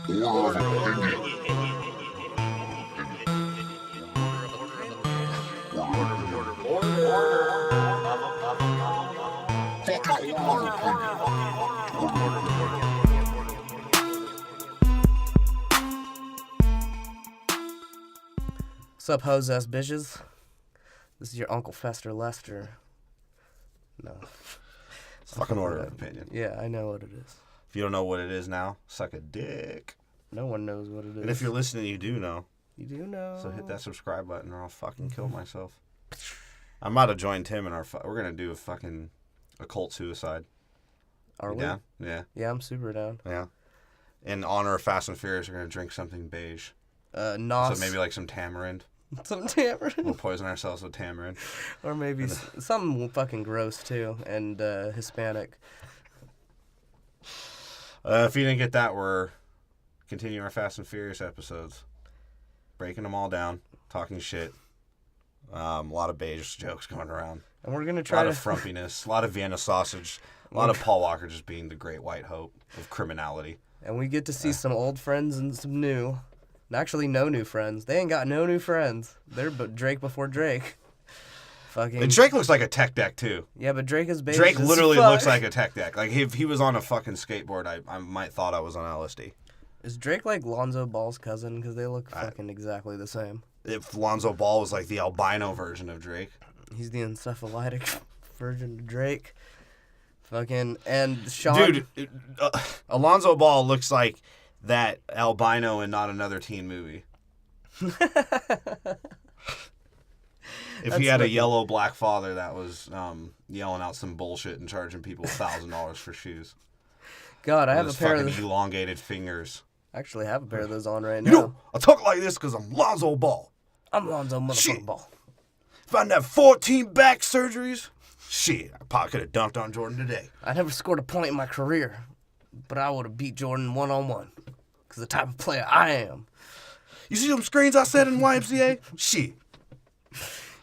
What's up, hoes ass bitches? This is your Uncle Fester Lester. No. It's fucking order of opinion. Yeah, I know what it is. If you don't know what it is now, suck a dick. No one knows what it is. And if you're listening, you do know. You do know. So hit that subscribe button or I'll fucking kill myself. I'm about to join Tim in our... we're going to do a fucking occult suicide. Are we? Down? Yeah. Yeah, I'm super down. Yeah. In honor of Fast and Furious, we're going to drink something beige. Nos. So maybe like some tamarind. Some tamarind. We'll poison ourselves with tamarind. Or maybe something fucking gross, too, and Hispanic. If you didn't get that, we're continuing our Fast and Furious episodes. Breaking them all down. Talking shit. A lot of beige jokes going around. And we're going to try A lot of frumpiness. A lot of Vienna sausage. A lot of Paul Walker just being the great white hope of criminality. And we get to see some old friends and some new. Actually, no new friends. They ain't got no new friends. They're but Drake before Drake. Fucking. And Drake looks like a tech deck, too. Yeah, but Drake is beige. Drake literally looks like a tech deck. Like, if he was on a fucking skateboard, I might thought I was on LSD. Is Drake like Lonzo Ball's cousin? Because they look fucking exactly the same. If Lonzo Ball was like the albino version of Drake. He's the encephalitic version of Drake. Fucking. And Sean. Dude, Alonzo Ball looks like that albino in Not Another Teen Movie. If he had a yellow-black father that was yelling out some bullshit and charging people $1,000 for shoes. God, I have a pair of those. Elongated fingers. I actually have a pair of those on right now. You know, I talk like this because I'm Lonzo Ball. I'm Lonzo motherfucking Ball. If I didn't have 14 back surgeries, shit, I probably could have dunked on Jordan today. I never scored a point in my career, but I would have beat Jordan one-on-one. Because the type of player I am. You see them screens I set in YMCA? Shit.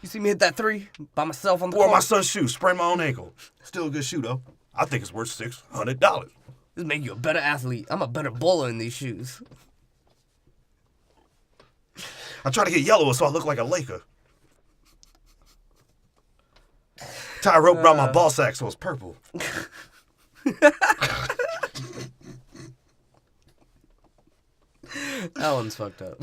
You see me hit that three by myself on the Wore court? my son's shoe, sprained my own ankle. Still a good shoe, though. I think it's worth $600. This make you a better athlete. I'm a better bowler in these shoes. I try to get yellow so I look like a Laker. Tie a rope around my ball sack so it's purple. That one's fucked up.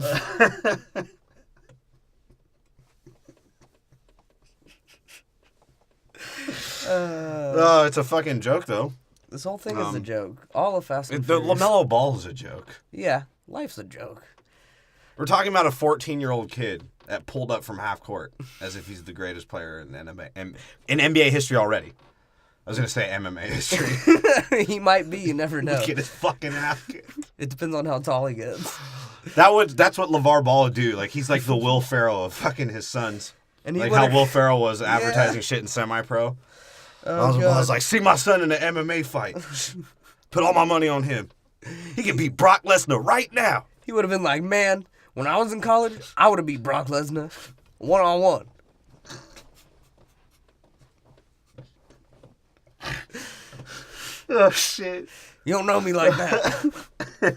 It's a fucking joke, though. This whole thing is a joke. All of Fast and The Furious. LaMelo Ball is a joke. Yeah, life's a joke. We're talking about a 14-year-old kid that pulled up from half court as if he's the greatest player in NBA history already. I was going to say MMA history. He might be, you never know. Get his fucking ass kicked. It depends on how tall he gets. That's what LeVar Ball would do. Like, he's like the Will Ferrell of fucking his sons. And he like how Will Ferrell was advertising shit in semi-pro. Oh, I was like, see my son in an MMA fight. Put all my money on him. He can beat Brock Lesnar right now. He would have been like, man, when I was in college, I would have beat Brock Lesnar one-on-one. Oh, shit. You don't know me like that.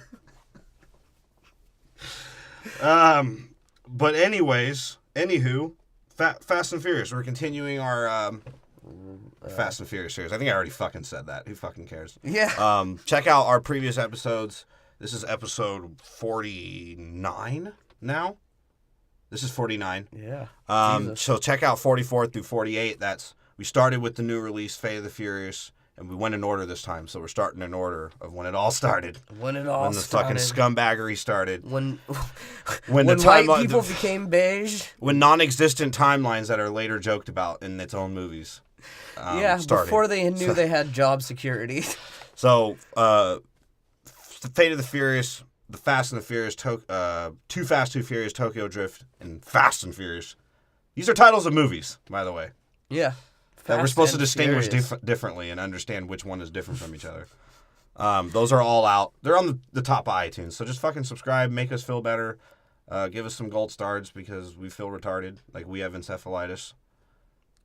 But anywho, Fast and Furious. We're continuing our Fast and Furious series. I think I already fucking said that. Who fucking cares? Yeah. Check out our previous episodes. This is episode 49 now. This is 49. Yeah. So check out 44 through 48. We started with the new release, Fate of the Furious, and we went in order this time. So we're starting in order of when it all started. When the fucking scumbaggery started. When the time white people became beige. When non-existent timelines that are later joked about in its own movies. Started. Before they knew they had job security. So, Fate of the Furious, the Fast and the Furious, Too Fast, Too Furious, Tokyo Drift, and Fast and Furious. These are titles of movies, by the way. Yeah. That we're supposed to distinguish differently and understand which one is different from each other. Those are all out. They're on the top of iTunes. So just fucking subscribe, make us feel better. Give us some gold stars because we feel retarded, like we have encephalitis.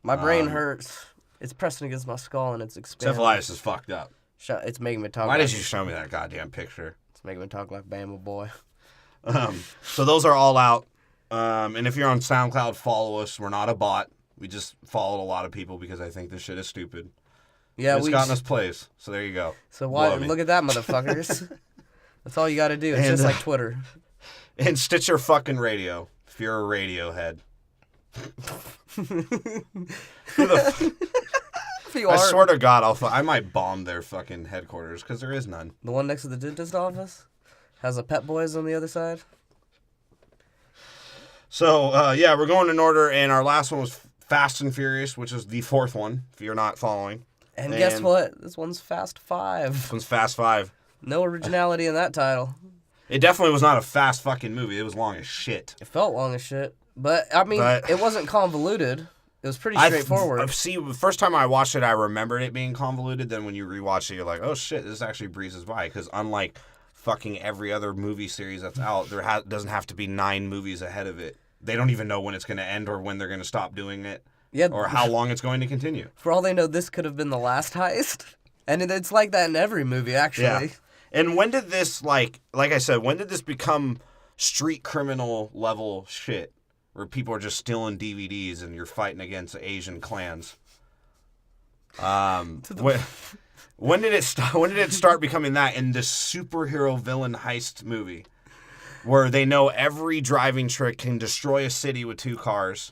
My brain hurts. It's pressing against my skull and it's expanding. Encephalitis is fucked up. It's making me talk. Why did you show me that goddamn picture? It's making me talk like Bama boy. So those are all out. And if you're on SoundCloud, follow us. We're not a bot. We just followed a lot of people because I think this shit is stupid. Yeah, it's gotten us plays. So there you go. So why? Look at that, motherfuckers. That's all you got to do. It's just like Twitter. And Stitcher fucking radio. If you're a radio head. I swear to God, I might bomb their fucking headquarters because there is none. The one next to the dentist office has a Pet Boys on the other side. So, yeah, we're going in order, and our last one was Fast and Furious, which is the fourth one, if you're not following. And guess what? This one's Fast 5. This one's Fast 5. No originality in that title. It definitely was not a fast fucking movie. It was long as shit. It felt long as shit. But, I mean, it wasn't convoluted. It was pretty straightforward. See, the first time I watched it, I remembered it being convoluted. Then when you rewatch it, you're like, oh shit, this actually breezes by. Because unlike fucking every other movie series that's out, there doesn't have to be 9 movies ahead of it. They don't even know when it's going to end or when they're going to stop doing it. Yeah. Or how long it's going to continue. For all they know, this could have been the last heist. And it's like that in every movie, actually. Yeah. And when did this, like I said, when did this become street criminal level shit? Where people are just stealing DVDs and you're fighting against Asian clans. When did it start? When did it start becoming that in this superhero villain heist movie, where they know every driving trick can destroy a city with 2 cars,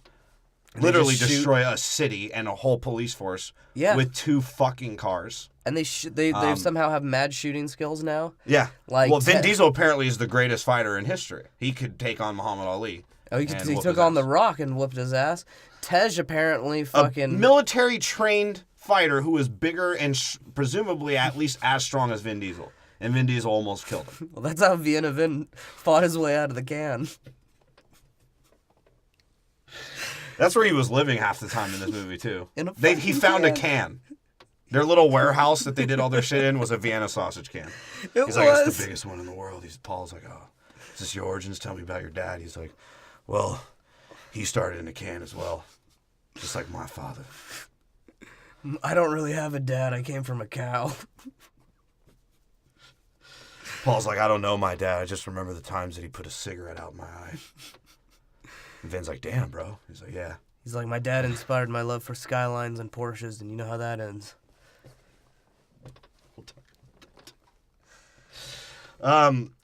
literally destroy a city and a whole police force with 2 fucking cars. And they somehow have mad shooting skills now. Yeah. Vin Diesel apparently is the greatest fighter in history. He could take on Muhammad Ali. Oh, he took on The Rock and whooped his ass. Tej apparently fucking... A military-trained fighter who is bigger and presumably at least as strong as Vin Diesel. And Vin Diesel almost killed him. Well, that's how Vienna Vin fought his way out of the can. That's where he was living half the time in this movie, too. He found a can. Their little warehouse that they did all their shit in was a Vienna sausage can. He's like, it's the biggest one in the world. Paul's like, oh, is this your origins? Tell me about your dad. He's like... Well, he started in a can as well, just like my father. I don't really have a dad. I came from a cow. Paul's like, I don't know my dad. I just remember the times that he put a cigarette out my eye. And Vin's like, damn, bro. He's like, yeah. He's like, my dad inspired my love for Skylines and Porsches, and you know how that ends.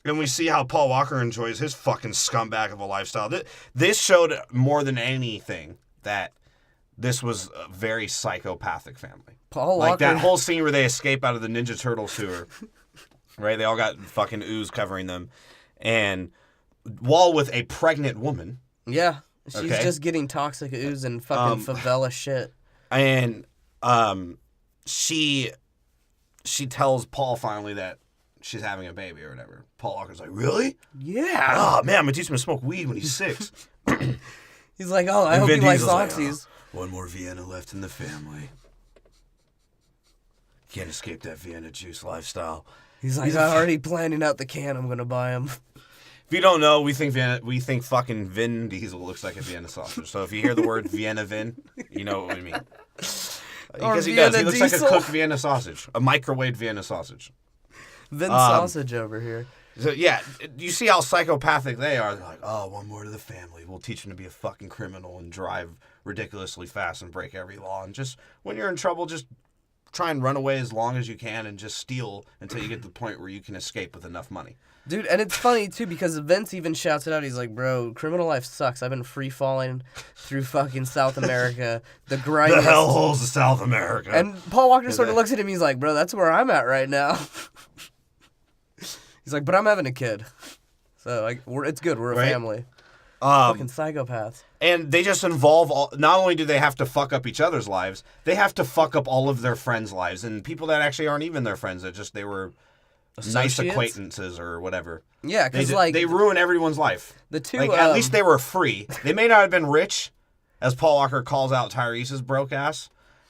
And we see how Paul Walker enjoys his fucking scumbag of a lifestyle. This showed more than anything that this was a very psychopathic family. Paul Walker. Like that whole scene where they escape out of the Ninja Turtle sewer. Right? They all got fucking ooze covering them. And Wall with a pregnant woman. Yeah. She's just getting toxic ooze and fucking favela shit. And she tells Paul finally that she's having a baby or whatever. Paul Walker's like, really? Yeah. Oh, man, I'm going to teach him to smoke weed when he's 6. He's like, oh, I hope he likes oxys. Like, one more Vienna left in the family. Can't escape that Vienna juice lifestyle. He's like, I'm already planning out the can I'm going to buy him. If you don't know, we think fucking Vin Diesel looks like a Vienna sausage. So if you hear the word Vienna Vin, you know what we mean. Because he does. He looks like a cooked Vienna sausage. A microwaved Vienna sausage. Vin sausage over here. So, yeah, you see how psychopathic they are. They're like, oh, one more to the family. We'll teach him to be a fucking criminal and drive ridiculously fast and break every law. And just, when you're in trouble, just try and run away as long as you can and just steal until you get to the point where you can escape with enough money. Dude, and it's funny, too, because Vince even shouts it out. He's like, bro, criminal life sucks. I've been free-falling through fucking South America. The grindest. The hellholes of South America. And Paul Walker sort of looks at him. He's like, bro, that's where I'm at right now. He's like, but I'm having a kid. So it's good. We're a family. Fucking psychopaths. And they just involve not only do they have to fuck up each other's lives, they have to fuck up all of their friends' lives and people that actually aren't even their friends. That just they were nice acquaintances or whatever. Yeah, because they ruin everyone's life. The two, at least they were free. They may not have been rich, as Paul Walker calls out Tyrese's broke ass.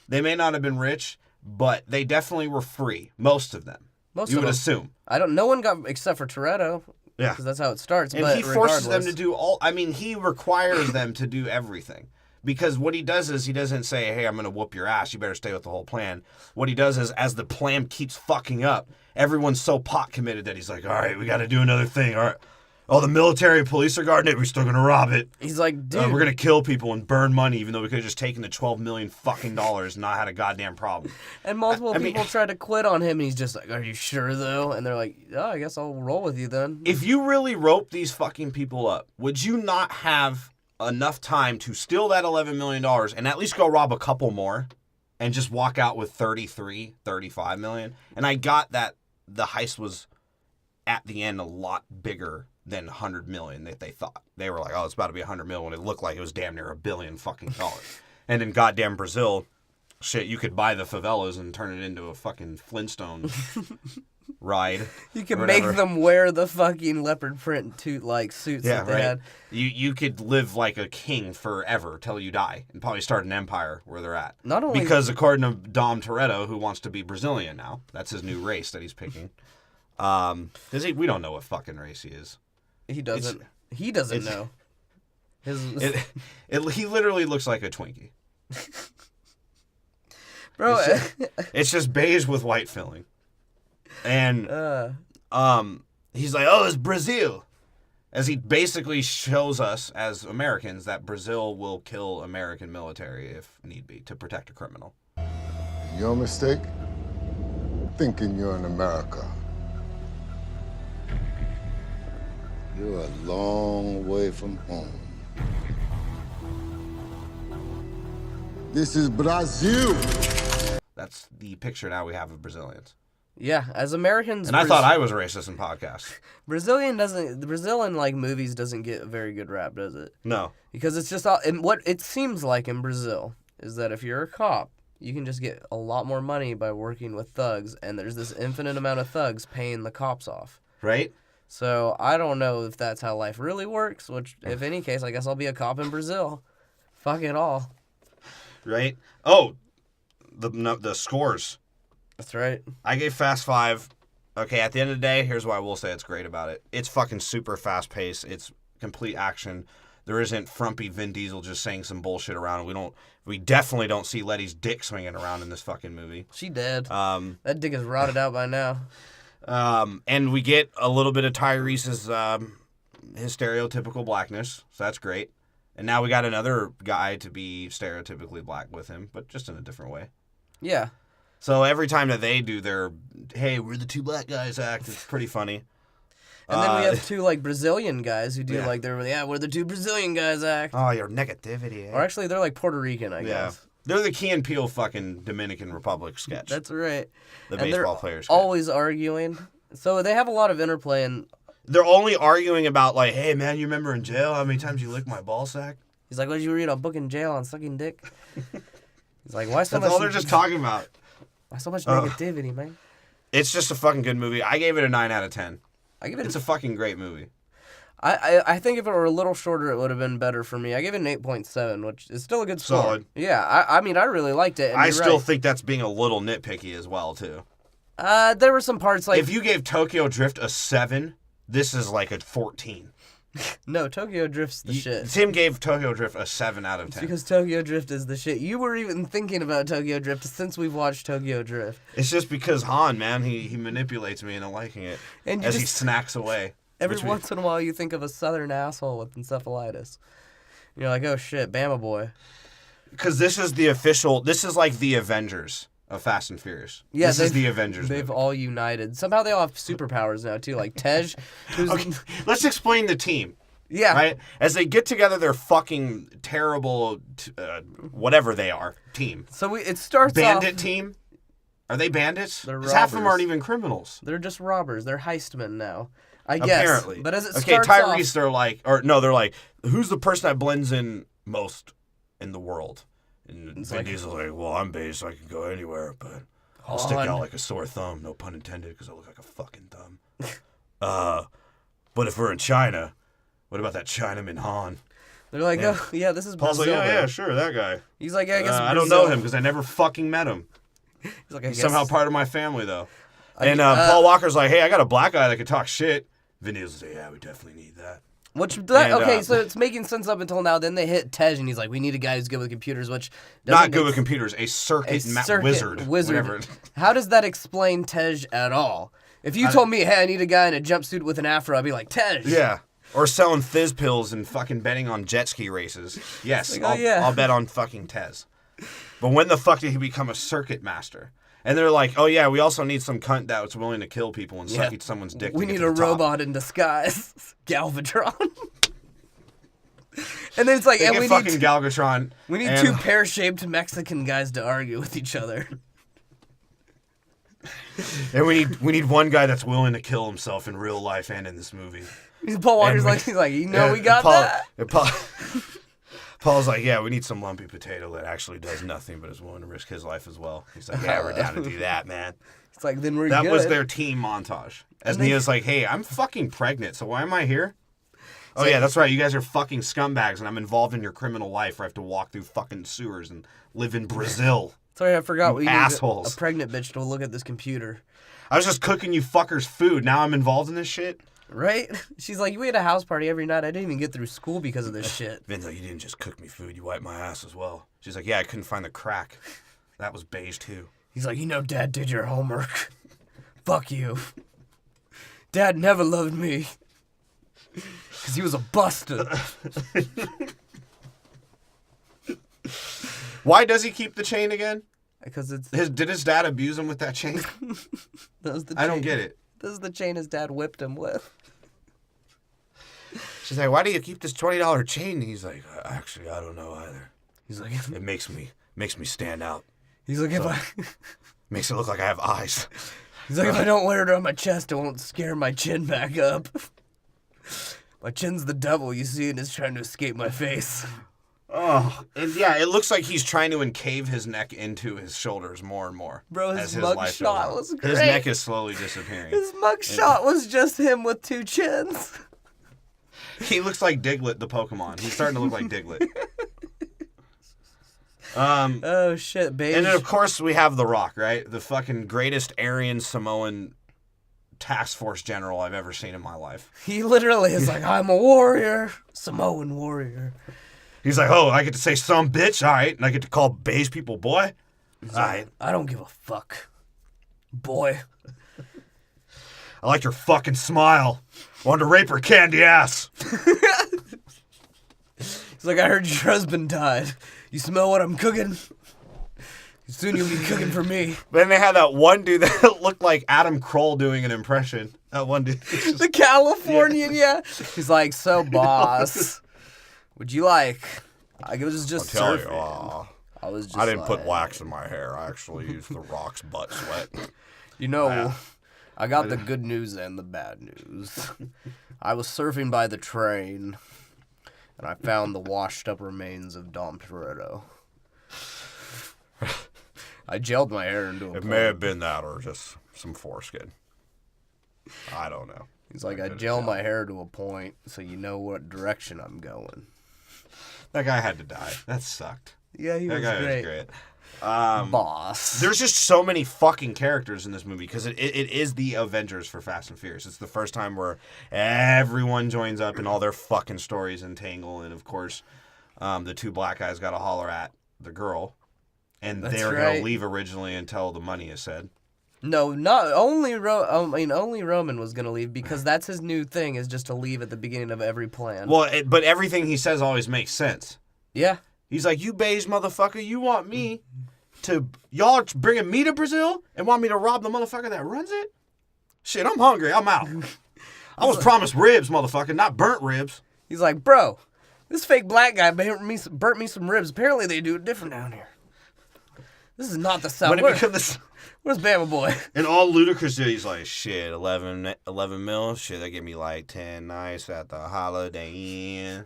They may not have been rich, but they definitely were free. Most of them. You would assume. No one got, except for Toretto. Yeah. Because that's how it starts. And he forces them to do he requires them to do everything. Because what he does is he doesn't say, hey, I'm going to whoop your ass. You better stay with the whole plan. What he does is as the plan keeps fucking up, everyone's so pot committed that he's like, all right, we got to do another thing. All right. Oh, the military and police are guarding it. We're still going to rob it. He's like, dude. We're going to kill people and burn money, even though we could have just taken the $12 million fucking dollars and not had a goddamn problem. And multiple people tried to quit on him, and he's just like, are you sure, though? And they're like, oh, I guess I'll roll with you then. If you really rope these fucking people up, would you not have enough time to steal that $11 million and at least go rob a couple more and just walk out with 33, 35 million? And I got that the heist was at the end a lot bigger than 100 million that they thought. They were like, oh, it's about to be 100 million when it looked like it was damn near $1 billion fucking dollars. And in goddamn Brazil, shit, you could buy the favelas and turn it into a fucking Flintstone ride. You can make them wear the fucking leopard print suits that they had. You could live like a king forever till you die and probably start an empire where they're at. Not only because according to Dom Toretto, who wants to be Brazilian now, that's his new race that he's picking. We don't know what fucking race he is. He doesn't know. He literally looks like a Twinkie. Bro, it's just beige with white filling. And he's like, oh, it's Brazil. As he basically shows us as Americans that Brazil will kill American military if need be to protect a criminal. Your mistake? Thinking you're in America. You're a long way from home. This is Brazil. That's the picture now we have of Brazilians. Yeah, as Americans... And I thought I was racist in podcasts. The Brazilian like movies doesn't get a very good rap, does it? No. Because it's just... And what it seems like in Brazil is that if you're a cop, you can just get a lot more money by working with thugs, and there's this infinite amount of thugs paying the cops off. Right? So I don't know if that's how life really works, which, if any case, I guess I'll be a cop in Brazil. Fuck it all. Right? Oh, the scores. That's right. I gave Fast 5. Okay, at the end of the day, here's what I will say it's great about it. It's fucking super fast-paced. It's complete action. There isn't frumpy Vin Diesel just saying some bullshit around. We definitely don't see Letty's dick swinging around in this fucking movie. She dead. That dick is rotted out by now. And we get a little bit of Tyrese's his stereotypical blackness, so that's great. And now we got another guy to be stereotypically black with him, but just in a different way. Yeah. So every time that they do their, hey, we're the two black guys act, it's pretty funny. And then we have two Brazilian guys who do we're the two Brazilian guys act. Oh, your negativity. Or actually, they're like Puerto Rican, I guess. They're the Key and Peele fucking Dominican Republic sketch. That's right. The baseball players. Always arguing. So they have a lot of interplay and. They're only arguing about like, hey man, you remember in jail how many times you licked my ball sack? He's like, what did you read a book in jail on sucking dick? He's like, why so much? That's all they're just talking about. Why so much negativity, man? It's just a fucking good movie. I gave it a 9 out of 10. It's a fucking great movie. I think if it were a little shorter, it would have been better for me. I gave it an 8.7, which is still a good score. Solid. Yeah, I mean, I really liked it. And I still think that's being a little nitpicky as well, too. There were some parts like... If you gave Tokyo Drift a 7, this is like a 14. No, Tokyo Drift's the shit. Tim gave Tokyo Drift a 7 out of 10. It's because Tokyo Drift is the shit. You were even thinking about Tokyo Drift since we've watched Tokyo Drift. It's just because Han, man, he manipulates me into liking it and as he snacks away. Every once in a while, you think of a southern asshole with encephalitis. You're like, oh shit, Bama boy. Because this is like the Avengers of Fast and Furious. Yeah, this is the Avengers. They've all united. Somehow they all have superpowers now too. Like Tej, who's okay, let's explain the team. Yeah. Right? As they get together their fucking terrible, whatever they are, team. So it starts Bandit team? Are they bandits? They're robbers. Half of them aren't even criminals. They're just robbers. They're heistmen now. I guess. Apparently. But as it starts Tyrese, off... they're like, who's the person that blends in most in the world? And Vin Diesel's like, well, I'm based, so I can go anywhere, but I'll stick out like a sore thumb, no pun intended, because I look like a fucking thumb. But if we're in China, what about that Chinaman Han? They're like, oh, yeah, this is Paul's Brazil. Like, yeah, sure, that guy. He's like, yeah, I guess I don't know him because I never fucking met him. He's like, He's somehow part of my family, though. And Paul Walker's like, hey, I got a black guy that can talk shit. Vin Diesel's like, yeah, we definitely need that. So it's making sense up until now. Then they hit Tej, and he's like, "We need a guy who's good with computers," which not good with computers, a circuit wizard. Whatever. How does that explain Tej at all? If you told me, "Hey, I need a guy in a jumpsuit with an afro," I'd be like, "Tej." Yeah. Or selling fizz pills and fucking betting on jet ski races. Yes, I'll bet on fucking Tez. But when the fuck did he become a circuit master? And they're like, oh yeah, we also need some cunt that was willing to kill people and suck someone's dick. We need a robot in disguise, Galvatron. And then it's like, and we fucking Galvatron. We need two pear-shaped Mexican guys to argue with each other. And we need one guy that's willing to kill himself in real life and in this movie. Paul Walker's we got that. Paul's like, yeah, we need some lumpy potato that actually does nothing but is willing to risk his life as well. He's like, yeah, we're down to do that, man. It's like, then we're good. That was their team montage. As Nia's like, hey, I'm fucking pregnant, so why am I here? Oh, yeah, that's right. You guys are fucking scumbags, and I'm involved in your criminal life where I have to walk through fucking sewers and live in Brazil. Sorry, I forgot. We assholes. Need a pregnant bitch to look at this computer. I was just cooking you fuckers food. Now I'm involved in this shit? Right? She's like, we had a house party every night. I didn't even get through school because of this shit. Vin's like, you didn't just cook me food. You wiped my ass as well. She's like, yeah, I couldn't find the crack. That was beige, too. He's like, Dad did your homework. Fuck you. Dad never loved me. Because he was a buster. Why does he keep the chain again? Because it's... Did his dad abuse him with that chain? That was the chain. I don't get it. This is the chain his dad whipped him with. She's like, why do you keep this $20 chain? And he's like, actually, I don't know either. He's like, it makes me stand out. He's like, makes it look like I have eyes. He's like, if I don't wear it on my chest, it won't scare my chin back up. My chin's the devil, you see, and it's trying to escape my face. Oh, and yeah, it looks like he's trying to encave his neck into his shoulders more and more. Bro, his mugshot was great. His neck is slowly disappearing. His mugshot was just him with two chins. He looks like Diglett, the Pokemon. He's starting to look like Diglett. Oh, shit, baby. And then, of course, we have The Rock, right? The fucking greatest Aryan Samoan task force general I've ever seen in my life. He literally is like, I'm a warrior. Samoan warrior. He's like, oh, I get to say some bitch, all right, and I get to call beige people boy? All right. I don't give a fuck. Boy. I like your fucking smile. Wanted to rape her candy ass. He's like, I heard your husband died. You smell what I'm cooking? Soon you'll be cooking for me. Then they had that one dude that looked like Adam Kroll doing an impression. That one dude. The Californian, yeah. He's like, so boss. Would you like? I was just I'll surfing. Tell you, I was just. I didn't put wax in my hair. I actually used The Rock's butt sweat. I got the good news and the bad news. I was surfing by the train, and I found the washed-up remains of Dom Toretto. I gelled my hair into a. It may have been that, or just some foreskin. I don't know. He's like, I gel my hair to a point, so you know what direction I'm going. That guy had to die. That sucked. Yeah, he was great. That guy was great. Boss. There's just so many fucking characters in this movie because it is the Avengers for Fast and Furious. It's the first time where everyone joins up and all their fucking stories entangle. And, of course, the two black guys got to holler at the girl. And they were going to leave originally until the money is said. No, not only only Roman was gonna leave because that's his new thing is just to leave at the beginning of every plan. Well, but everything he says always makes sense. Yeah, he's like, "You beige motherfucker, you want me to y'all bringing me to Brazil and want me to rob the motherfucker that runs it? Shit, I'm hungry. I'm out. I was promised ribs, motherfucker, not burnt ribs." He's like, "Bro, this fake black guy burnt me some ribs. Apparently, they do it different down here. This is not the South." Where's Bama Boy? And all Ludacris did, he's like, shit, 11 mil? Shit, they give me like 10 nights at the Holiday Inn.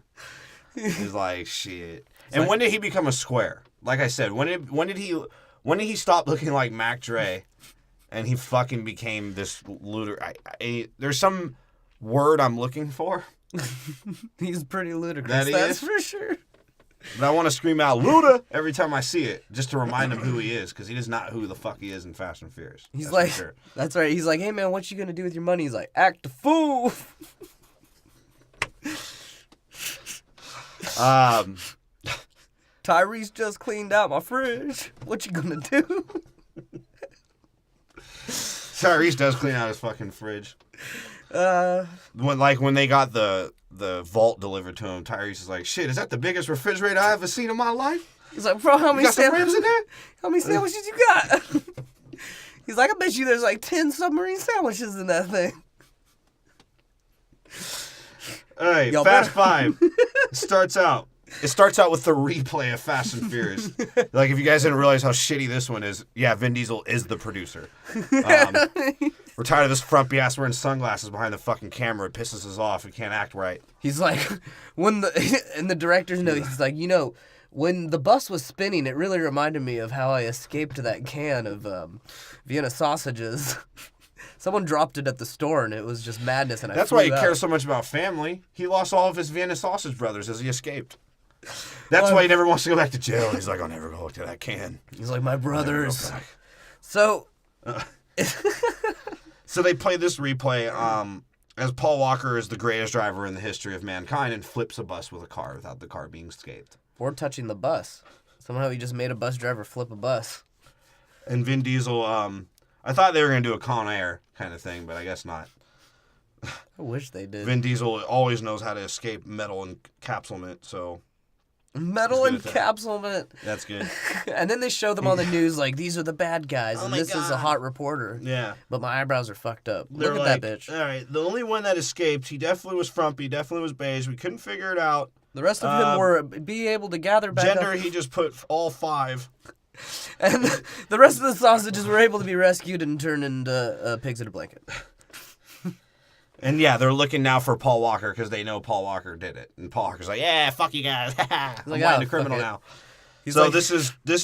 He's like, shit. And when did he become a square? Like I said, when did he stop looking like Mac Dre and he fucking became this Ludacris? There's some word I'm looking for. He's pretty ludicrous, that's for sure. But I want to scream out Luda every time I see it, just to remind him who he is, because he is not who the fuck he is in Fast and Furious. He's like, that's right. He's like, hey man, what you gonna do with your money? He's like, act a fool. Tyrese just cleaned out my fridge. What you gonna do? Tyrese does clean out his fucking fridge. When they got the vault delivered to him, Tyrese is like, shit, is that the biggest refrigerator I ever seen in my life? He's like, bro, how many ribs in there? How many sandwiches you got? He's like, I bet you there's like 10 submarine sandwiches in that thing. All right, Fast Five. It starts out with the replay of Fast and Furious. Like, if you guys didn't realize how shitty this one is, yeah, Vin Diesel is the producer. We're tired of this frumpy ass wearing sunglasses behind the fucking camera. It pisses us off. We can't act right. He's like, in the director's note, he's like, when the bus was spinning, it really reminded me of how I escaped that can of Vienna sausages. Someone dropped it at the store, and it was just madness. And that's why he cares so much about family. He lost all of his Vienna sausage brothers as he escaped. That's why he never wants to go back to jail. He's like, I'll never go to that can. He's like, my brothers. So... So they play this replay as Paul Walker is the greatest driver in the history of mankind and flips a bus with a car without the car being scathed. Or touching the bus. Somehow he just made a bus driver flip a bus. And Vin Diesel, I thought they were going to do a Con Air kind of thing, but I guess not. I wish they did. Vin Diesel always knows how to escape metal encapsulment, so... Metal encapsulment. That's good. And then they show them on the news like, these are the bad guys, and this is a hot reporter. Yeah. But my eyebrows are fucked up. They're Look at like, that bitch. All right, the only one that escaped, he definitely was frumpy, definitely was beige. We couldn't figure it out. The rest of him were be able to gather back Gender, up. he just put all 5. And the rest of the sausages were able to be rescued and turned into pigs in a blanket. And yeah, they're looking now for Paul Walker because they know Paul Walker did it. And Paul Walker's like, yeah, fuck you guys. I'm like, a oh, criminal fuck it. now. He's So like, this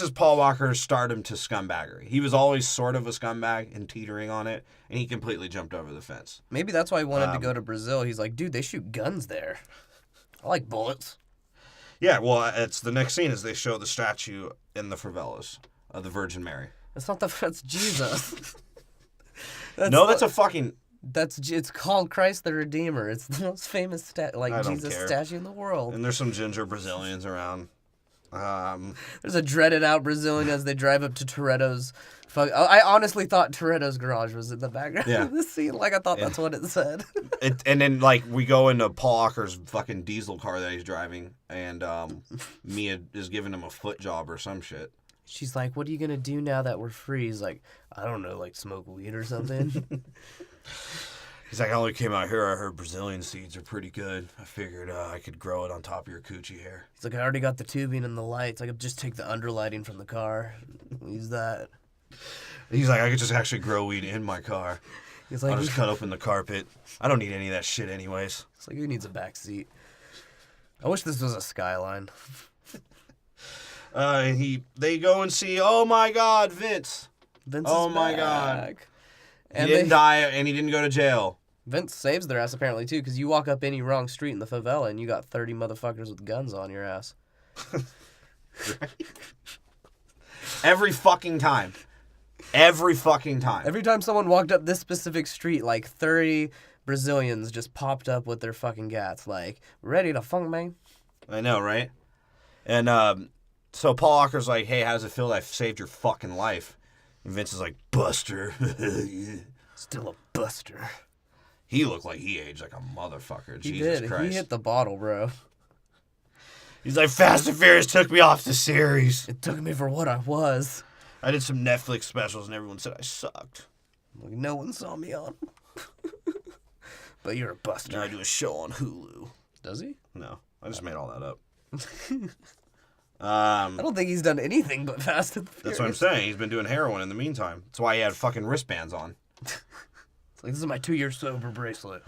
is Paul Walker's stardom to scumbaggery. He was always sort of a scumbag and teetering on it, and he completely jumped over the fence. maybe that's why he wanted to go to Brazil. He's like, dude, they shoot guns there. I like bullets. Yeah, well, it's the next scene is they show the statue in the favelas of the Virgin Mary. That's Jesus. That's a fucking... It's called Christ the Redeemer. It's the most famous Jesus care. statue in the world. And there's some ginger Brazilians around. There's a dreaded out Brazilian as they drive up to Toretto's. I honestly thought Toretto's garage was in the background of this scene. Like, I thought that's what it said. And then, like, we go into Paul Walker's fucking diesel car that he's driving, and Mia is giving him a foot job or some shit. She's like, what are you going to do now that we're free? He's like, I don't know, like smoke weed or something. He's like, I only came out here, I heard Brazilian seeds are pretty good. I figured I could grow it on top of your coochie hair. He's like, I already got the tubing and the lights. I could just take the underlighting from the car. Use that. He's like, I could just actually grow weed in my car. He's like, I'll just cut open the carpet. I don't need any of that shit anyways. It's like, who needs a back seat? I wish this was a Skyline. They go and see, oh my God, Vince. Vince oh is my back. God. And he didn't die and he didn't go to jail. Vince saves their ass apparently too, because you walk up any wrong street in the favela and you got 30 motherfuckers with guns on your ass. Every fucking time. Every fucking time. Every time someone walked up this specific street, like 30 Brazilians just popped up with their fucking gats, like, ready to funk, man. I know, right? And so Paul Walker's like, hey, how does it feel that I saved your fucking life? And Vince is like, Buster. Still a buster. He looked like he aged like a motherfucker. He Jesus did. Christ. He hit the bottle, bro. He's like, Fast and Furious took me off the series. It took me for what I was. I did some Netflix specials and everyone said I sucked. Like, no one saw me on. But you're a buster. Now I do a show on Hulu. Does he? No, I just made all that up. I don't think he's done anything but Fast and Furious. That's what I'm saying. He's been doing heroin in the meantime. That's why he had fucking wristbands on. It's like, this is my 2-year sober bracelet.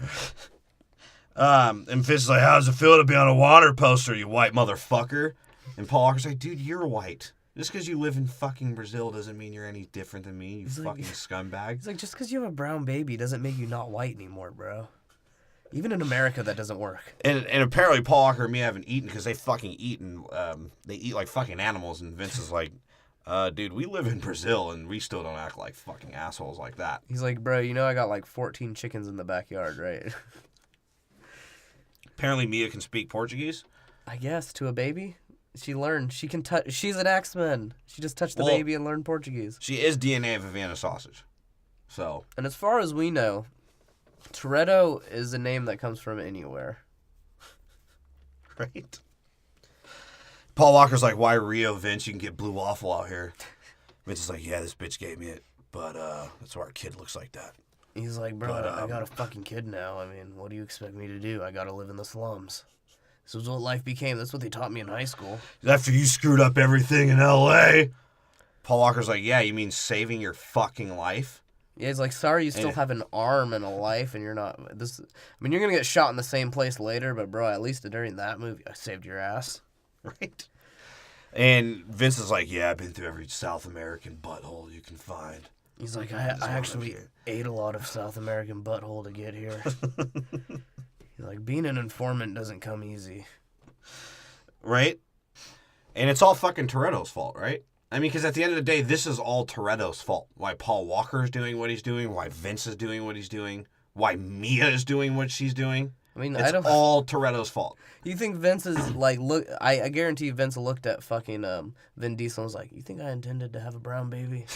And Vince is like, how does it feel to be on a water poster, you white motherfucker? And Paul Walker's like, dude, you're white. Just because you live in fucking Brazil doesn't mean you're any different than me, you fucking scumbag. He's like, just because you have a brown baby doesn't make you not white anymore, bro. Even in America, that doesn't work. And apparently Paul Walker and me haven't eaten because they fucking eat and they eat like fucking animals. And Vince is like, dude, we live in Brazil and we still don't act like fucking assholes like that. He's like, bro, you know I got like 14 chickens in the backyard, right? Apparently Mia can speak Portuguese. I guess to a baby. She learned. She can touch. She's an X-Men. She just touched the baby and learned Portuguese. She is DNA of a Vienna sausage. So. And as far as we know, Toretto is a name that comes from anywhere. Right. Paul Walker's like, why Rio, Vince? You can get blue waffle out here. Vince is like, yeah, this bitch gave me it, but that's why our kid looks like that. He's like, bro, I got a fucking kid now. I mean, what do you expect me to do? I gotta live in the slums. This was what life became. That's what they taught me in high school. After you screwed up everything in L.A. Paul Walker's like, yeah, you mean saving your fucking life? Yeah, he's like, sorry you still have an arm and a life and you're not... This. I mean, you're gonna get shot in the same place later, but bro, at least during that movie, I saved your ass. Right. And Vince is like, yeah, I've been through every South American butthole you can find. He's like, I actually ate a lot of South American butthole to get here. He's like, being an informant doesn't come easy. Right? And it's all fucking Toretto's fault, right? I mean, because at the end of the day, this is all Toretto's fault. Why Paul Walker is doing what he's doing, why Vince is doing what he's doing, why Mia is doing what she's doing. I mean, it's all Toretto's fault. You think Vince is like, look? I guarantee Vince looked at fucking Vin Diesel and was like, you think I intended to have a brown baby?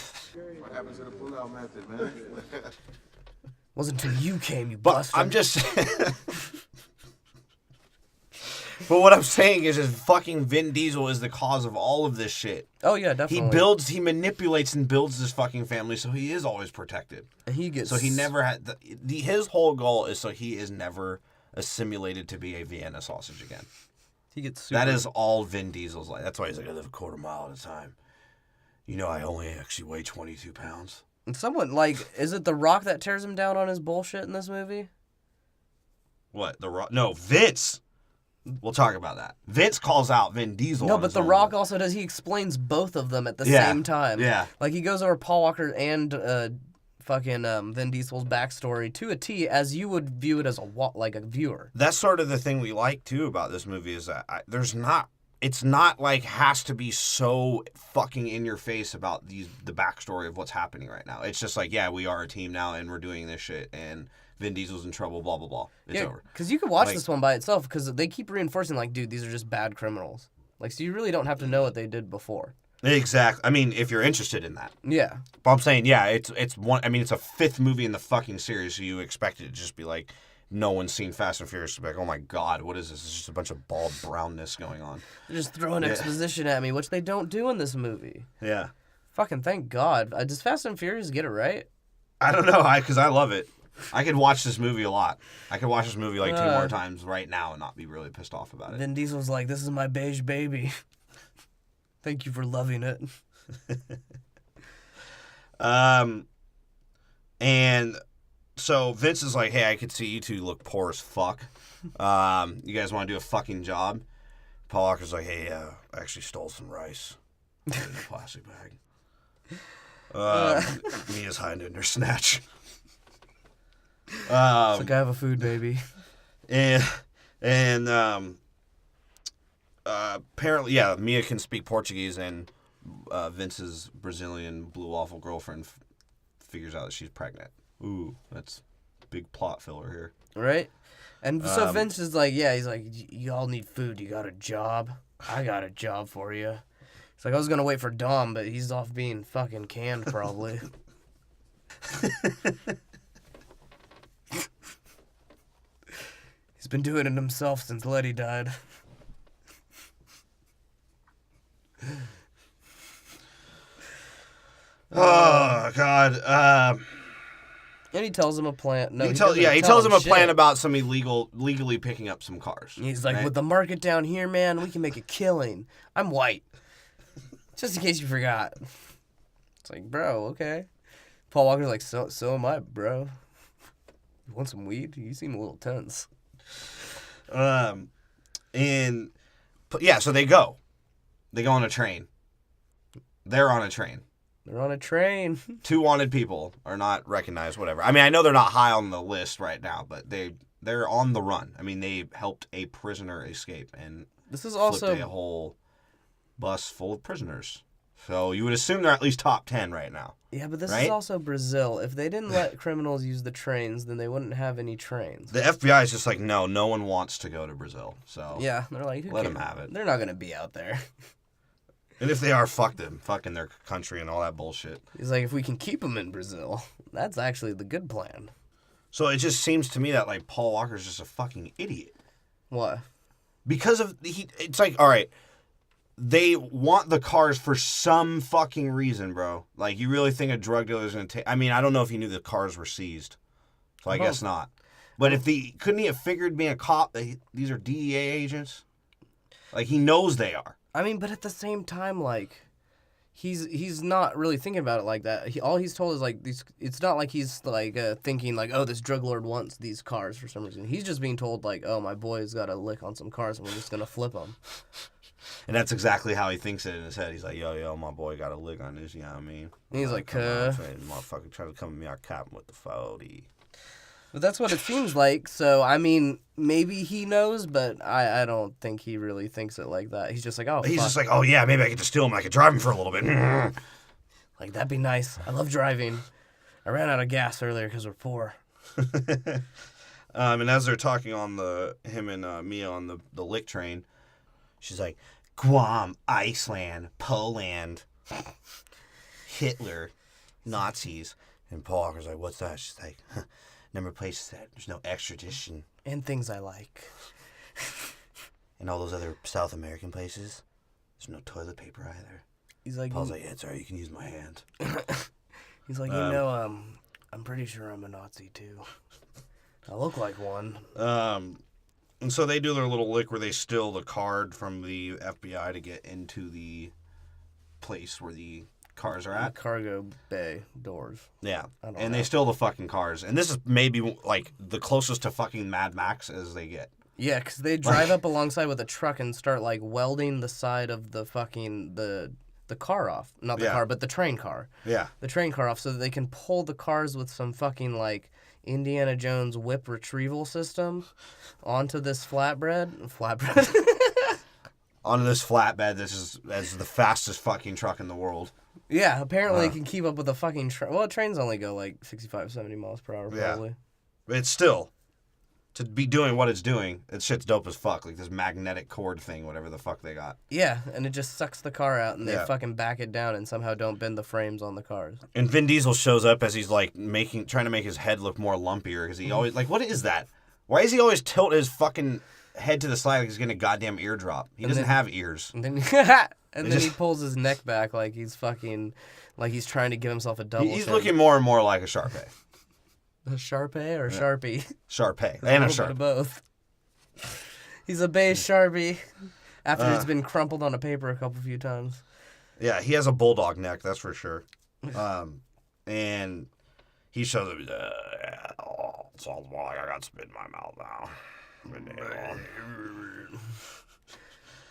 What happens to the pull-out method, man? Wasn't until you came, you But bastard. I'm just... But what I'm saying is fucking Vin Diesel is the cause of all of this shit. Oh, yeah, definitely. He manipulates and builds this fucking family so he is always protected. And he gets... So he never had... his whole goal is so he is never assimilated to be a Vienna sausage again. He gets super... That is all Vin Diesel's like. That's why he's like, I live a quarter mile at a time. You know, I only actually weigh 22 pounds. And someone, like, is it The Rock that tears him down on his bullshit in this movie? What? The Rock? No, Vince. We'll talk about that. Vince calls out Vin Diesel. No, but The Rock also does. He explains both of them at the same time. Yeah. Like, he goes over Paul Walker and fucking Vin Diesel's backstory to a T, as you would view it as like a viewer. That's sort of the thing we like, too, about this movie is that it's not like has to be so fucking in your face about the backstory of what's happening right now. It's just like, yeah, we are a team now and we're doing this shit and Vin Diesel's in trouble, blah, blah, blah. It's over. Because you could watch this one by itself because they keep reinforcing, like, dude, these are just bad criminals. Like, so you really don't have to know what they did before. Exactly. I mean, if you're interested in that. Yeah. But I'm saying, yeah, it's one. I mean, it's a fifth movie in the fucking series, so you expect it to just be like, no one's seen Fast and Furious to be like, oh my god, what is this? It's just a bunch of bald brownness going on. They're just throwing exposition at me, which they don't do in this movie. Yeah. Fucking thank God. Does Fast and Furious get it right? I don't know, because I love it. I could watch this movie a lot. I could watch this movie like 2 more times right now and not be really pissed off about it. Vin Diesel's like, this is my beige baby. Thank you for loving it. And so Vince is like, hey, I could see you two look poor as fuck. You guys want to do a fucking job? Paul Walker's like, hey, I actually stole some rice. Put it in a plastic bag. Mia's hiding in her snatch. It's like, I have a food baby. And apparently, yeah, Mia can speak Portuguese, and Vince's Brazilian blue waffle girlfriend figures out that she's pregnant. Ooh, that's big plot filler here. Right? And so Vince is like, yeah, he's like, y'all need food. You got a job? I got a job for you. He's like, I was going to wait for Dom, but he's off being fucking canned probably. He's been doing it himself since Letty died. Oh, God. And he tells him a plan. No, he tells him a plan about some legally picking up some cars. He's like, right? with the market down here, man, we can make a killing. I'm white. Just in case you forgot. It's like, bro, okay. Paul Walker's like, so am I, bro. You want some weed? You seem a little tense. So they go. They go on a train. They're on a train. They're on a train. 2 wanted people are not recognized, whatever. I mean, I know they're not high on the list right now, but they're on the run. I mean, they helped a prisoner escape and this is also flipped a whole bus full of prisoners. So you would assume they're at least top 10 right now. Yeah, but this right? is also Brazil. If they didn't let criminals use the trains, then they wouldn't have any trains. The FBI is just like, no one wants to go to Brazil. So Yeah, they're like, let them have it. They're not going to be out there. And if they are, fuck them. Fucking their country and all that bullshit. He's like, if we can keep them in Brazil, that's actually the good plan. So it just seems to me that, like, Paul Walker's just a fucking idiot. What? Because of, it's like, all right, they want the cars for some fucking reason, bro. Like, you really think a drug dealer is going to take, I mean, I don't know if he knew the cars were seized. So I guess not. But if couldn't he have figured being a cop that these are DEA agents? Like, he knows they are. I mean, but at the same time, like, he's not really thinking about it like that. All he's told is, like, these. It's not like he's, like, thinking, like, oh, this drug lord wants these cars for some reason. He's just being told, like, oh, my boy's got a lick on some cars and we're just going to flip them. And that's exactly how he thinks it in his head. He's like, yo, my boy got a lick on this, you know what I mean? And he's like, motherfucker trying to come at me, I cap him with the 40. But that's what it seems like. So, I mean, maybe he knows, but I don't think he really thinks it like that. He's just like, oh, He's fuck. just like, oh, yeah, maybe I get to steal him. I could drive him for a little bit. Like, that'd be nice. I love driving. I ran out of gas earlier because we're poor. And as they're talking on him and Mia on the lick train, she's like, Guam, Iceland, Poland, Hitler, Nazis. And Paul Walker's like, what's that? She's like, number of places that there's no extradition. And things I like. And all those other South American places, there's no toilet paper either. He's like, Paul's like, yeah, sorry, you can use my hand. He's like, I'm pretty sure I'm a Nazi too. I look like one. And so they do their little lick where they steal the card from the FBI to get into the place where the cars are at. The cargo bay doors. Yeah. And they steal the fucking cars. And this is maybe, like, the closest to fucking Mad Max as they get. Yeah, because they drive up alongside with a truck and start, like, welding the side of the fucking, the car off. Not the car, but the train car. Yeah. The train car off so that they can pull the cars with some fucking, like, Indiana Jones whip retrieval system onto this flatbread. Onto this flatbed that's the fastest fucking truck in the world. Yeah, apparently it can keep up with the fucking train. Well, trains only go like 65, 70 miles per hour probably. Yeah. But it's still, to be doing what it's doing, it shit's dope as fuck. Like this magnetic cord thing, whatever the fuck they got. Yeah, and it just sucks the car out and they fucking back it down and somehow don't bend the frames on the cars. And Vin Diesel shows up as he's like trying to make his head look more lumpier because he always, like, what is that? Why does he always tilt his fucking head to the side like he's getting a goddamn eardrop? He doesn't have ears. And then, he pulls his neck back like he's fucking, like he's trying to give himself a double He's chin. looking more and more like a Sharpay. A Sharpay or Sharpie? Sharpay. And a little Sharpie. bit of both. He's a beige Sharpie after it's been crumpled on a paper a few times. Yeah, he has a bulldog neck, that's for sure. And he shows up. It sounds more like I got spit in my mouth now.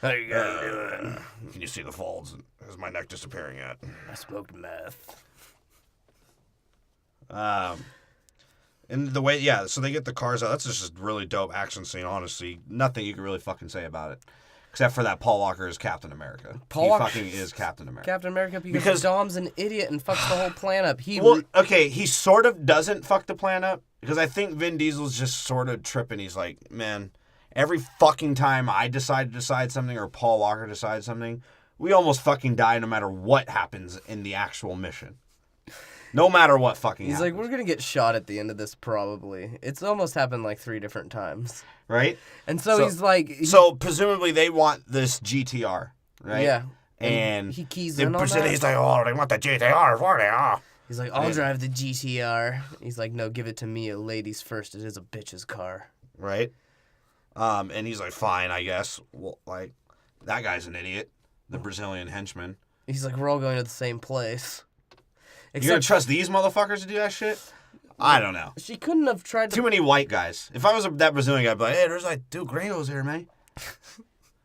How you guys doing? Can you see the folds? Is my neck disappearing yet? I smoked meth. And the way, so they get the cars out. That's just a really dope action scene, honestly. Nothing you can really fucking say about it. Except for that Paul Walker is Captain America. He fucking is Captain America. Captain America because Dom's an idiot and fucks the whole plan up. He sort of doesn't fuck the plan up. Because I think Vin Diesel's just sort of tripping. He's like, man, every fucking time I decide something or Paul Walker decides something, we almost fucking die no matter what happens in the actual mission. No matter what fucking happens. He's like, we're going to get shot at the end of this probably. It's almost happened like 3 different times. Right? And so he's like... So presumably they want this GTR, right? Yeah. And he keys in on that. He's like, oh, they want the GTR for me, He's like, I'll drive the GTR. He's like, no, give it to me. Ladies first. It is a bitch's car. Right? And he's like, fine, I guess. Well, like, that guy's an idiot. The Brazilian henchman. He's like, we're all going to the same place. You gonna trust these motherfuckers to do that shit? I don't know. She couldn't have tried to... Too many white guys. If I was that Brazilian guy, I'd be like, hey, there's like 2 gringos here, man.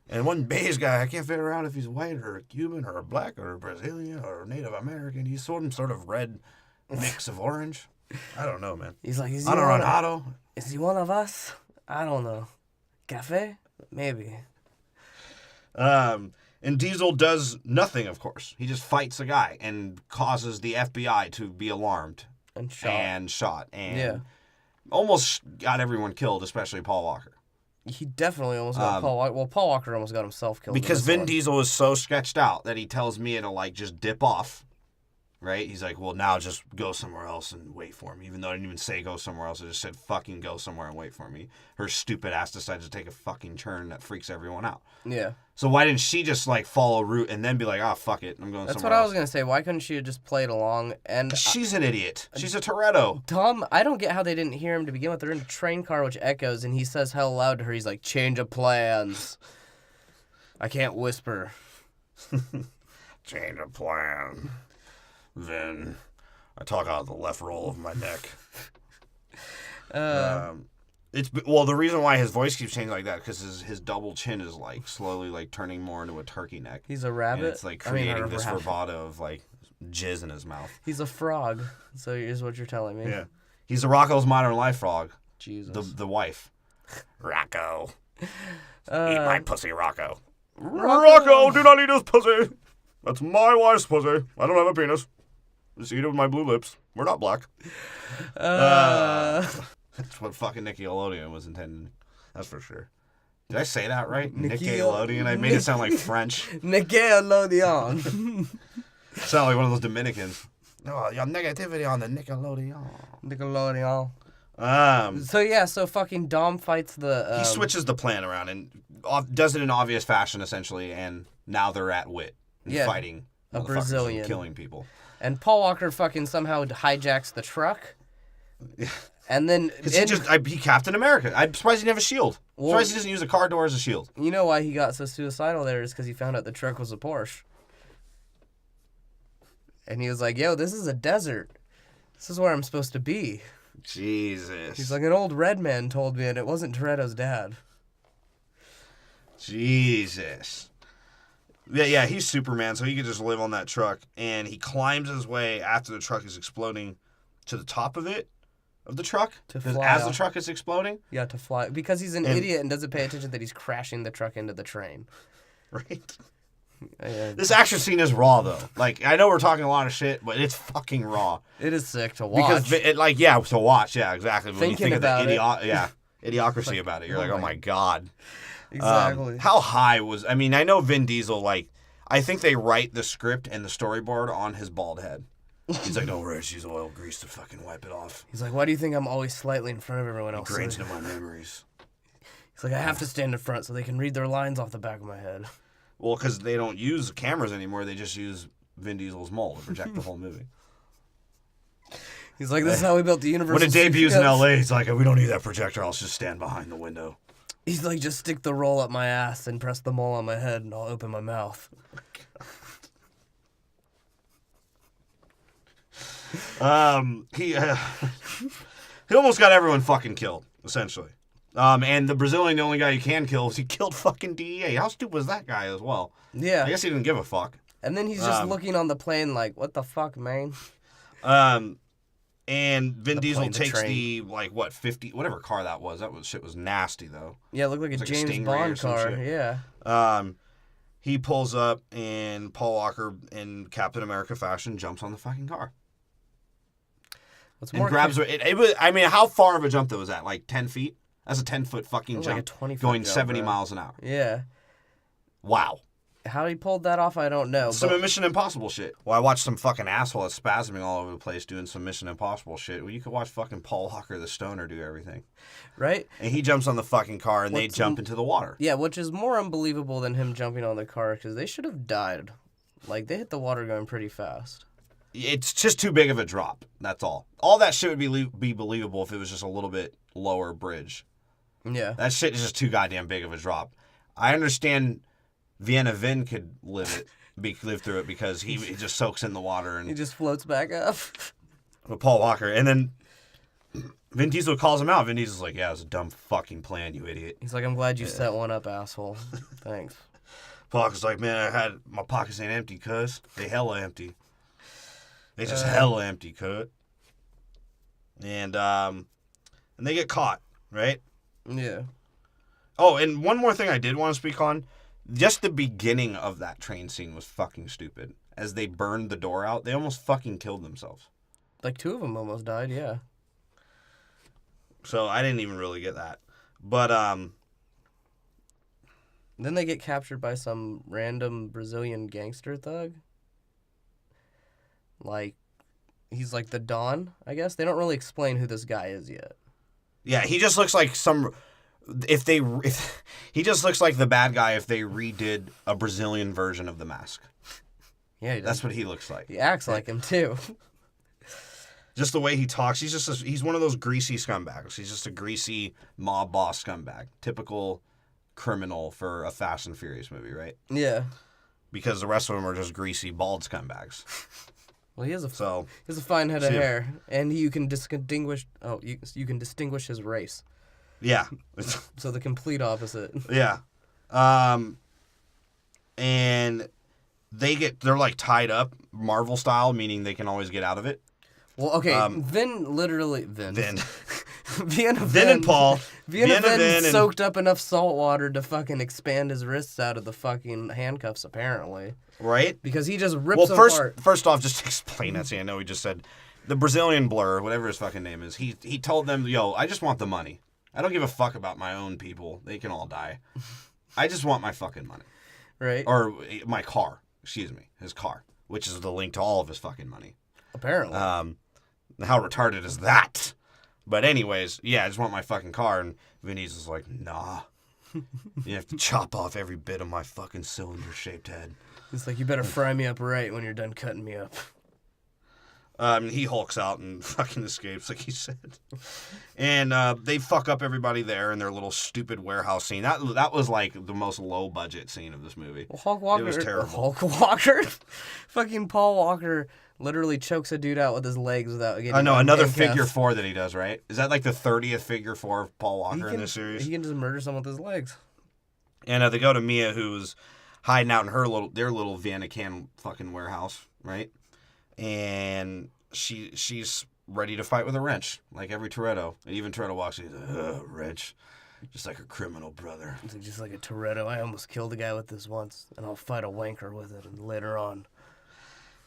And one beige guy, I can't figure out if he's white or Cuban or black or Brazilian or Native American. He's sort of red mix of orange. I don't know, man. He's like, is he one of us? I don't know. Cafe? Maybe. And And Diesel does nothing, of course. He just fights a guy and causes the FBI to be alarmed. And shot. And almost got everyone killed, especially Paul Walker. He definitely almost got Paul Walker. Well, Paul Walker almost got himself killed. Because Vin Diesel is so sketched out that he tells Mia to, like, just dip off. Right? He's like, well, now just go somewhere else and wait for me. Even though I didn't even say go somewhere else. I just said fucking go somewhere and wait for me. Her stupid ass decides to take a fucking turn that freaks everyone out. Yeah. So why didn't she just, like, follow route and then be like, fuck it, I'm going somewhere else? That's what I was going to say. Why couldn't she have just played along? And she's an idiot. She's a Toretto. Tom, I don't get how they didn't hear him to begin with. They're in a train car which echoes, and he says hell loud to her. He's like, change of plans. I can't whisper. Change of plan. Then I talk out of the left roll of my neck. The reason why his voice keeps changing like that because his double chin is like slowly like turning more into a turkey neck. He's a rabbit. And it's like creating this bravado of like jizz in his mouth. He's a frog. So is what you're telling me. Yeah, he's a Rocco's Modern Life frog. Jesus. The wife. Rocco. Eat my pussy, Rocco. Rocco, do not eat his pussy. That's my wife's pussy. I don't have a penis. Just eat it with my blue lips. We're not black. That's what fucking Nickelodeon was intended. That's for sure. Did I say that right? Nickelodeon? I made it sound like French. Nickelodeon. Sound like one of those Dominicans. No, your negativity on the Nickelodeon. Nickelodeon. So fucking Dom fights the... he switches the plan around and does it in obvious fashion, essentially, and now they're at wit. Fighting a Brazilian. And killing people. And Paul Walker fucking somehow hijacks the truck. And then... he Captain America. I'm surprised he didn't have a shield. I'm surprised he doesn't use a car door as a shield. You know why he got so suicidal there is because he found out the truck was a Porsche. And he was like, yo, this is a desert. This is where I'm supposed to be. Jesus. He's like, an old red man told me, and it wasn't Toretto's dad. Jesus. Yeah, he's Superman, so he could just live on that truck. And he climbs his way after the truck is exploding to the top of the truck. To fly as off. the truck is exploding. Yeah, to fly. Because he's an idiot and doesn't pay attention that he's crashing the truck into the train. Right. This action scene is raw, though. Like, I know we're talking a lot of shit, but it's fucking raw. It is sick to watch. Because, to watch, yeah, exactly. When Thinking you think about of the idiocracy about it, you're like, oh my God. Exactly. How high was... I mean, I know Vin Diesel, like... I think they write the script and the storyboard on his bald head. He's like, no worries, use oil grease to fucking wipe it off. He's like, why do you think I'm always slightly in front of everyone else? Ingrained into my memories. He's like, I have to stand in front so they can read their lines off the back of my head. Well, because they don't use cameras anymore. They just use Vin Diesel's mole to project the whole movie. He's like, this is how we built the universe. When it debuts in L.A., he's like, we don't need that projector. I'll just stand behind the window. He's like, just stick the roll up my ass and press the mole on my head and I'll open my mouth. He almost got everyone fucking killed, essentially. And the Brazilian, the only guy you can kill, is he killed fucking DEA. How stupid was that guy as well? Yeah. I guess he didn't give a fuck. And then he's just looking on the plane like, what the fuck, man? And Vin Diesel takes the, 50, whatever car that was. Shit was nasty, though. Yeah, it looked like a James Bond car. Yeah. He pulls up, and Paul Walker, in Captain America fashion, jumps on the fucking car. And grabs her. It was, I mean, how far of a jump that was that? Like 10 feet? That's a 10-foot fucking jump. Like a 20-foot going jump, 70 bro. miles an hour. Yeah. Wow. How he pulled that off, I don't know. Some Mission Impossible shit. Well, I watched some fucking asshole that's spasming all over the place doing some Mission Impossible shit. Well, you could watch fucking Paul Walker the Stoner do everything. Right? And he jumps on the fucking car and they jump into the water. Yeah, which is more unbelievable than him jumping on the car because they should have died. Like, they hit the water going pretty fast. It's just too big of a drop. That's all. All that shit would be believable if it was just a little bit lower bridge. Yeah. That shit is just too goddamn big of a drop. I understand Vienna Vin could live through it because he just soaks in the water and he just floats back up. With Paul Walker, and then Vin Diesel calls him out. Vin Diesel's like, "Yeah, it was a dumb fucking plan, you idiot." He's like, "I'm glad you set one up, asshole. Thanks." Paul Walker's like, "Man, my pockets ain't empty, cuz they hella empty. They just hella empty, cut." And they get caught, right? Yeah. Oh, and one more thing I did want to speak on Just the beginning of that train scene was fucking stupid. As they burned the door out, they almost fucking killed themselves. Like 2 of them almost died, yeah. So I didn't even really get that. But, Then they get captured by some random Brazilian gangster thug. Like, he's like the Don, I guess. They don't really explain who this guy is yet. Yeah, he just looks like he just looks like the bad guy if they redid a Brazilian version of The Mask. Yeah, he does. That's what he looks like. He acts like him, too. Just the way he talks, he's one of those greasy scumbags. He's just a greasy mob boss scumbag. Typical criminal for a Fast and Furious movie, right? Yeah. Because the rest of them are just greasy, bald scumbags. Well, he has a fine head of hair, and you can distinguish. Oh, you can distinguish his race. Yeah. So the complete opposite. Yeah. And they're like tied up Marvel style, meaning they can always get out of it. Well, okay. Vin and Paul. Vin soaked up enough salt water to fucking expand his wrists out of the fucking handcuffs, apparently. Right? Because he just rips them apart. First off, just explain that scene. I know he just said the Brazilian blur, whatever his fucking name is. He told them, "Yo, I just want the money. I don't give a fuck about my own people. They can all die. I just want my fucking money." Right. Or my car. Excuse me. His car, which is the link to all of his fucking money. Apparently. How retarded is that? But anyways, yeah, I just want my fucking car. And Vin Diesel's like, nah. You have to chop off every bit of my fucking cylinder-shaped head. It's like, you better fry me up right when you're done cutting me up. He hulks out and fucking escapes, like he said. And they fuck up everybody there in their little stupid warehouse scene. That was like the most low-budget scene of this movie. Well, Hulk Walker, it was terrible. Hulk Walker? Fucking Paul Walker literally chokes a dude out with his legs without getting... I know, another figure 4 that he does, right? Is that like the 30th figure 4 of Paul Walker in this series? He can just murder someone with his legs. And they go to Mia, who's hiding out in their little Vienna can fucking warehouse, right? And she's ready to fight with a wrench, like every Toretto. And even Toretto walks in, he's like, wrench. Just like her criminal brother. It's just like a Toretto. I almost killed a guy with this once, and I'll fight a wanker with it later on.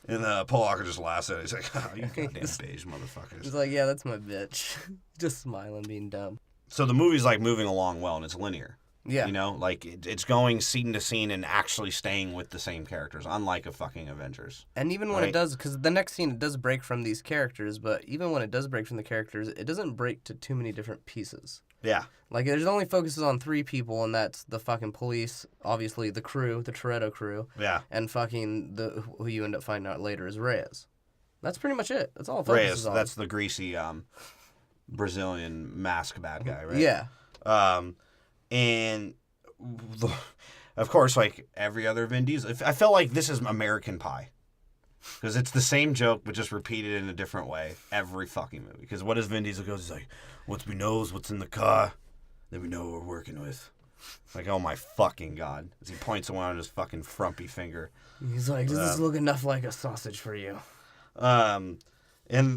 And Paul Walker just laughs at it. He's like, oh, you goddamn beige motherfuckers. He's like, yeah, that's my bitch. Just smiling, being dumb. So the movie's like moving along well, and it's linear. Yeah. You know, like it's going scene to scene and actually staying with the same characters, unlike a fucking Avengers. And even when it does, because the next scene, it does break from these characters, but even when it does break from the characters, it doesn't break to too many different pieces. Yeah. Like, there's only focuses on 3 people, and that's the fucking police, obviously the crew, the Toretto crew. Yeah. And fucking who you end up finding out later is Reyes. That's pretty much it. That's all it focuses on. That's the greasy Brazilian mask bad guy, right? Yeah. And of course, like every other Vin Diesel, I felt like this is American Pie. Because it's the same joke, but just repeated in a different way every fucking movie. Because what does Vin Diesel go? He's like, once we know what's in the car, then we know what we're working with. Like, oh my fucking God. As he points around his fucking frumpy finger. He's like, does this look enough like a sausage for you? And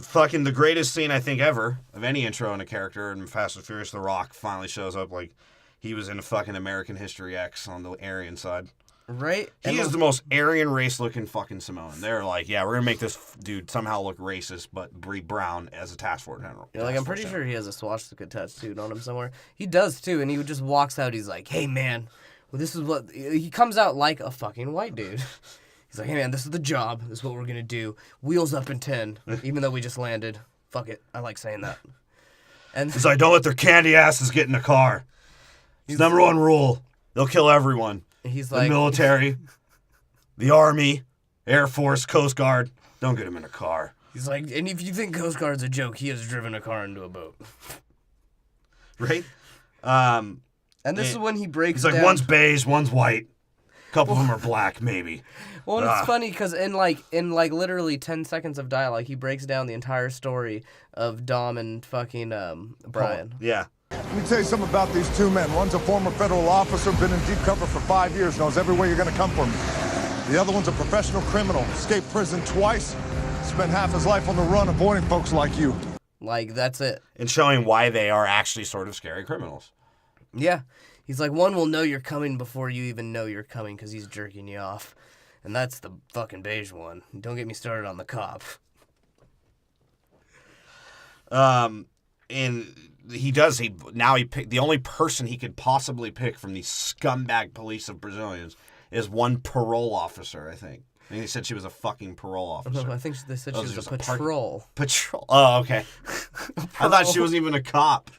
fucking the greatest scene, I think, ever of any intro in a character in Fast and Furious, The Rock finally shows up like he was in a fucking American History X on the Aryan side. Right? He is the most Aryan race-looking fucking Samoan. They're like, yeah, we're going to make this dude somehow look racist, but be brown as a task force general. Yeah, like, I'm pretty sure he has a swastika tattooed on him somewhere. He does, too, and he just walks out. He's like, hey, man, well, this is what... He comes out like a fucking white dude. He's like, hey, man, this is the job. This is what we're going to do. Wheels up in 10, even though we just landed. Fuck it. I like saying that. And he's like, don't let their candy asses get in the car. It's number one rule. They'll kill everyone. He's the like, military, the Army, Air Force, Coast Guard. Don't get him in a car. He's like, and if you think Coast Guard's a joke, he has driven a car into a boat. Right? And this is when he breaks down. He's like, one's beige, one's white. A couple of them are black, maybe. Well, it's funny because in literally 10 seconds of dialogue, he breaks down the entire story of Dom and fucking Brian. Yeah. Let me tell you something about these 2 men. One's a former federal officer, been in deep cover for 5 years, knows every way you're going to come for him. The other one's a professional criminal, escaped prison twice, spent half his life on the run avoiding folks like you. Like, that's it. And showing why they are actually sort of scary criminals. Yeah. He's like, one will know you're coming before you even know you're coming because he's jerking you off. And that's the fucking beige one. Don't get me started on the cop. And he does. He picked the only person he could possibly pick from these scumbag police of Brazilians is one parole officer, I think. And he said she was a fucking parole officer. I think they said she was a patrol. Patrol. Oh, okay. I thought she wasn't even a cop.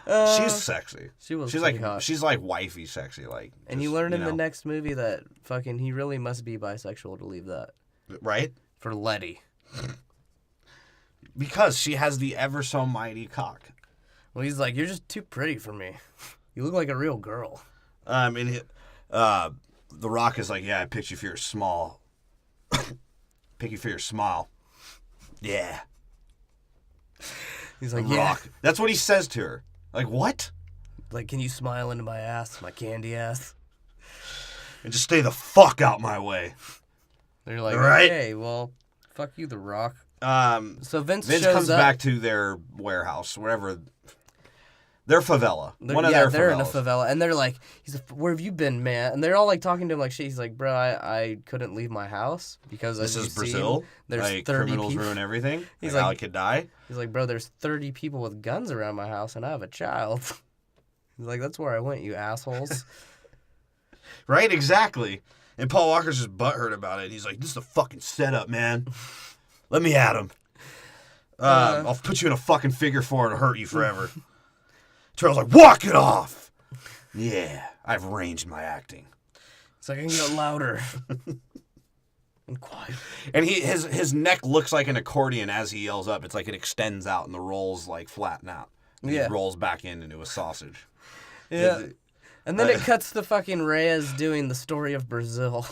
She's sexy. She's like hot. She's like wifey sexy, like. And you learn in the next movie that fucking he really must be bisexual to leave that. Right? For Letty. Because she has the ever so mighty cock. Well, he's like, you're just too pretty for me. You look like a real girl. The Rock is like, yeah, I picked you for your small. Pick you for your smile. Yeah. He's like, Rock. That's what he says to her. Like, what? Like, can you smile into my ass, my candy ass? And just stay the fuck out my way. They're like, right? Okay, well, fuck you, The Rock. So Vince comes back to their warehouse, wherever. Their favela. They're in a favela, and they're like, where have you been, man? And they're all like talking to him like shit. He's like, bro, I couldn't leave my house because this is Brazil. There's like, 30 criminals people. ruin everything. He's like, like, I could die. He's like, bro, there's 30 people with guns around my house, and I have a child. He's like, that's where I went, you assholes. Right, exactly. And Paul Walker's just butthurt about it. He's like, this is a fucking setup, man. Let me at him. I'll put you in a fucking figure four to hurt you forever. Charles like, walk it off. Yeah, I've ranged my acting. It's like, I can get louder. And quiet. And his neck looks like an accordion as he yells up. It's like it extends out and the rolls like flatten out. And he rolls back into a sausage. Yeah. And then it cuts to fucking Reyes doing the story of Brazil.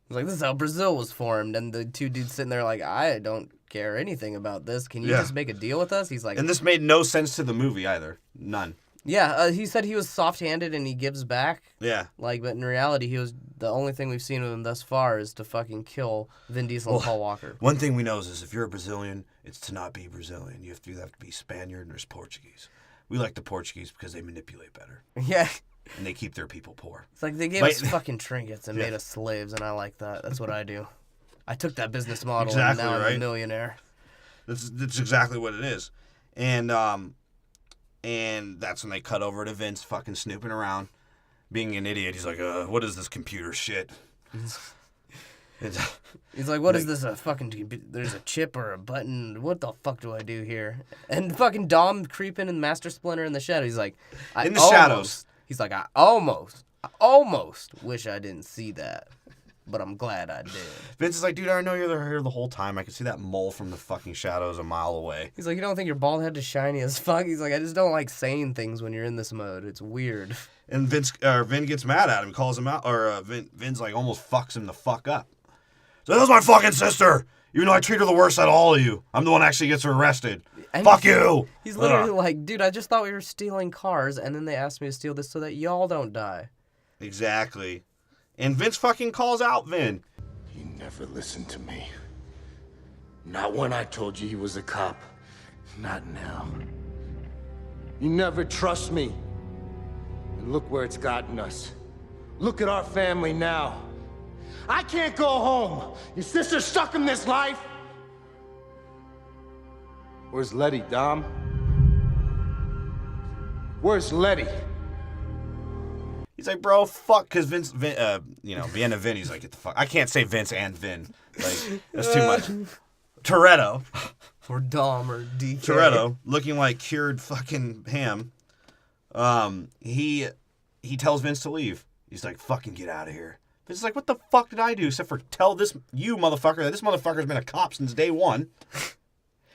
He's like, this is how Brazil was formed. And the two dudes sitting there like, I don't care anything about this. Can you just make a deal with us? He's like... And this made no sense to the movie either. None. Yeah, he said he was soft-handed and he gives back. Yeah. Like, but in reality, he was... The only thing we've seen of him thus far is to fucking kill Vin Diesel and Paul Walker. One thing we know is if you're a Brazilian, it's to not be Brazilian. You have to be Spaniard and there's Portuguese. We like the Portuguese because they manipulate better. Yeah. And they keep their people poor. It's like they gave us fucking trinkets and made us slaves, and I like that. That's what I do. I took that business model and now I'm a millionaire. That's exactly what it is. And that's when they cut over to Vince fucking snooping around, being an idiot. He's like, what is this computer shit? He's like, what is this, a fucking, there's a chip or a button, what the fuck do I do here? And fucking Dom creeping and Master Splinter in the shadow, he's like, shadows. He's like, I almost wish I didn't see that, but I'm glad I did. Vince is like, dude, I know you're here the whole time. I can see that mole from the fucking shadows a mile away. He's like, you don't think your bald head is shiny as fuck? He's like, I just don't like saying things when you're in this mode. It's weird. And Vin gets mad at him, calls him out, or Vin's like almost fucks him the fuck up. So that was my fucking sister. Even though I treat her the worst out of all of you, I'm the one that actually gets her arrested. And fuck you. He's literally like, dude, I just thought we were stealing cars, and then they asked me to steal this so that y'all don't die. Exactly. And Vince fucking calls out Vin. You never listened to me. Not when I told you he was a cop. Not now. You never trust me. And look where it's gotten us. Look at our family now. I can't go home. Your sister's stuck in this life. Where's Letty, Dom? Where's Letty? He's like, bro, fuck, because Vienna Vin, he's like, get the fuck. I can't say Vince and Vin. Like, that's too much. Toretto. Or Dom or DK. Toretto, looking like cured fucking ham. He tells Vince to leave. He's like, fucking get out of here. Vince is like, what the fuck did I do except for tell you motherfucker that this motherfucker's been a cop since day one.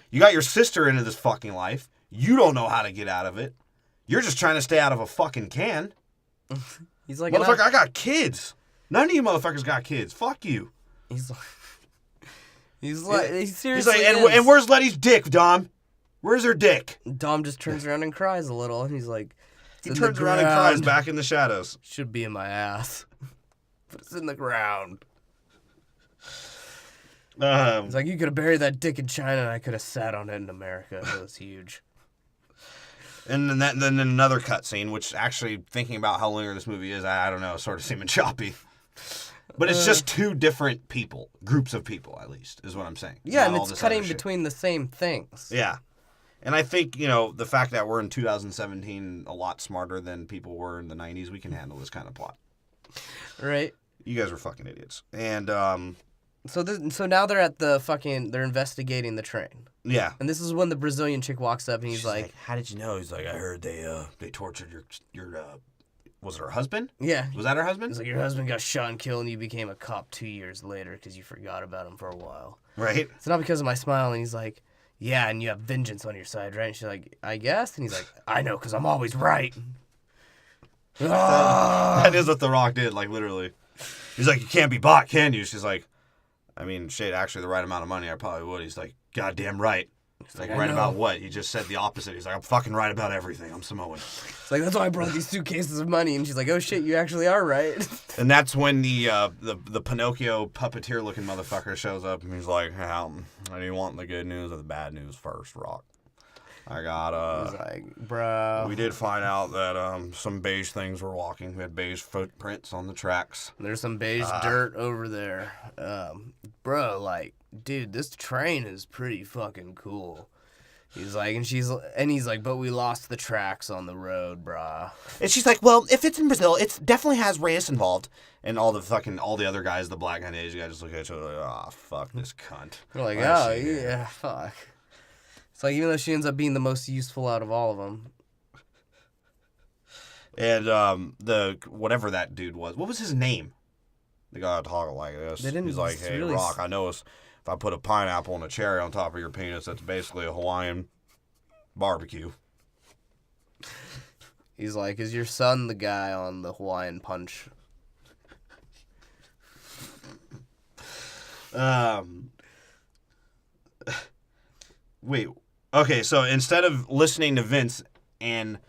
You got your sister into this fucking life. You don't know how to get out of it. You're just trying to stay out of a fucking can. He's like, motherfucker, I got kids. None of you motherfuckers got kids. Fuck you. He seriously He's like, and where's Letty's dick, Dom? Where's her dick? Dom just turns around and cries a little, and he's like, he turns around and cries back in the shadows. Should be in my ass. But it's in the ground. It's like, you could have buried that dick in China and I could have sat on it in America. It was huge. And then another cutscene, which actually, thinking about how linear this movie is, I don't know, sort of seeming choppy. But it's just two different people, groups of people, at least, is what I'm saying. Yeah, Not and it's cutting shit. between the same things. Yeah. And I think, the fact that we're in 2017 a lot smarter than people were in the 90s, we can handle this kind of plot. Right. You guys were fucking idiots. And, So now they're at they're investigating the train. yeah. And this is when the Brazilian chick walks up and he's She's like, how did you know? He's like, I heard they tortured your was it her husband? yeah. Was that her husband? He's like, your husband got shot and killed and you became a cop 2 years later because you forgot about him for a while. Right. It's not because of my smile. And he's like, yeah, and you have vengeance on your side, right? And she's like, I guess. And he's like, I know, because I'm always right. That is what The Rock did, like, literally. He's like, you can't be bought, can you? She's like, I mean, shit, actually, the right amount of money, I probably would. He's like, goddamn right. He's like, right about what? He just said the opposite. He's like, I'm fucking right about everything. I'm Samoan. It's like, that's why I brought these suitcases of money. And she's like, oh, shit, you actually are right. And that's when the Pinocchio puppeteer-looking motherfucker shows up, and he's like, do you want the good news or the bad news first, Rock? I got, He's like, bro. we did find out that some beige things were walking. We had beige footprints on the tracks. There's some beige dirt over there. Bro, like, dude, this train is pretty fucking cool. He's like, he's like, but we lost the tracks on the road, brah. And she's like, well, if it's in Brazil, it definitely has race involved. And all the other guys, the black guy and the Asian guy, just look at each other like, oh, fuck this cunt. They're like, Why oh, is she here? yeah, fuck. It's like, even though she ends up being the most useful out of all of them. And whatever that dude was, what was his name? The guy talking like this. He's like, hey, really Rock, I know if I put a pineapple and a cherry on top of your penis, that's basically a Hawaiian barbecue. He's like, is your son the guy on the Hawaiian Punch? Wait. Okay, so instead of listening to Vince and,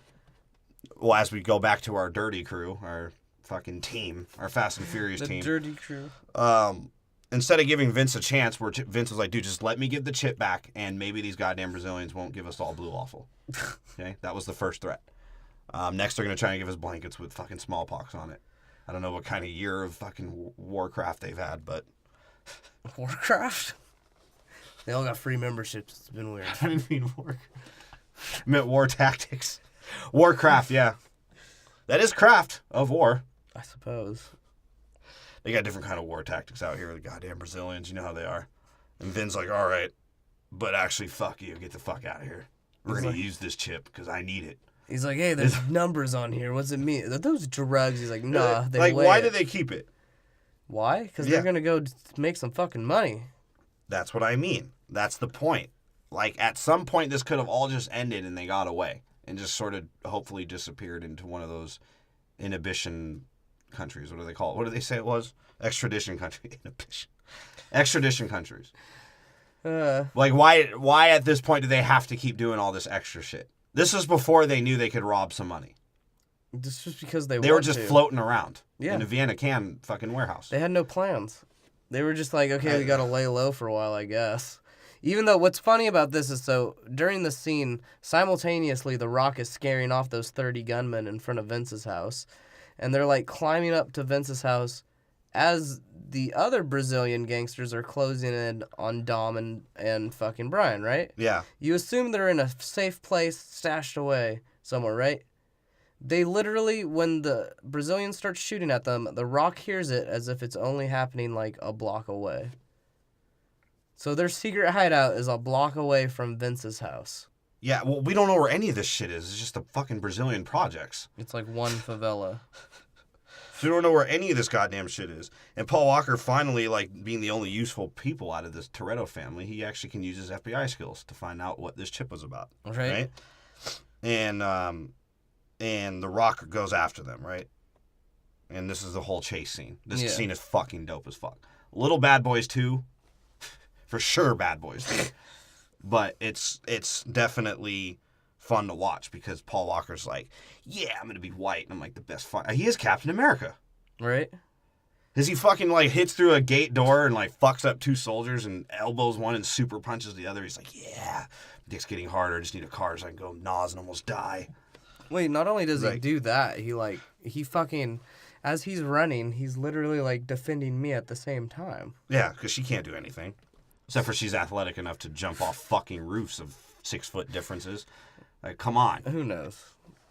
well, as we go back to our dirty crew, our fucking team, our Fast and Furious The team. dirty crew. Instead of giving Vince a chance, where Vince was like, dude, just let me get the chip back, and maybe these goddamn Brazilians won't give us all blue waffle. Okay? That was the first threat. Next, they're going to try and give us blankets with fucking smallpox on it. I don't know what kind of year of fucking Warcraft they've had, but... Warcraft? They all got free memberships. It's been weird. I didn't mean war. I meant war tactics. Warcraft, yeah. That is craft of war. I suppose. They got different kind of war tactics out here. The goddamn Brazilians, you know how they are. And Vin's like, all right, but actually, fuck you. Get the fuck out of here. We're going to use this chip because I need it. He's like, hey, there's numbers on here. What's it mean? Are those drugs? He's like, nah. They like, weigh why it. do they keep it? Why? Because Yeah. they're going to go make some fucking money. That's what I mean. That's the point. Like, at some point, this could have all just ended and they got away and just sort of hopefully disappeared into one of those inhibition countries. What do they call it? What do they say it was? Extradition country. Inhibition. Extradition countries. Like, why at this point do they have to keep doing all this extra shit? This was before they knew they could rob some money. This was because they were just floating around in a Vienna can fucking warehouse. They had no plans. They were just like, okay, we got to lay low for a while, I guess. Even though what's funny about this is, so during the scene, simultaneously, The Rock is scaring off those 30 gunmen in front of Vince's house. And they're like climbing up to Vince's house as the other Brazilian gangsters are closing in on Dom and fucking Brian, right? Yeah. You assume they're in a safe place, stashed away somewhere, right? They literally, when the Brazilians start shooting at them, The Rock hears it as if it's only happening like a block away. So their secret hideout is a block away from Vince's house. Yeah, well, we don't know where any of this shit is. It's just the fucking Brazilian projects. It's like one favela. So we don't know where any of this goddamn shit is. And Paul Walker finally, like, being the only useful people out of this Toretto family, he actually can use his FBI skills to find out what this chip was about. Right. And The Rock goes after them, right? And this is the whole chase scene. This scene is fucking dope as fuck. Little Bad Boys 2. For sure, Bad Boys 2. But it's definitely fun to watch because Paul Walker's like, yeah, I'm going to be white. And I'm like, the best fight. He is Captain America. Right. As he fucking, like, hits through a gate door and, like, fucks up 2 soldiers and elbows one and super punches the other. He's like, yeah, dick's getting harder. I just need a car so I can go Nas and almost die. Wait, not only does he do that, he fucking, as he's running, he's literally, like, defending me at the same time. Yeah, because she can't do anything. Except for she's athletic enough to jump off fucking roofs of 6-foot differences. Like, come on. Who knows?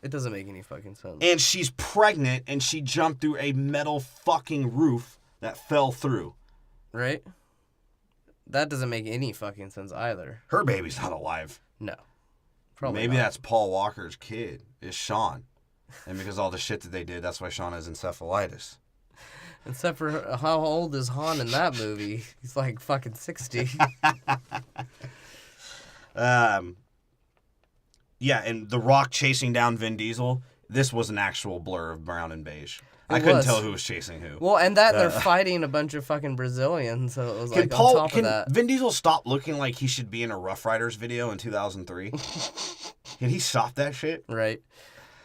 It doesn't make any fucking sense. And she's pregnant, and she jumped through a metal fucking roof that fell through. Right? That doesn't make any fucking sense either. Her baby's not alive. No. Probably Maybe not. that's Paul Walker's kid, is Sean. And because all the shit that they did, that's why Sean has encephalitis. Except for how old is Han in that movie? He's like fucking 60. Yeah, and The Rock chasing down Vin Diesel, this was an actual blur of brown and beige. I couldn't tell who was chasing who. Well, and that they're fighting a bunch of fucking Brazilians, so it was like on top of that. Vin Diesel stop looking like he should be in a Rough Riders video in 2003? Can he stop that shit? Right.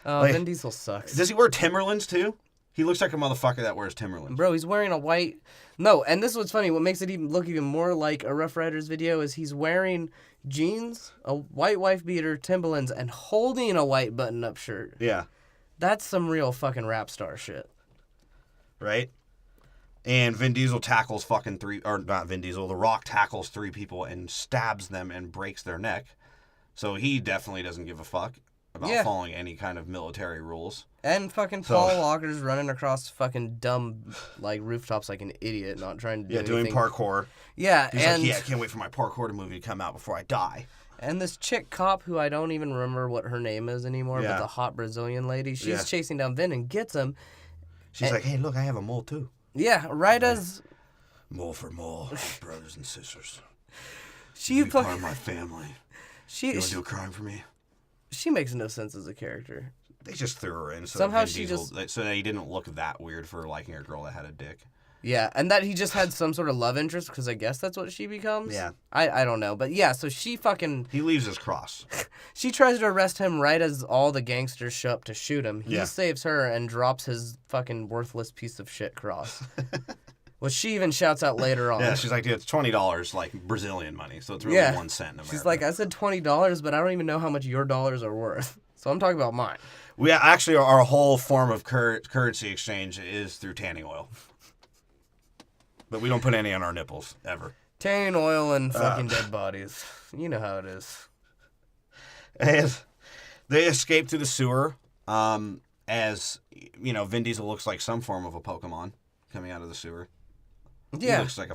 Vin Diesel sucks. Does he wear Timberlands too? He looks like a motherfucker that wears Timberlands. Bro, he's wearing a white... No, and this is what's funny. What makes it even look even more like a Rough Riders video is he's wearing jeans, a white wife beater, Timberlands, and holding a white button-up shirt. Yeah. That's some real fucking rap star shit. Right? And Vin Diesel tackles fucking 3... Or not Vin Diesel. The Rock tackles 3 people and stabs them and breaks their neck. So he definitely doesn't give a fuck about following any kind of military rules. And fucking Paul Walker's running across fucking dumb, like, rooftops like an idiot, not trying to do anything. Doing parkour. Yeah, He's like, I can't wait for my parkour movie to come out before I die. And this chick cop, who I don't even remember what her name is anymore, but the hot Brazilian lady, she's chasing down Vin and gets him. She's like, hey, look, I have a mole too. Yeah, right as... Mole for mole, brothers and sisters. She be part of my family. You want to do a crime for me? She makes no sense as a character. They just threw her in so somehow that so that he didn't look that weird for liking a girl that had a dick. Yeah, and that he just had some sort of love interest, because I guess that's what she becomes. Yeah. I don't know. But yeah, so she fucking... He leaves his cross. She tries to arrest him right as all the gangsters show up to shoot him. He saves her and drops his fucking worthless piece of shit cross. Which she even shouts out later on. Yeah, she's like, dude, it's $20, like Brazilian money, so it's really 1 cent in America. She's like, I said $20, but I don't even know how much your dollars are worth. So I'm talking about mine. We actually, our whole form of currency exchange is through tanning oil. But we don't put any on our nipples, ever. Tanning oil and fucking dead bodies. You know how it is. And they escape through the sewer, as, you know, Vin Diesel looks like some form of a Pokemon coming out of the sewer. Yeah. He looks like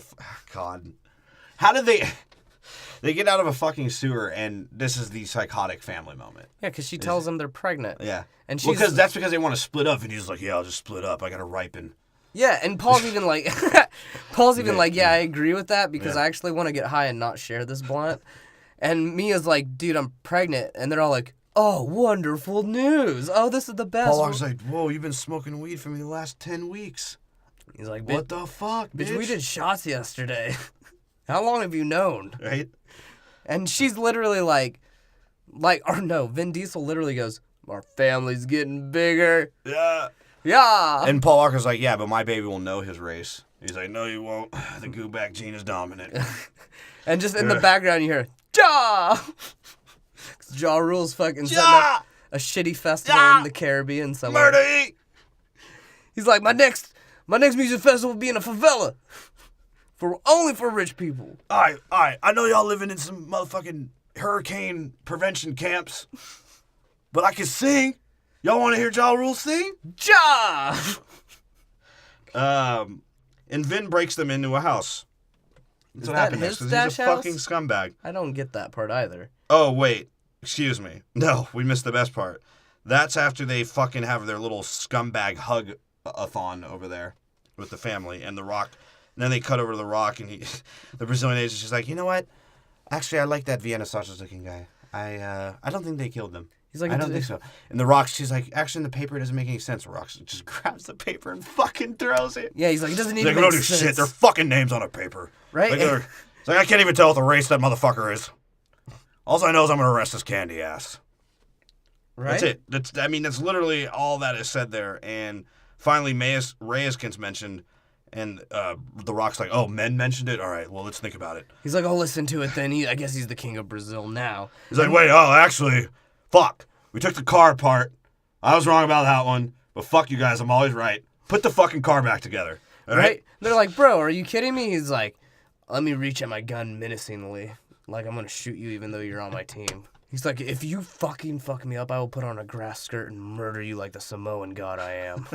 God. How did they... They get out of a fucking sewer, and this is the psychotic family moment. Yeah, because she tells them they're pregnant. Yeah. And she's... that's because they want to split up, and he's like, yeah, I'll just split up. I got to ripen. Yeah, and Paul's even like... yeah, I agree with that, because I actually want to get high and not share this blunt. And Mia's like, dude, I'm pregnant. And they're all like, oh, wonderful news. Oh, this is the best. Paul Walker's like, whoa, you've been smoking weed for me the last 10 weeks. He's like, what the fuck, bitch? We did shots yesterday. How long have you known? Right? And she's literally Vin Diesel literally goes, our family's getting bigger. Yeah. Yeah. And Paul Walker's like, yeah, but my baby will know his race. He's like, no, you won't. The Goobak gene is dominant. And just in the background, you hear, Ja! Because Ja Rule's fucking setting up a shitty festival in the Caribbean somewhere. Murder! He's like, my next music festival will be in a favela. Only for rich people. All right. I know y'all living in some motherfucking hurricane prevention camps, but I can sing. Y'all want to hear Ja Rule sing? Ja! And Vin breaks them into a house. That's what happened next, because he's a fucking scumbag. I don't get that part either. Oh, wait. Excuse me. No, we missed the best part. That's after they fucking have their little scumbag hug-a-thon over there with the family and The Rock. And then they cut over to The Rock, and the Brazilian agent, she's like, you know what? Actually, I like that Vienna sausage-looking guy. I don't think they killed them. He's like, I don't think so. And The Rock, she's like, actually, in the paper, it doesn't make any sense. The Rock just grabs the paper and fucking throws it. Yeah, he's like, it doesn't even make sense. Don't do shit. Their fucking names on a paper. Right? It's like, I can't even tell what the race that motherfucker is. All I know is I'm going to arrest his candy ass. Right? That's it. That's literally all that is said there. And finally, Reyes gets mentioned, And The Rock's like, oh, men mentioned it? All right, well, let's think about it. He's like, I'll listen to it then. I guess he's the king of Brazil now. He's like, wait, actually, fuck. We took the car apart. I was wrong about that one. But fuck you guys, I'm always right. Put the fucking car back together. All right? They're like, bro, are you kidding me? He's like, let me reach at my gun menacingly. Like, I'm going to shoot you even though you're on my team. He's like, if you fucking fuck me up, I will put on a grass skirt and murder you like the Samoan god I am.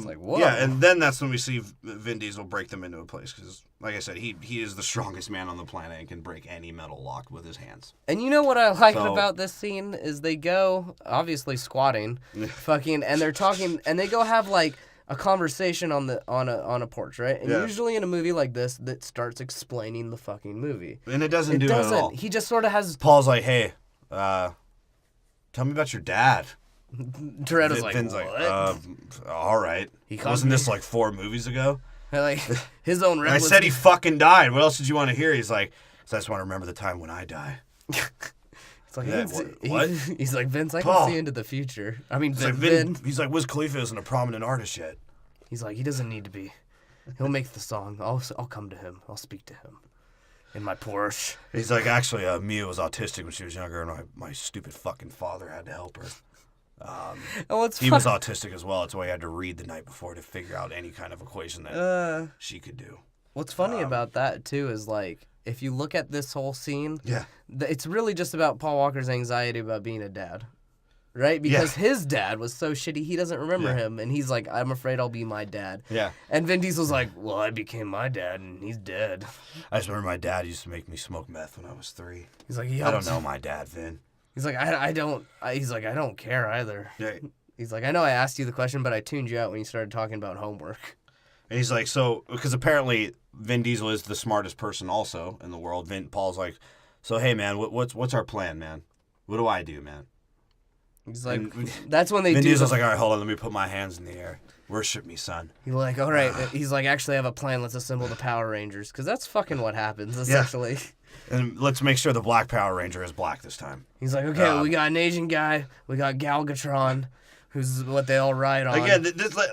Like, whoa. Yeah, and then that's when we see Vin Diesel break them into a place. Because, like I said, he is the strongest man on the planet and can break any metal lock with his hands. And you know what I like about this scene is they go, obviously squatting, fucking, and they're talking, and they go have, like, a conversation on a porch, right? And usually in a movie like this, that starts explaining the fucking movie. And it doesn't do it at all. He just sort of has... Paul's like, hey, tell me about your dad. Toretto's like, Vin's what? All right. Wasn't this like 4 movies ago? Like, his own rep I was... said he fucking died. What else did you want to hear? He's like, I just want to remember the time when I die. It's like, Yeah, what? He's like, Vince, I Paul. can see into the future. I mean, It's like Vin. He's like, Wiz Khalifa isn't a prominent artist yet. He's like, he doesn't need to be. He'll make the song. I'll come to him. I'll speak to him. In my Porsche. He's like, actually, Mia was autistic when she was younger, and my stupid fucking father had to help her. He was autistic as well. That's why he had to read the night before to figure out any kind of equation that she could do. What's funny about that, too, is, like, if you look at this whole scene, Yeah. It's really just about Paul Walker's anxiety about being a dad. Right? Because his dad was so shitty, he doesn't remember him. And he's like, I'm afraid I'll be my dad. Yeah. And Vin Diesel's like, well, I became my dad, and he's dead. I just remember my dad used to make me smoke meth when I was 3. He's like, I don't know my dad, Vin. He's like, I don't care either. Yeah. He's like, I know I asked you the question, but I tuned you out when you started talking about homework. And he's like, so, because apparently Vin Diesel is the smartest person also in the world. Paul's like, so, hey, man, what's our plan, man? What do I do, man? He's like, that's when they Vin do. Diesel's like, all right, hold on, let me put my hands in the air. Worship me, son. He's like, all right. He's like, actually, I have a plan. Let's assemble the Power Rangers. Because that's fucking what happens, essentially. Yeah. And let's make sure the Black Power Ranger is black this time. He's like, okay, we got an Asian guy. We got Galvatron, who's what they all ride on. Again,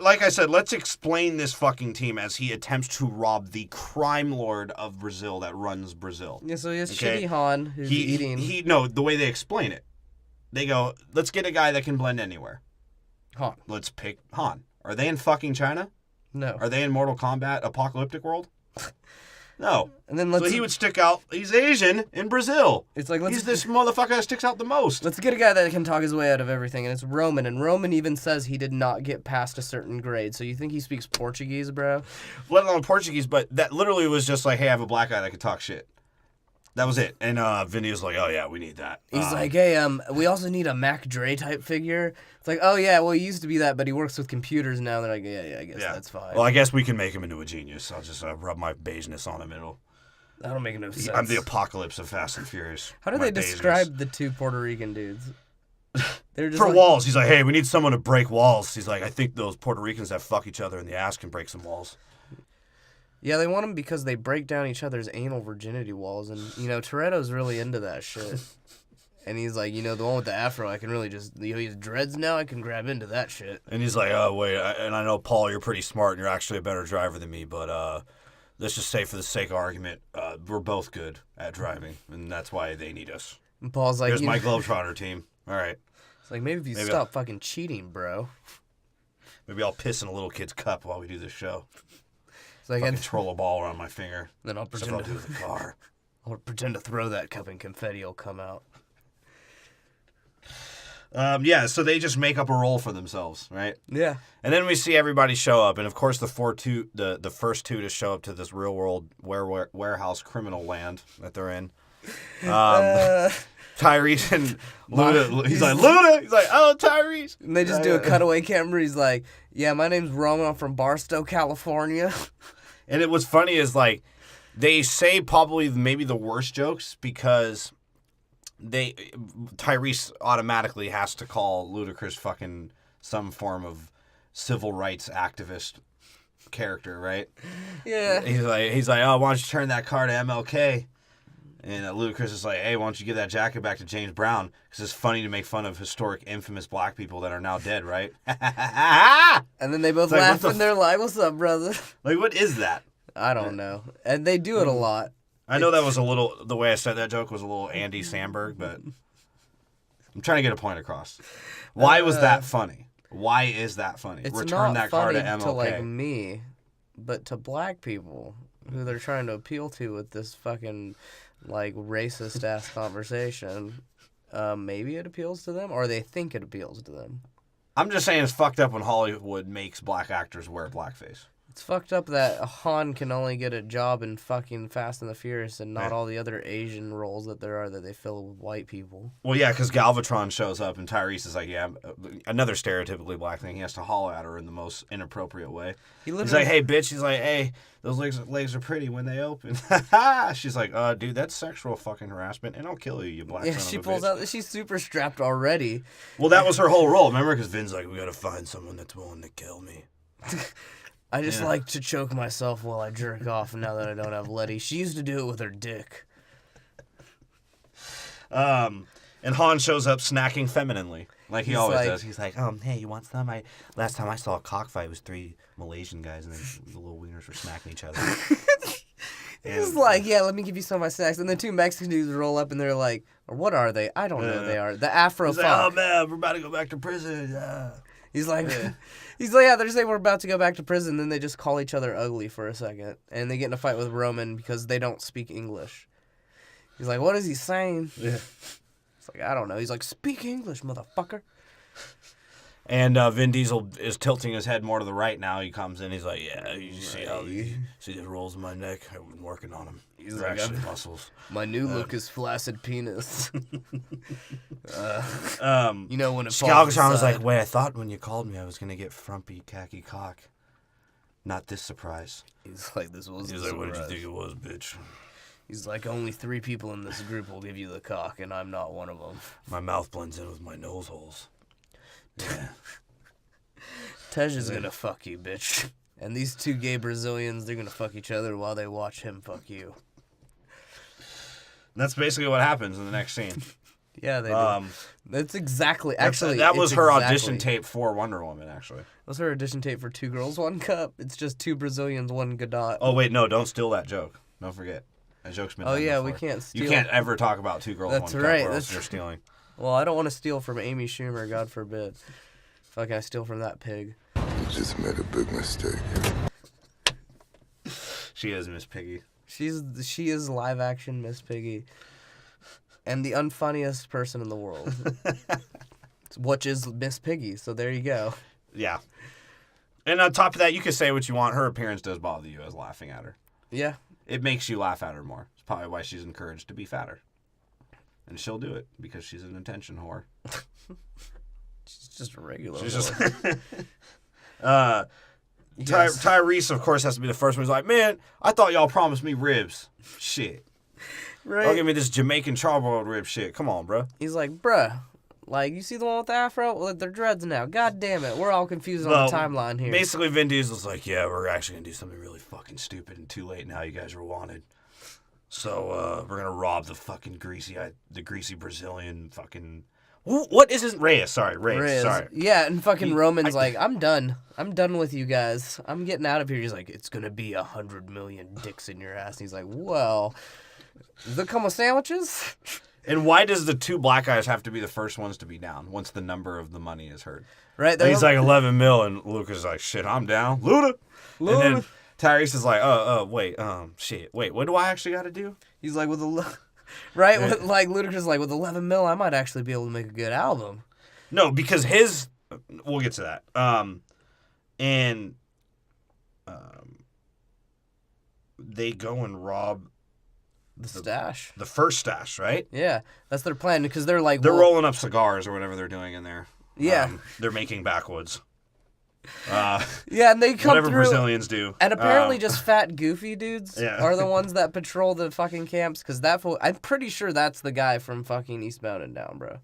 like I said, let's explain this fucking team as he attempts to rob the crime lord of Brazil that runs Brazil. Yeah, so he has Shitty Han, who's eating. No, the way they explain it. They go, let's get a guy that can blend anywhere. Han. Let's pick Han. Are they in fucking China? No. Are they in Mortal Kombat Apocalyptic World? No. And then so he would stick out. He's Asian in Brazil. It's like he's this motherfucker that sticks out the most. Let's get a guy that can talk his way out of everything, and it's Roman. And Roman even says he did not get past a certain grade. So you think he speaks Portuguese, bro? Let alone Portuguese, but that literally was just like, hey, I have a black guy that can talk shit. That was it. And Vinny was like, oh, yeah, we need that. He's like, hey, we also need a Mac Dre type figure. It's like, oh, yeah, well, he used to be that, but he works with computers now. They're like, yeah, I guess that's fine. Well, I guess we can make him into a genius. I'll just rub my beigeness on him. That'll make no sense. I'm the apocalypse of Fast and Furious. How do they describe the 2 Puerto Rican dudes? They're just walls. He's like, hey, we need someone to break walls. He's like, I think those Puerto Ricans that fuck each other in the ass can break some walls. Yeah, they want them because they break down each other's anal virginity walls. And, Toretto's really into that shit. And he's like, the one with the afro, I can really just, he has dreads now, I can grab into that shit. And he's like, oh, wait, and I know, Paul, you're pretty smart and you're actually a better driver than me, but let's just say for the sake of argument, we're both good at driving, and that's why they need us. And Paul's like, here's my Globetrotter team. All right. It's like, maybe if you stop fucking cheating, bro. Maybe I'll piss in a little kid's cup while we do this show. So I control a ball around my finger. Then I'll pretend to do the car. I'll pretend to throw that cup and confetti will come out. Yeah, so they just make up a role for themselves, right? Yeah. And then we see everybody show up, and of course the first two to show up to this real world warehouse criminal land that they're in. Tyrese and Luda. He's like, Luda! He's like, oh, Tyrese! And they just do a cutaway camera. He's like, yeah, my name's Roman. I'm from Barstow, California. And what's funny is, like, they say probably maybe the worst jokes because Tyrese automatically has to call Ludacris fucking some form of civil rights activist character, right? Yeah. He's like, oh, why don't you turn that car to MLK? And Ludacris is like, hey, why don't you give that jacket back to James Brown? Because it's funny to make fun of historic, infamous black people that are now dead, right? And then they both It's like, laugh what and they're like, what's up, brother? Like, what is that? I don't know. And they do it a lot. I know that was a little, the way I said that joke was a little Andy Samberg, but I'm trying to get a point across. Why was that funny? Why is that funny? It's Return not that car funny to MLK. to like me, but to black people who they're trying to appeal to with this fucking like racist ass conversation. Maybe it appeals to them, or they think it appeals to them. I'm just saying it's fucked up when Hollywood makes black actors wear blackface. It's fucked up that Han can only get a job in fucking Fast and the Furious and not all the other Asian roles that there are that they fill with white people. Well, yeah, because Galvatron shows up and Tyrese is like, yeah, another stereotypically black thing. He has to holler at her in the most inappropriate way. He's like, hey, bitch. He's like, hey, those legs are pretty when they open. She's like, dude, that's sexual fucking harassment, and I'll kill you, you black son of a she bitch. pulls out. She's super strapped already. Well, that was her whole role, remember? Because Vin's like, we gotta find someone that's willing to kill me. I just like to choke myself while I jerk off now that I don't have Letty. She used to do it with her dick. And Han shows up snacking femininely, like he always does. He's like, hey, you want some? Last time I saw a cockfight, it was 3 Malaysian guys, and the little wieners were smacking each other. He's like, yeah, let me give you some of my snacks. And the 2 Mexican dudes roll up, and they're like, or what are they? I don't know what they are. The Afro He's fuck. like, oh, man, we're about to go back to prison. Yeah. He's like, yeah, they're saying we're about to go back to prison. Then they just call each other ugly for a second. And they get in a fight with Roman because they don't speak English. He's like, what is he saying? Yeah. It's like, I don't know. He's like, speak English, motherfucker. And Vin Diesel is tilting his head more to the right now. He comes in. He's like, yeah, you see how see the rolls in my neck? I've been working on them. He's They're like, actually muscles. My new look is flaccid penis. You know when it falls Scalgatron was aside. like, wait, I thought when you called me I was going to get frumpy khaki cock. Not this surprise. He's like, this was. He's like, what did you think it was, bitch? He's like, only 3 people in this group will give you the cock, and I'm not one of them. My mouth blends in with my nose holes. Yeah. Tej is gonna fuck you, bitch. And these 2 gay Brazilians, they're gonna fuck each other while they watch him fuck you. That's basically what happens in the next scene. Yeah, they do. That's exactly. Actually, that was her exactly. audition tape for Wonder Woman, actually. That was her audition tape for 2 Girls, 1 Cup. It's just 2 Brazilians, 1 Godot. Oh, wait, no, don't steal that joke. Don't forget. That joke's been done yeah, before. we can't steal. You can't ever talk about 2 Girls, That's 1 right. Cup, or else That's you're stealing. Well, I don't want to steal from Amy Schumer, God forbid. Fucking I steal from that pig. You just made a big mistake. She is Miss Piggy. She is live action Miss Piggy. And the unfunniest person in the world. Which is Miss Piggy, so there you go. Yeah. And on top of that, you can say what you want. Her appearance does bother you as laughing at her. Yeah. It makes you laugh at her more. It's probably why she's encouraged to be fatter. And she'll do it because she's an attention whore. She's just a regular She's whore. just... Tyrese, of course, has to be the first one. He's like, man, I thought y'all promised me ribs. Shit. Right. Don't give me this Jamaican charbroiled rib shit. Come on, bro. He's like, bruh, like, you see the one with the afro? Well, they're dreads now. God damn it. We're all confused on the timeline here. Basically, Vin Diesel's like, yeah, we're actually going to do something really fucking stupid and too late now. You guys are wanted. So, we're going to rob the fucking greasy Brazilian fucking... What is his... Reyes, sorry. Reyes, sorry. Yeah, and fucking Roman's like, I'm done. I'm done with you guys. I'm getting out of here. He's like, it's going to be 100 million dicks in your ass. And he's like, well, does it come with sandwiches? And why does the 2 black guys have to be the first ones to be down once the number of the money is heard? Right. And he's like 11 mil, and Lucas is like, shit, I'm down. Luda. And then Tyrese is like, wait, shit. Wait, what do I actually got to do? He's like, with a... Right? Yeah. With, like, Ludacris is like, with 11 mil, I might actually be able to make a good album. No, because his... We'll get to that. They go and rob... The stash. The first stash, right? Yeah. That's their plan, because they're like... They're rolling up cigars or whatever they're doing in there. Yeah. They're making backwoods. Yeah, and they come whatever through... Brazilians do. And apparently just fat, goofy dudes are the ones that patrol the fucking camps, because that fool... I'm pretty sure that's the guy from fucking Eastbound and Down, bro.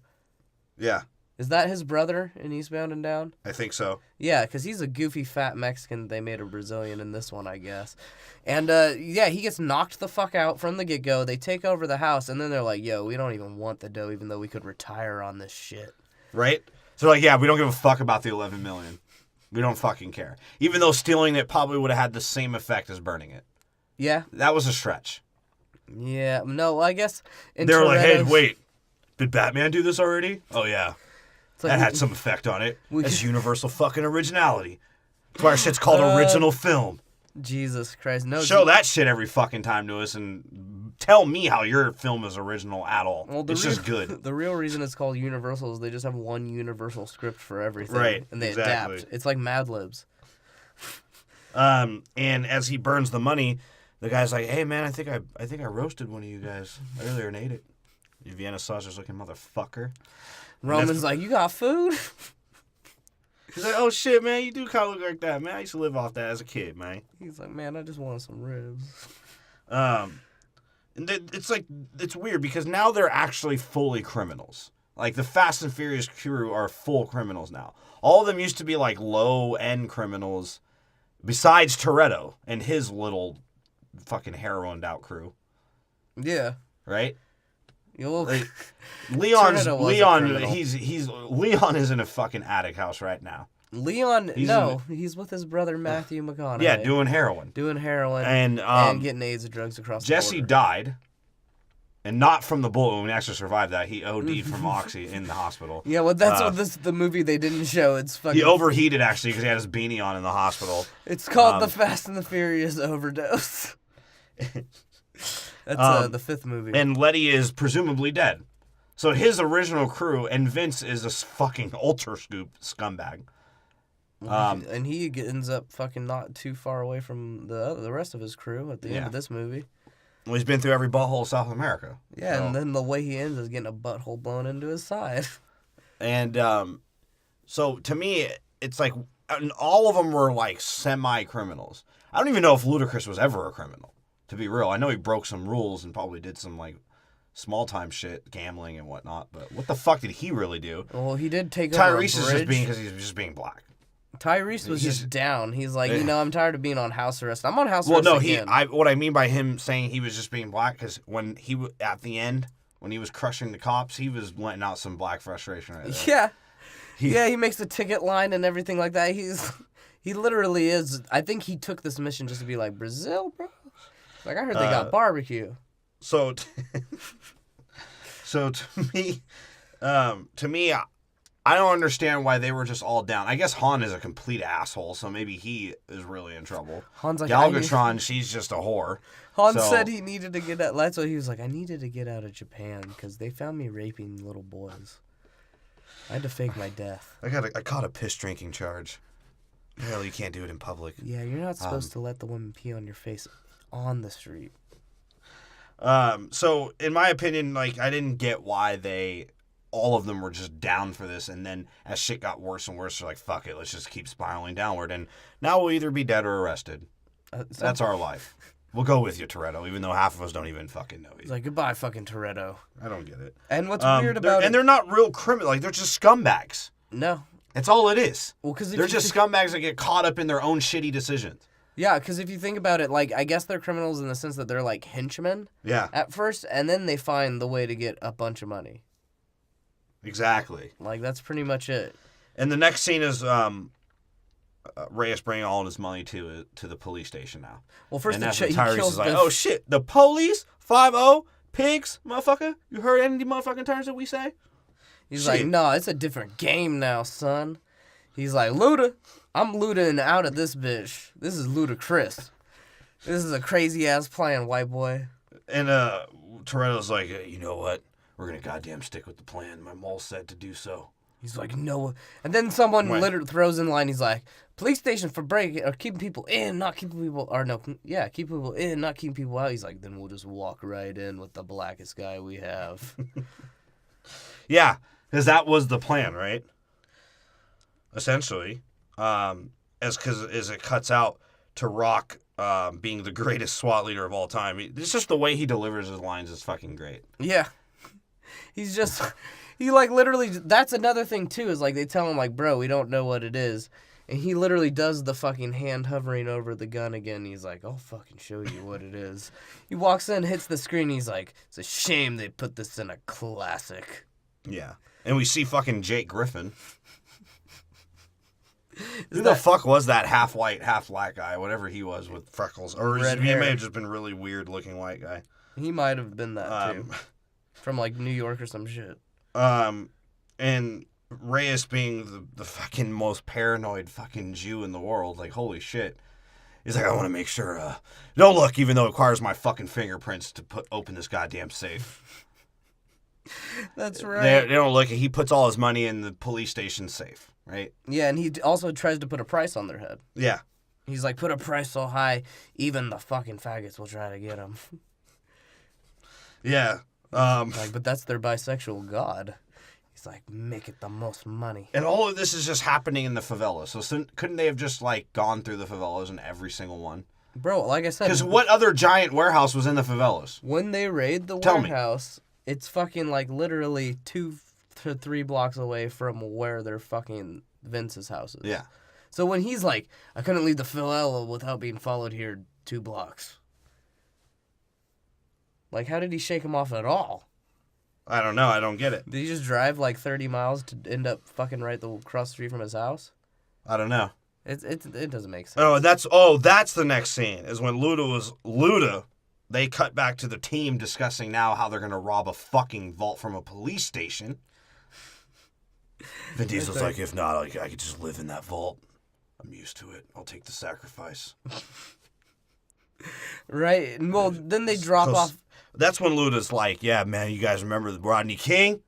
Yeah. Is that his brother in Eastbound and Down? I think so. Yeah, because he's a goofy fat Mexican they made a Brazilian in this one, I guess. And, yeah, he gets knocked the fuck out from the get-go. They take over the house, and then they're like, yo, we don't even want the dough, even though we could retire on this shit. Right? So they're like, yeah, we don't give a fuck about the $11 million. We don't fucking care. Even though stealing it probably would have had the same effect as burning it. Yeah? That was a stretch. Yeah, no, I guess... They were like, hey, wait, did Batman do this already? Oh, yeah. Like, That had some effect on it. That's universal fucking originality. That's why our shit's called original film. Jesus Christ. No. Show that shit every fucking time to us and tell me how your film is original at all. Well, it's just good. The real reason it's called Universal is they just have one universal script for everything. Right, And they exactly. adapt. It's like Mad Libs. And as he burns the money, the guy's like, hey, man, I think I roasted one of you guys earlier and ate it. You Vienna sausage-looking motherfucker. Roman's like, you got food? He's like, oh, shit, man, you do kind of look like that, man. I used to live off that as a kid, man. He's like, man, I just wanted some ribs. And it's weird because now they're actually fully criminals. Like, the Fast and Furious crew are full criminals now. All of them used to be, like, low-end criminals, besides Toretto and his little fucking heroined-out crew. Yeah. Right? Like, Leon is in a fucking attic house right now. Leon, he's with his brother Matthew McConaughey. Yeah, doing heroin. And getting AIDS and drugs across the border. Jesse died, and not from the bullet wound. He actually survived that. He OD'd from oxy in the hospital. Yeah, well, that's what the movie they didn't show. It's fucking. He overheated, actually, because he had his beanie on in the hospital. It's called The Fast and the Furious Overdose. That's the fifth movie. And Letty is presumably dead. So his original crew, and Vince is a fucking ultra scoop scumbag. And he ends up fucking not too far away from the rest of his crew at the end of this movie. Well, he's been through every butthole of South America. Yeah, and then the way he ends is getting a butthole blown into his side. And so to me, it's like all of them were like semi-criminals. I don't even know if Ludacris was ever a criminal, to be real. I know he broke some rules and probably did some like small-time shit, gambling and whatnot, but what the fuck did he really do? Well, he did take over a bridge. Tyrese is just being, because he's just being black. Tyrese was just down. He's like, I'm tired of being on house arrest. I'm on house arrest again. What I mean by him saying he was just being black, because when at the end, when he was crushing the cops, he was letting out some black frustration right there. Yeah. He makes the ticket line and everything like that. He literally is. I think he took this mission just to be like, Brazil, bro? Like, I heard they got barbecue. So to me, I don't understand why they were just all down. I guess Han is a complete asshole, so maybe he is really in trouble. Han's like, Galvatron, she's just a whore. Han said he needed to get out. That's what he was like. I needed to get out of Japan because they found me raping little boys. I had to fake my death. I caught a piss drinking charge. Apparently, you can't do it in public. Yeah, you're not supposed to let the woman pee on your face on the street. So in my opinion, like, I didn't get why all of them were just down for this, and then as shit got worse and worse, they're like, fuck it, let's just keep spiraling downward, and now we'll either be dead or arrested. That's our life. We'll go with you, Toretto, even though half of us don't even fucking know you. He's like, goodbye, fucking Toretto. I don't get it. And what's weird about it... And they're not real criminals. Like, they're just scumbags. No. That's all it is. Well, because they're just scumbags that get caught up in their own shitty decisions. Yeah, because if you think about it, like, I guess they're criminals in the sense that they're, like, henchmen at first, and then they find the way to get a bunch of money. Exactly. Like, that's pretty much it. And the next scene is Reyes bringing all his money to the police station now. Well, first Tyrese is like, oh, shit, the police? 5-0? Pigs? Motherfucker? You heard any of the motherfucking terms that we say? He's like, no, it's a different game now, son. He's like, Luda, I'm Luda out of this bitch. This is Ludacris. This is a crazy-ass plan, white boy. And Toretto's like, you know what? We're going to goddamn stick with the plan. My mole said to do so. He's like, no. And then someone literally throws in line. He's like, police station for breaking or keeping people in, not keeping people, or no, yeah, keep people in, not keeping people out. He's like, then we'll just walk right in with the blackest guy we have. Yeah, because that was the plan, right? Essentially, as it cuts out to Rock being the greatest SWAT leader of all time. It's just the way he delivers his lines is fucking great. Yeah. He's just, He like literally. That's another thing too. Is like they tell him like, bro, we don't know what it is, and he literally does the fucking hand hovering over the gun again. He's like, I'll fucking show you what it is. He walks in, hits the screen. He's like, it's a shame they put this in a classic. Yeah, and we see fucking Jake Griffin. Who the fuck was that half white, half black guy, whatever he was with freckles? Or he may have just been really weird looking white guy. He might have been that too. From like New York or some shit. And Reyes being the fucking most paranoid fucking Jew in the world, like, holy shit. He's like, I want to make sure, don't look, even though it requires my fucking fingerprints to open this goddamn safe. That's right. They don't look, he puts all his money in the police station safe. Right? Yeah, and he also tries to put a price on their head. Yeah. He's like, put a price so high, even the fucking faggots will try to get him. Yeah. Like, but that's their bisexual god. He's like, make it the most money. And all of this is just happening in the favelas. So couldn't they have just, like, gone through the favelas in every single one? Bro, like I said... Because what other giant warehouse was in the favelas? When they raid the warehouse, it's fucking, like, literally 2 to 3 blocks away from where their fucking Vince's house is. Yeah. So when he's like, I couldn't leave the favela without being followed here 2 blocks. Like, how did he shake him off at all? I don't know. I don't get it. Did he just drive like 30 miles to end up fucking right across the street from his house? I don't know. It doesn't make sense. That's the next scene is when Luda. They cut back to the team discussing now how they're gonna rob a fucking vault from a police station. Vin Diesel's like, if not, I could just live in that vault. I'm used to it. I'll take the sacrifice. Right? Well, then they drop off. That's when Luda's like, yeah, man, you guys remember Rodney King?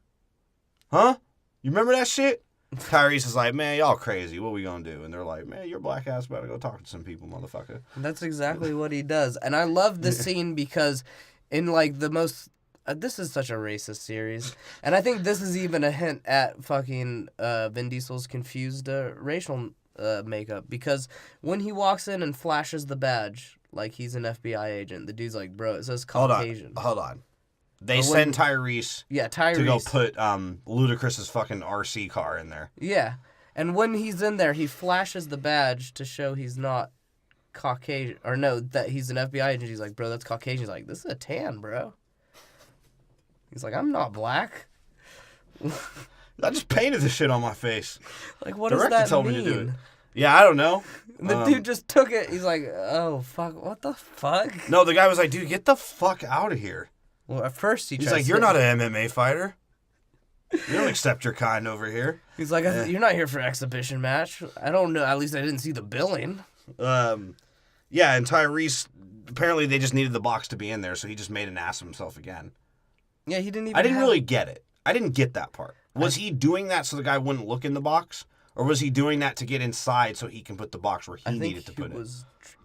Huh? You remember that shit? Tyrese is like, man, y'all crazy. What we gonna do? And they're like, man, your black ass better go talk to some people, motherfucker. That's exactly what he does. And I love this scene because in like the most... this is such a racist series. And I think this is even a hint at fucking Vin Diesel's confused racial makeup. Because when he walks in and flashes the badge, like he's an FBI agent, the dude's like, bro, it says Caucasian. Hold on. They send Tyrese to go put Ludacris's fucking RC car in there. Yeah. And when he's in there, he flashes the badge to show he's not Caucasian. Or no, that he's an FBI agent. He's like, bro, that's Caucasian. He's like, this is a tan, bro. He's like, I'm not black. I just painted this shit on my face. Like, what does that told mean? Me to do it. Yeah, I don't know. And the dude just took it. He's like, oh, fuck. What the fuck? No, the guy was like, dude, get the fuck out of here. Well, at first he's like, you're not an MMA fighter. You don't accept your kind over here. He's like, you're not here for an exhibition match. I don't know. At least I didn't see the billing. Yeah, and Tyrese, apparently they just needed the box to be in there, so he just made an ass of himself again. Yeah, he didn't even I didn't really get it. I didn't get that part. Was he doing that so the guy wouldn't look in the box? Or was he doing that to get inside so he can put the box where he needed to put it?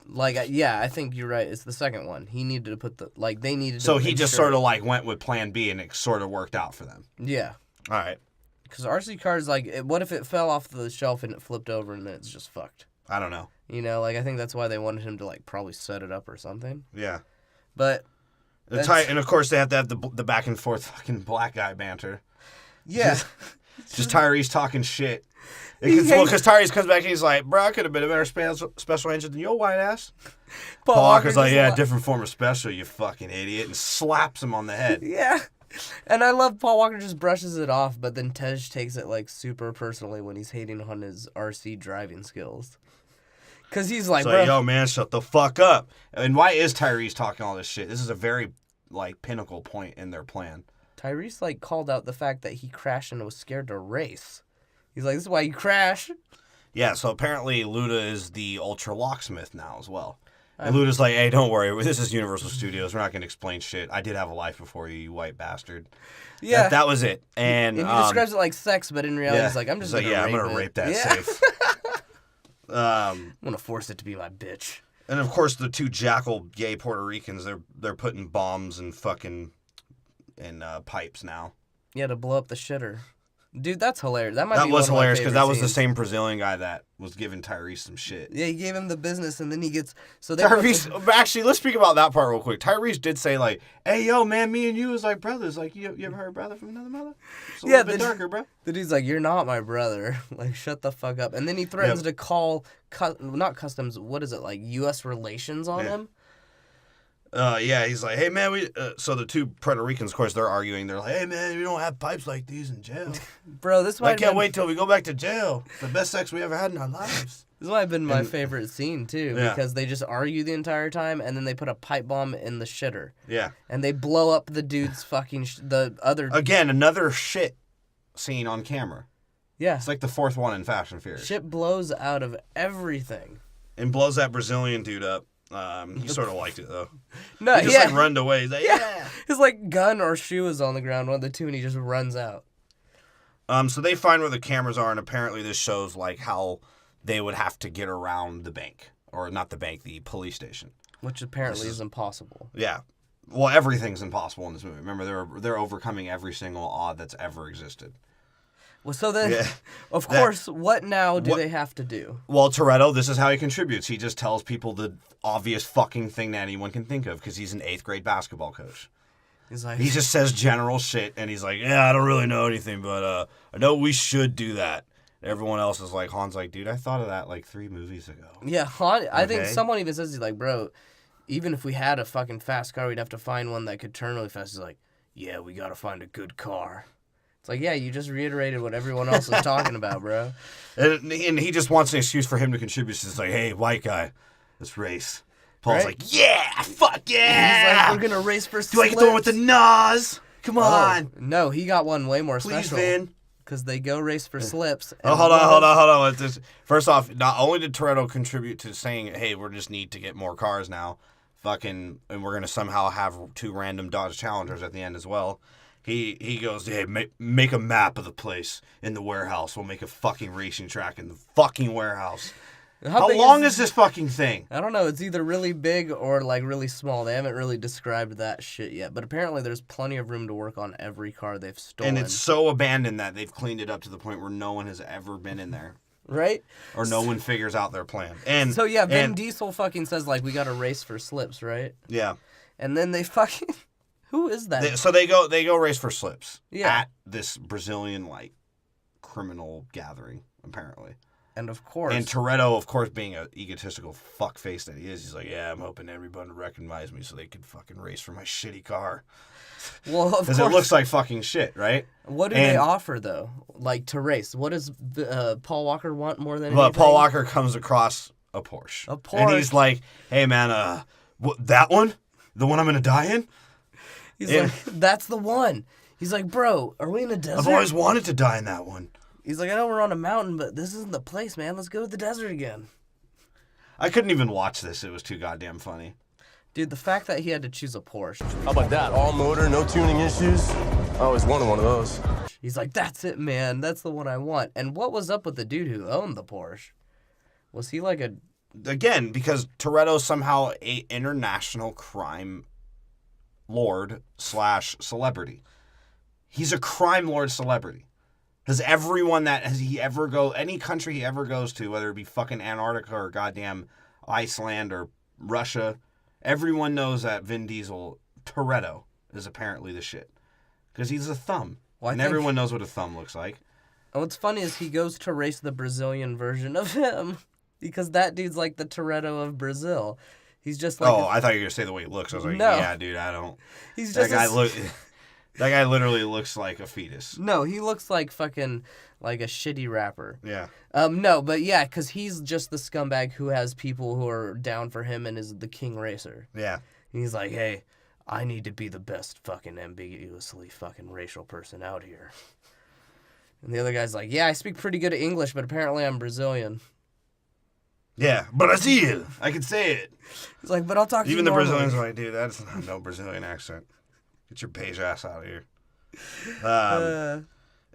Like, yeah, I think you're right. It's the second one. He needed to put they needed to. So he just sort of like went with plan B and it sort of worked out for them. Yeah. All right. Because RC cars, like, what if it fell off the shelf and it flipped over and then it's just fucked? I don't know. You know, like, I think that's why they wanted him to, like, probably set it up or something. Yeah. But. And of course they have to have the back and forth fucking black guy banter. Yeah. Just Tyrese talking shit. Because Tyrese comes back and he's like, bro, I could have been a better special agent than your white ass. Paul Walker's like, yeah, different form of special, you fucking idiot, and slaps him on the head. Yeah. And I love Paul Walker just brushes it off, but then Tej takes it, like, super personally when he's hating on his RC driving skills. Because he's like, bro. Yo, man, shut the fuck up. And why is Tyrese talking all this shit? This is a very, like, pinnacle point in their plan. Tyrese, like, called out the fact that he crashed and was scared to race. He's like, this is why you crash. Yeah, so apparently Luda is the ultra locksmith now as well. And Luda's like, hey, don't worry. This is Universal Studios. We're not going to explain shit. I did have a life before you, you white bastard. Yeah. That was it. And he describes it like sex, but in reality, he's like, I'm just going to rape it. I'm going to rape that safe. I'm going to force it to be my bitch. And, of course, the 2 jackal gay Puerto Ricans, they're putting bombs and fucking... in pipes now. Yeah, to blow up the shitter. Dude, that's hilarious. That was one hilarious because that was the same Brazilian guy that was giving Tyrese some shit. Yeah, he gave him the business, and then he gets Tyrese. Actually, let's speak about that part real quick. Tyrese did say like, "Hey, yo, man, me and you is like brothers. Like, you ever heard brother from another mother? It's a little bit darker, bro." The dude's like, "You're not my brother. Like, shut the fuck up." And then he threatens to call not customs. What is it, like U.S. relations on him? He's like, "Hey, man, so the two Puerto Ricans, of course, they're arguing. They're like, "Hey, man, we don't have pipes like these in jail." Bro, this I can't wait till we go back to jail. It's the best sex we ever had in our lives. This might have been my favorite scene, too, because they just argue the entire time, and then they put a pipe bomb in the shitter. Yeah. And they blow up the dude's fucking, the other... Again, another shit scene on camera. Yeah. It's like the fourth one in Fast and Furious. Shit blows out of everything. And blows that Brazilian dude up. He sort of liked it, though. No, he just, like, runned away. He's like, yeah. His, like, gun or shoe is on the ground, one of the two, and he just runs out. So they find where the cameras are, and apparently this shows, like, how they would have to get around the bank. Or not the bank, the police station. Which apparently is impossible. Yeah. Well, everything's impossible in this movie. Remember, they're overcoming every single odd that's ever existed. Well, so then, of course, what now do they have to do? Well, Toretto, this is how he contributes. He just tells people the obvious fucking thing that anyone can think of because he's an 8th grade basketball coach. He's like, he just says general shit, and he's like, "Yeah, I don't really know anything, but I know we should do that." Everyone else is like, Han's like, "Dude, I thought of that like 3 movies ago." Yeah, Han. I think someone even says, he's like, "Bro, even if we had a fucking fast car, we'd have to find one that could turn really fast." He's like, "Yeah, we gotta find a good car." It's like, yeah, you just reiterated what everyone else was talking about, bro. And he just wants an excuse for him to contribute. It's like, "Hey, white guy, let's race." Paul's like, "Yeah, fuck yeah!" He's like, "We're gonna race for slips." Do I get the one with the Nas? Come on. No, he got one way more Please, special. Vin. Because they go race for slips. Hold on. First off, not only did Toretto contribute to saying, "Hey, we just need to get more cars now," and we're gonna somehow have 2 random Dodge Challengers at the end as well. He goes, "Hey, make a map of the place in the warehouse. We'll make a fucking racing track in the fucking warehouse." How long is this fucking thing? I don't know. It's either really big or like really small. They haven't really described that shit yet. But apparently there's plenty of room to work on every car they've stolen. And it's so abandoned that they've cleaned it up to the point where no one has ever been in there. Right? Or no one figures out their plan. And so yeah, Vin Diesel fucking says like, we got to race for slips, right? Yeah. And then they fucking... Who is that? So they go race for slips at this Brazilian like criminal gathering, apparently. And of course. And Toretto, of course, being an egotistical fuckface that he is, he's like, "Yeah, I'm hoping everyone to recognize me so they can fucking race for my shitty car." Well, of course. Because it looks like fucking shit, right? What do they offer, though? Like, to race? What does Paul Walker want more than anything? Well, Paul Walker comes across a Porsche. A Porsche. And he's like, "Hey, man, that one? The one I'm going to die in?" He's like, "That's the one." He's like, "Bro, are we in a desert?" "I've always wanted to die in that one." He's like, "I know we're on a mountain, but this isn't the place, man. Let's go to the desert again." I couldn't even watch this. It was too goddamn funny. Dude, the fact that he had to choose a Porsche. How about that? All motor, no tuning issues. I always wanted one of those. He's like, "That's it, man. That's the one I want." And what was up with the dude who owned the Porsche? Was he like a... Again, because Toretto's somehow a international crime lord / celebrity. He's a crime lord celebrity. Because everyone any country he ever goes to, whether it be fucking Antarctica or goddamn Iceland or Russia, everyone knows that Vin Diesel, Toretto, is apparently the shit. Because he's a thumb. Well, and everyone knows what a thumb looks like. And what's funny is he goes to race the Brazilian version of him. Because that dude's like the Toretto of Brazil. He's just like... Oh, I thought you were going to say the way he looks. I was like, no. Yeah, dude, I don't... He's just That guy literally looks like a fetus. No, he looks like fucking like a shitty rapper. Yeah. No, but yeah, because he's just the scumbag who has people who are down for him and is the king racer. Yeah. And he's like, "Hey, I need to be the best fucking ambiguously fucking racial person out here." And the other guy's like, "Yeah, I speak pretty good English, but apparently I'm Brazilian." Yeah, Brazil. I can say it. He's like, "But I'll talk to you Even the normally." Brazilians are like, "Dude, that's not no Brazilian accent. Get your beige ass out of here."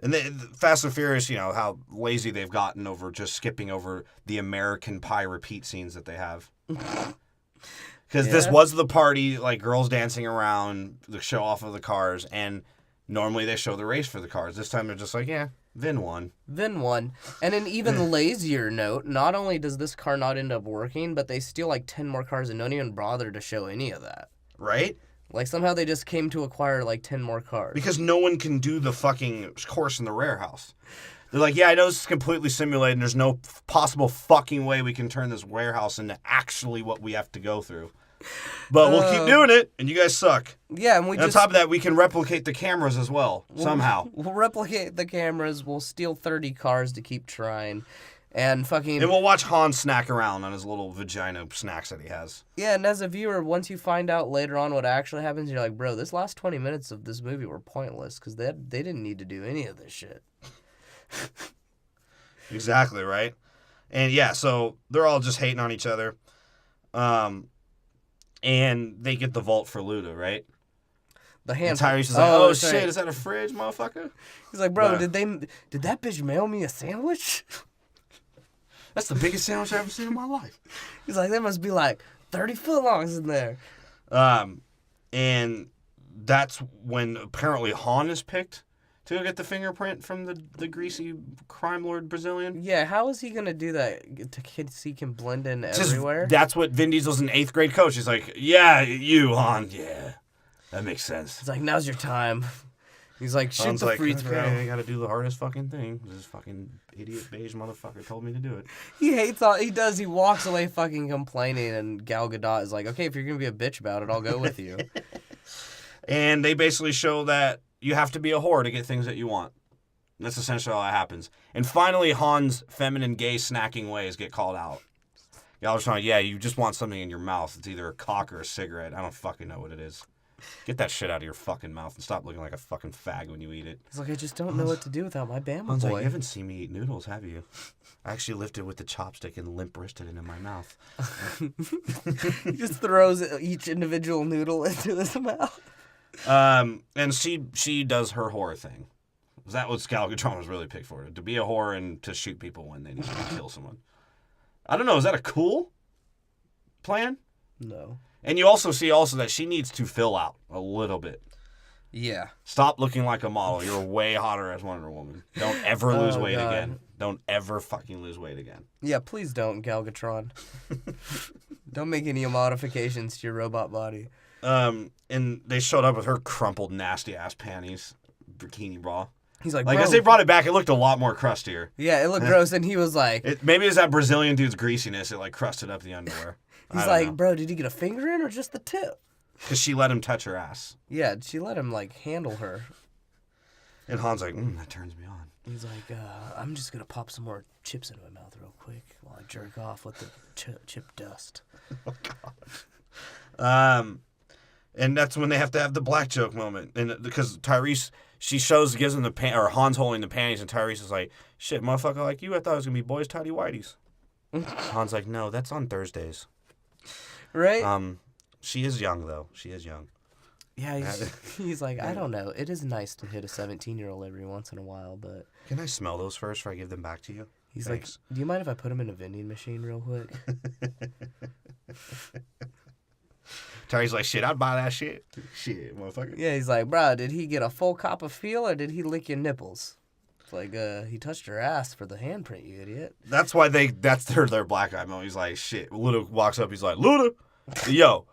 And Fast and Furious, you know, how lazy they've gotten over just skipping over the American Pie repeat scenes that they have. Because this was the party, like girls dancing around, the show off of the cars, and normally they show the race for the cars. This time they're just like, yeah, Vin won. Vin won. And an even lazier note, not only does this car not end up working, but they steal like 10 more cars and don't even bother to show any of that. Right? Like somehow they just came to acquire like 10 more cars. Because no one can do the fucking course in the rare house. They're like, yeah, I know this is completely simulated and there's no possible fucking way we can turn this warehouse into actually what we have to go through. But we'll keep doing it, and you guys suck. Yeah, and on top of that, we can replicate the cameras as well, somehow. We'll replicate the cameras, we'll steal 30 cars to keep trying, and fucking... And we'll watch Han snack around on his little vagina snacks that he has. Yeah, and as a viewer, once you find out later on what actually happens, you're like, bro, this last 20 minutes of this movie were pointless, because they didn't need to do any of this shit. Exactly, right? And yeah, so they're all just hating on each other. And they get the vault for Luda, right? The hand. And Tyrese is like, oh shit, is that a fridge, motherfucker? He's like, bro, did that bitch mail me a sandwich? That's the biggest sandwich I've ever seen in my life. He's like, that must be like 30 footlongs in there. And that's when apparently Han is picked to go get the fingerprint from the greasy crime lord Brazilian. Yeah, how is he going to do that so he can blend in everywhere? That's what Vin Diesel's an 8th grade coach. He's like, yeah, you, Han, yeah, that makes sense. He's like, now's your time. He's like, shoot Han's the free throw. Okay, I got to do the hardest fucking thing. This fucking idiot beige motherfucker told me to do it. He hates all, he does. He walks away fucking complaining, and Gal Gadot is like, okay, if you're going to be a bitch about it, I'll go with you. And they basically show that you have to be a whore to get things that you want. And that's essentially how that happens. And finally, Han's feminine gay snacking ways get called out. Y'all are trying, yeah, you just want something in your mouth. It's either a cock or a cigarette. I don't fucking know what it is. Get that shit out of your fucking mouth and stop looking like a fucking fag when you eat it. He's like, I just don't know what to do without my Bama Han's boy. like, you haven't seen me eat noodles, have you? I actually lifted with the chopstick and limp-wristed it in my mouth. He just throws each individual noodle into his mouth. And she does her whore thing. That was Gal Gadot was really picked for, to be a whore and to shoot people when they need to kill someone. I don't know, is that a cool plan? No. And you also see that she needs to fill out a little bit. Yeah. Stop looking like a model. You're way hotter as Wonder Woman. Don't ever lose weight again. Don't ever fucking lose weight again. Yeah, please don't, Galgatron. Don't make any modifications to your robot body. And they showed up with her crumpled, nasty-ass panties, bikini bra. He's like, bro. as they brought it back, it looked a lot more crustier. Yeah, it looked gross, and he was like... Maybe it's that Brazilian dude's greasiness. It, crusted up the underwear. He's like, bro, did he get a finger in or just the tip? Because she let him touch her ass. Yeah, she let him, handle her. And Han's like, that turns me on. He's like, I'm just going to pop some more chips into my mouth real quick while I jerk off with the chip dust. Oh, God. And that's when they have to have the black joke moment. And because Tyrese, she gives him or Han's holding the panties, and Tyrese is like, shit, motherfucker like you, I thought it was going to be boys' tidy whities. Han's like, no, that's on Thursdays. Right? She is young, though. She is young. Yeah, he's like, I don't know. It is nice to hit a 17-year-old every once in a while, but... Can I smell those first before I give them back to you? He's Thanks. like, do you mind if I put them in a vending machine real quick? Terry's like, shit, I'd buy that shit. Shit, motherfucker. Yeah, he's like, bro, did he get a full cop of feel or did he lick your nipples? It's like, he touched her ass for the handprint, you idiot. That's why that's their black eye moment. He's like, shit. Luda walks up, he's like, Luda, yo,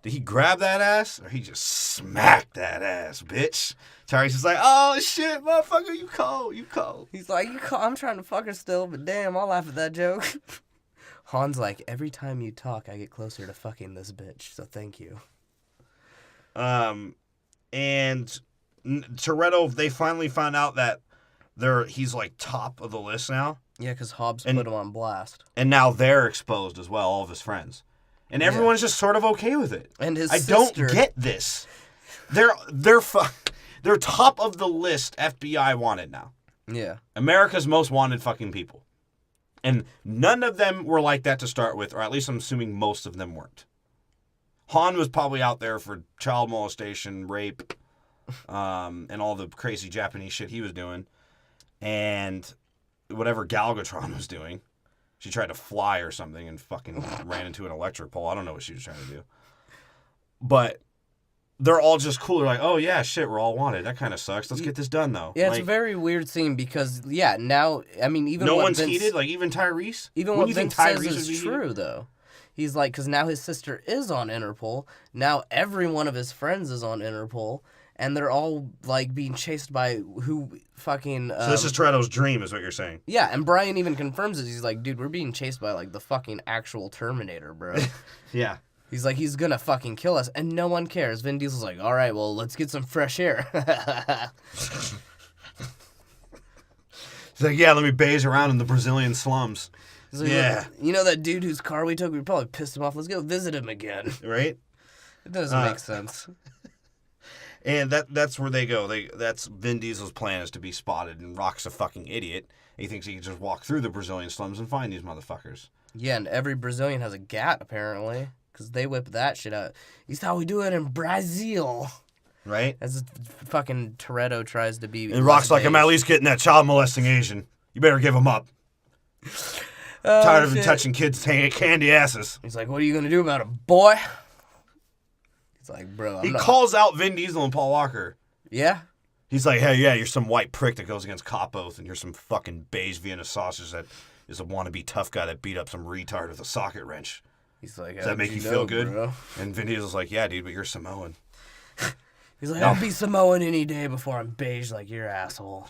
did he grab that ass or he just smacked that ass, bitch? Tyrese is like, oh, shit, motherfucker, you cold. He's like, I'm trying to fuck her still, but damn, I'll laugh at that joke. Han's like, every time you talk, I get closer to fucking this bitch, so thank you. And Toretto, they finally found out that he's top of the list now. Yeah, because Hobbs put him on blast. And now they're exposed as well, all of his friends. And everyone's just sort of okay with it. And his sister... I don't get this. They're top of the list FBI wanted now. Yeah. America's most wanted fucking people. And none of them were like that to start with, or at least I'm assuming most of them weren't. Han was probably out there for child molestation, rape, and all the crazy Japanese shit he was doing. And whatever Galgatron was doing. She tried to fly or something and fucking ran into an electric pole. I don't know what she was trying to do. But they're all just cool. They're like, oh yeah, shit, we're all wanted. That kind of sucks. Let's get this done though. Yeah, it's like, a very weird scene because now I mean even no what one's Vince, heated. Like even Tyrese. Even what Vince says is true though. He's like, because now his sister is on Interpol. Now every one of his friends is on Interpol, and they're all like being chased by who fucking. So this is Toretto's dream, is what you're saying. Yeah, and Brian even confirms it. He's like, dude, we're being chased by like the fucking actual Terminator, bro. Yeah. He's like, he's gonna fucking kill us, and no one cares. Vin Diesel's like, all right, well, let's get some fresh air. He's like, yeah, let me beige around in the Brazilian slums. Like, yeah. You know that dude whose car we took? We probably pissed him off. Let's go visit him again. Right? It doesn't make sense. And that's where they go. That's Vin Diesel's plan, is to be spotted, and Rock's a fucking idiot. He thinks he can just walk through the Brazilian slums and find these motherfuckers. Yeah, and every Brazilian has a gat, apparently. Because they whip that shit out. It's how we do it in Brazil. Right? As fucking Toretto tries to be... And Rock's like, I'm at least getting that child molesting Asian. You better give him up. Tired of him touching kids' candy asses. He's like, what are you going to do about it, boy? He's like, bro, He calls out Vin Diesel and Paul Walker. Yeah? He's like, hey, yeah, you're some white prick that goes against cop oath, and you're some fucking beige Vienna sausage that is a wannabe tough guy that beat up some retard with a socket wrench. He's like, does that make you feel good? Bro? And Vin Diesel's like, yeah, dude, but you're Samoan. He's like, I'll be Samoan any day before I'm beige like your asshole.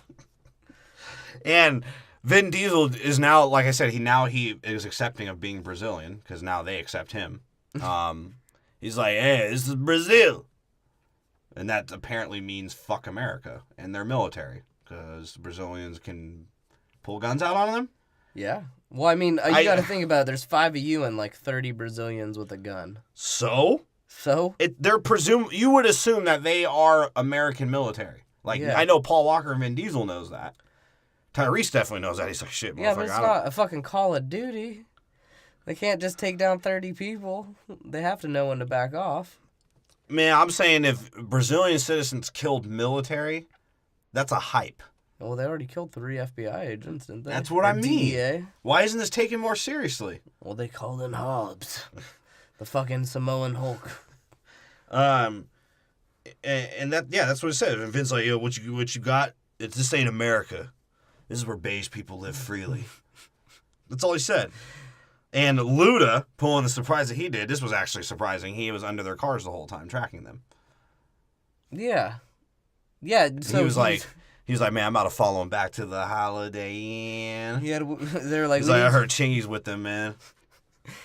And Vin Diesel is now, like I said, he is accepting of being Brazilian, because now they accept him. He's like, hey, this is Brazil. And that apparently means fuck America and their military, because Brazilians can pull guns out on them. Yeah. Well, I mean, you got to think about it. There's 5 of you and like 30 Brazilians with a gun. So? You would assume that they are American military. Like, yeah. I know Paul Walker and Vin Diesel knows that. Tyrese definitely knows that. He's like, shit, motherfucker. Yeah, but it's not a fucking Call of Duty. They can't just take down 30 people. They have to know when to back off. Man, I'm saying if Brazilian citizens killed military, that's a hype. Well, they already killed 3 FBI agents, didn't they? That's what I mean. DEA. Why isn't this taken more seriously? Well, they called in Hobbs. The fucking Samoan Hulk. And that's what it said. And Vin's like, yo, what you got? This ain't America. This is where beige people live freely. That's all he said. And Luda, pulling the surprise that he did, this was actually surprising. He was under their cars the whole time, tracking them. Yeah. Yeah, so he was like, man, I'm about to follow him back to the Holiday Inn. They're like, he's like, I heard Chingy's with them, man.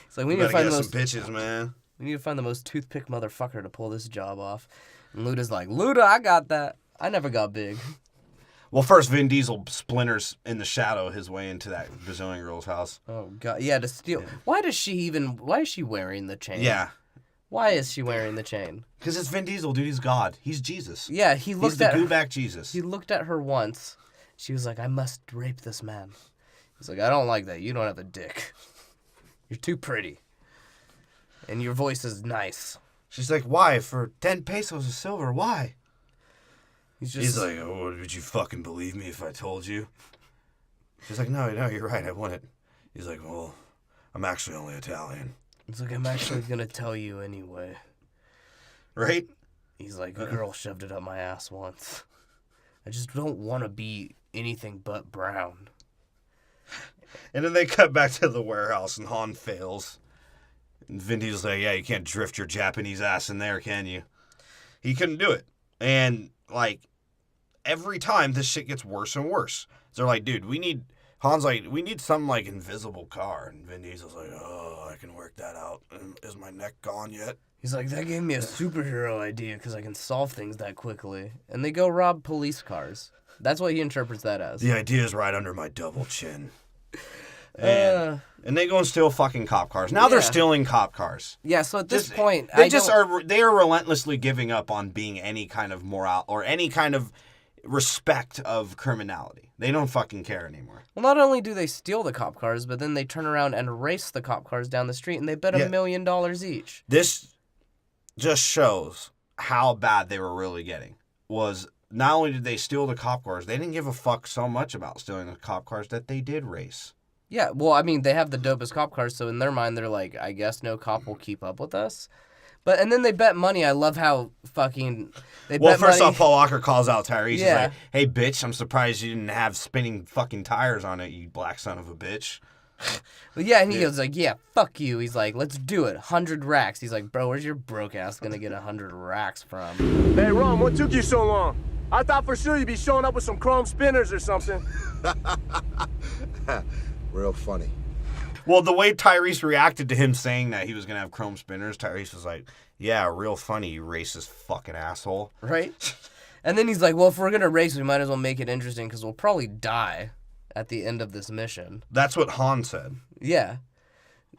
It's like, we need to find some bitches, man. We need to find the most toothpick motherfucker to pull this job off. And Luda's like, Luda, I got that. I never got big. Well, first, Vin Diesel splinters in the shadow his way into that Brazilian girl's house. Oh, God. Yeah, to steal. Yeah. Why is she wearing the chain? Yeah. Why is she wearing the chain? Because it's Vin Diesel, dude. He's God. He's Jesus. Yeah, he's the go-back Jesus. He looked at her once. She was like, I must rape this man. He's like, I don't like that. You don't have a dick. You're too pretty. And your voice is nice. She's like, why? For 10 pesos of silver, why? He's like, oh, would you fucking believe me if I told you? She's like, no, you're right. I want it. He's like, well, I'm actually only Italian. He's like, I'm actually going to tell you anyway. Right? He's like, a girl shoved it up my ass once. I just don't want to be anything but brown. And then they cut back to the warehouse, and Han fails. And Vin Diesel's like, yeah, you can't drift your Japanese ass in there, can you? He couldn't do it. And, like, every time this shit gets worse and worse. So they're like, dude, Han's like, we need some, like, invisible car. And Vin Diesel's like, oh, I can work that out. Is my neck gone yet? He's like, that gave me a superhero idea because I can solve things that quickly. And they go rob police cars. That's what he interprets that as. The idea is right under my double chin. And they go and steal fucking cop cars. Now they're stealing cop cars. Yeah, so at this point, they are relentlessly giving up on being any kind of moral or any kind of respect of criminality. They don't fucking care anymore. Well, not only do they steal the cop cars, but then they turn around and race the cop cars down the street, and they bet $1 million each. This just shows how bad they were really getting. Was not only did they steal the cop cars, they didn't give a fuck so much about stealing the cop cars that they did race. Yeah, well, I mean, they have the dopest cop cars, so in their mind, they're like, I guess no cop will keep up with us. And then they bet money. I love how fucking they Well, bet first money. off, Paul Walker calls out Tyrese. Yeah. He's like, "Hey, bitch, I'm surprised you didn't have spinning fucking tires on it, you black son of a bitch." But yeah, and he goes like, "Yeah, fuck you." He's like, "Let's do it. 100 racks." He's like, "Bro, where's your broke ass gonna get 100 racks from?" Hey, Ron, what took you so long? I thought for sure you'd be showing up with some chrome spinners or something. Real funny. Well, the way Tyrese reacted to him saying that he was going to have chrome spinners, Tyrese was like, "Yeah, real funny, you racist fucking asshole." Right? And then he's like, "Well, if we're gonna race, we might as well make it interesting because we'll probably die at the end of this mission." That's what Han said. Yeah.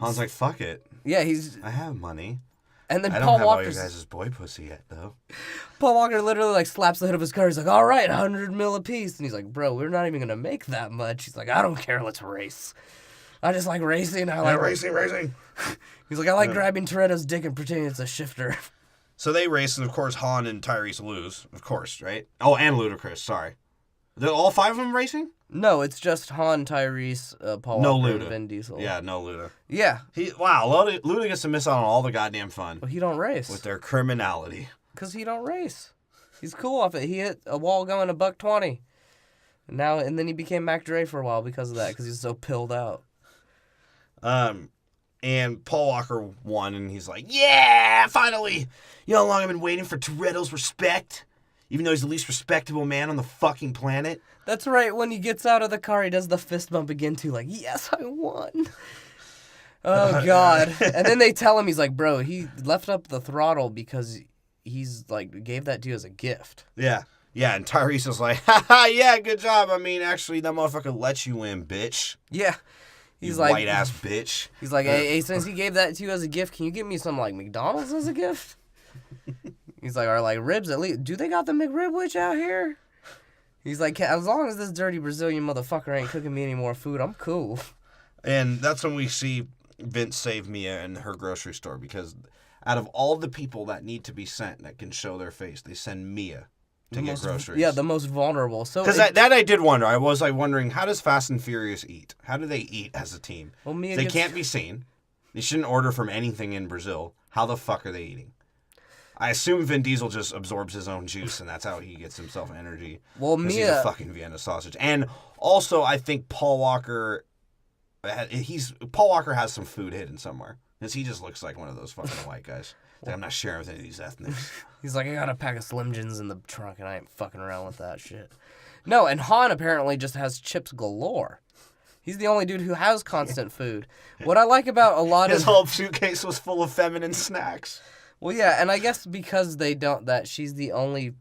Han's like, "Fuck it. Yeah, I have money. And then I Paul don't have all your Walker's... guys' boy pussy yet, though." Paul Walker literally like slaps the hood of his car. He's like, "All right, 100 mil a piece." And he's like, "Bro, we're not even gonna make that much." He's like, "I don't care. Let's race. I just like racing. I like racing. He's like, "I like grabbing Toretto's dick and pretending it's a shifter." So they race, and of course, Han and Tyrese lose. Of course, right? Oh, and Ludacris, sorry. They're all 5 of them racing? No, it's just Han, Tyrese, Paul No Walker, Luda. and Vin Diesel. Yeah, no Luda. Yeah. Luda gets to miss out on all the goddamn fun Well, he don't race. with their criminality. Because he don't race. He's cool off it. He hit a wall going $120. And then he became Mac Dre for a while because of that, because he's so pilled out. And Paul Walker won, and he's like, "Yeah, finally! You know how long I've been waiting for Toretto's respect? Even though he's the least respectable man on the fucking planet." That's right. When he gets out of the car, he does the fist bump again, too. Like, "Yes, I won." Oh, God. And then they tell him, he's like, "Bro, he left up the throttle because he's, like, gave that to you as a gift." Yeah. Yeah, and Tyrese is like, "Haha, yeah, good job. I mean, actually, that motherfucker let you win, bitch. Yeah. He's You like, white-ass bitch." He's like, hey, since he gave that to you as a gift, can you give me some, like, McDonald's as a gift? He's like, "Are, like, ribs at least? Do they got the McRibwich out here?" He's like, "As long as this dirty Brazilian motherfucker ain't cooking me any more food, I'm cool." And that's when we see Vince save Mia in her grocery store, because out of all the people that need to be sent that can show their face, they send Mia to get groceries. Yeah, the most vulnerable. So Because that I did wonder. I was like wondering, how does Fast and Furious eat? How do they eat as a team? Well, Mia They gets- can't be seen. They shouldn't order from anything in Brazil. How the fuck are they eating? I assume Vin Diesel just absorbs his own juice, and that's how he gets himself energy. Well, 'Cause he's Mia- a fucking Vienna sausage. And also, I think Paul Walker has some food hidden somewhere, because he just looks like one of those fucking white guys. Like, I'm not sharing with any of these ethnics. He's like, "I got a pack of Slim Jims in the trunk, and I ain't fucking around with that shit." No, and Han apparently just has chips galore. He's the only dude who has constant food. What I like about a lot His of... whole suitcase was full of feminine snacks. Well, yeah, and I guess because that she's the only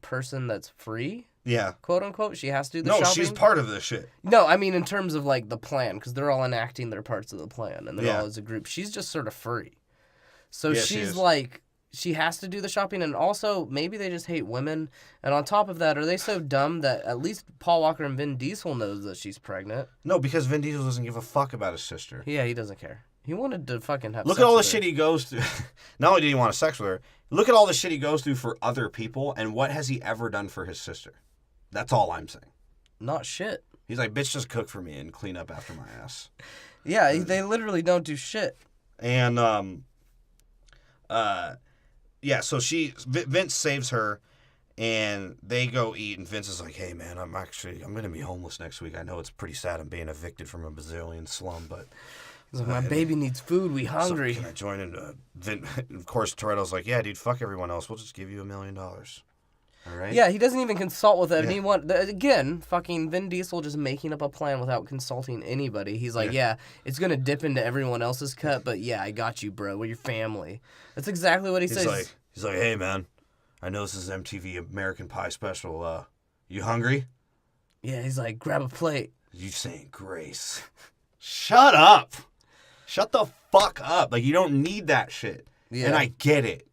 person that's free, Yeah. quote unquote, she has to do the No, shopping. she's part of this shit. No, I mean in terms of like the plan, because they're all enacting their parts of the plan, and they're Yeah. all as a group. She's just sort of free, so Yeah, she she's is. like, she has to do the shopping, and also maybe they just hate women. And on top of that, are they so dumb that at least Paul Walker and Vin Diesel knows that she's pregnant? No, because Vin Diesel doesn't give a fuck about his sister. Yeah, he doesn't care. He wanted to fucking have. Look sex at all the with her. shit he goes through. Not only did he want to sex with her, look at all the shit he goes through for other people, and what has he ever done for his sister? That's all I'm saying. Not shit. He's like, "Bitch, just cook for me and clean up after my ass." Yeah, they literally don't do shit. And yeah, so Vince saves her, and they go eat, and Vince is like, "Hey man, I'm gonna be homeless next week. I know it's pretty sad. I'm being evicted from a Brazilian slum, but He's like, "My baby needs food. We hungry." So can I join in?" Of course, Toretto's like, "Yeah, dude, fuck everyone else. We'll just give you $1 million." All right. Yeah, he doesn't even consult with them. Yeah. Again, fucking Vin Diesel just making up a plan without consulting anybody. He's like, yeah, it's going to dip into everyone else's cut, but yeah, I got you, bro. We're your family. That's exactly what he says. He's like, "Hey, man, I know this is MTV American Pie special. You hungry?" Yeah, he's like, "Grab a plate." "You saying grace." Shut up. Shut the fuck up. Like, you don't need that shit. Yeah. And I get it.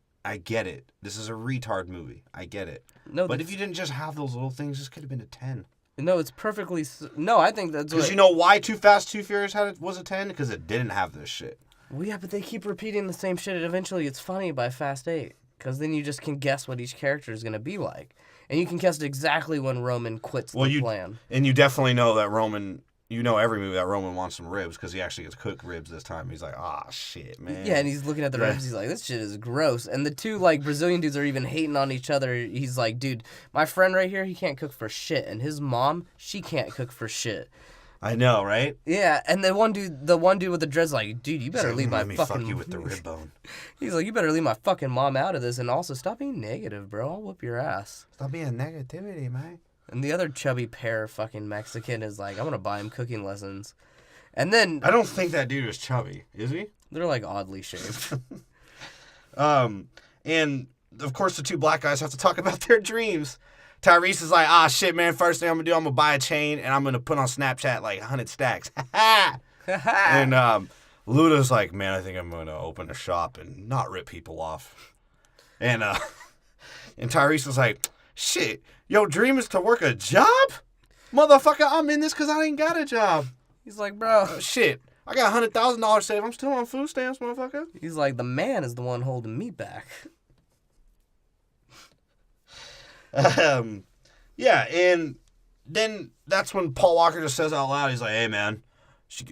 This is a retard movie. I get it. No, but if you didn't just have those little things, this could have been a 10. No, it's perfectly... No, I think that's... Because you know why Too Fast, Too Furious was a 10? Because it didn't have this shit. Well, yeah, but they keep repeating the same shit, and eventually it's funny by Fast 8. Because then you just can guess what each character is going to be like. And you can guess exactly when Roman quits the plan. And you definitely know that Roman you know every movie that Roman wants some ribs because he actually gets cooked ribs this time. He's like, ah, shit, man. Yeah, and he's looking at the ribs. He's like, this shit is gross. And the two, like, Brazilian dudes are even hating on each other. He's like, dude, my friend right here, he can't cook for shit. And his mom, she can't cook for shit. I know, right? Yeah, and the one dude with the dreads, like, dude, you better leave my Let me fucking... fuck you with the rib bone. He's like, you better leave my fucking mom out of this. And also, stop being negative, bro. I'll whoop your ass. Stop being negativity, man. And the other chubby pear fucking Mexican is like, I'm gonna buy him cooking lessons. And then... I don't think that dude is chubby, is he? They're, like, oddly shaped. And, of course, the two black guys have to talk about their dreams. Tyrese is like, shit, man, first thing I'm going to do, I'm going to buy a chain, and I'm going to put on Snapchat, like, 100 stacks. And Luda's like, man, I think I'm going to open a shop and not rip people off. And Tyrese is like, shit, your dream is to work a job? Motherfucker, I'm in this because I ain't got a job. He's like, bro. Shit, I got $100,000 saved. I'm still on food stamps, motherfucker. He's like, the man is the one holding me back. Yeah, and then that's when Paul Walker just says out loud, he's like, hey, man,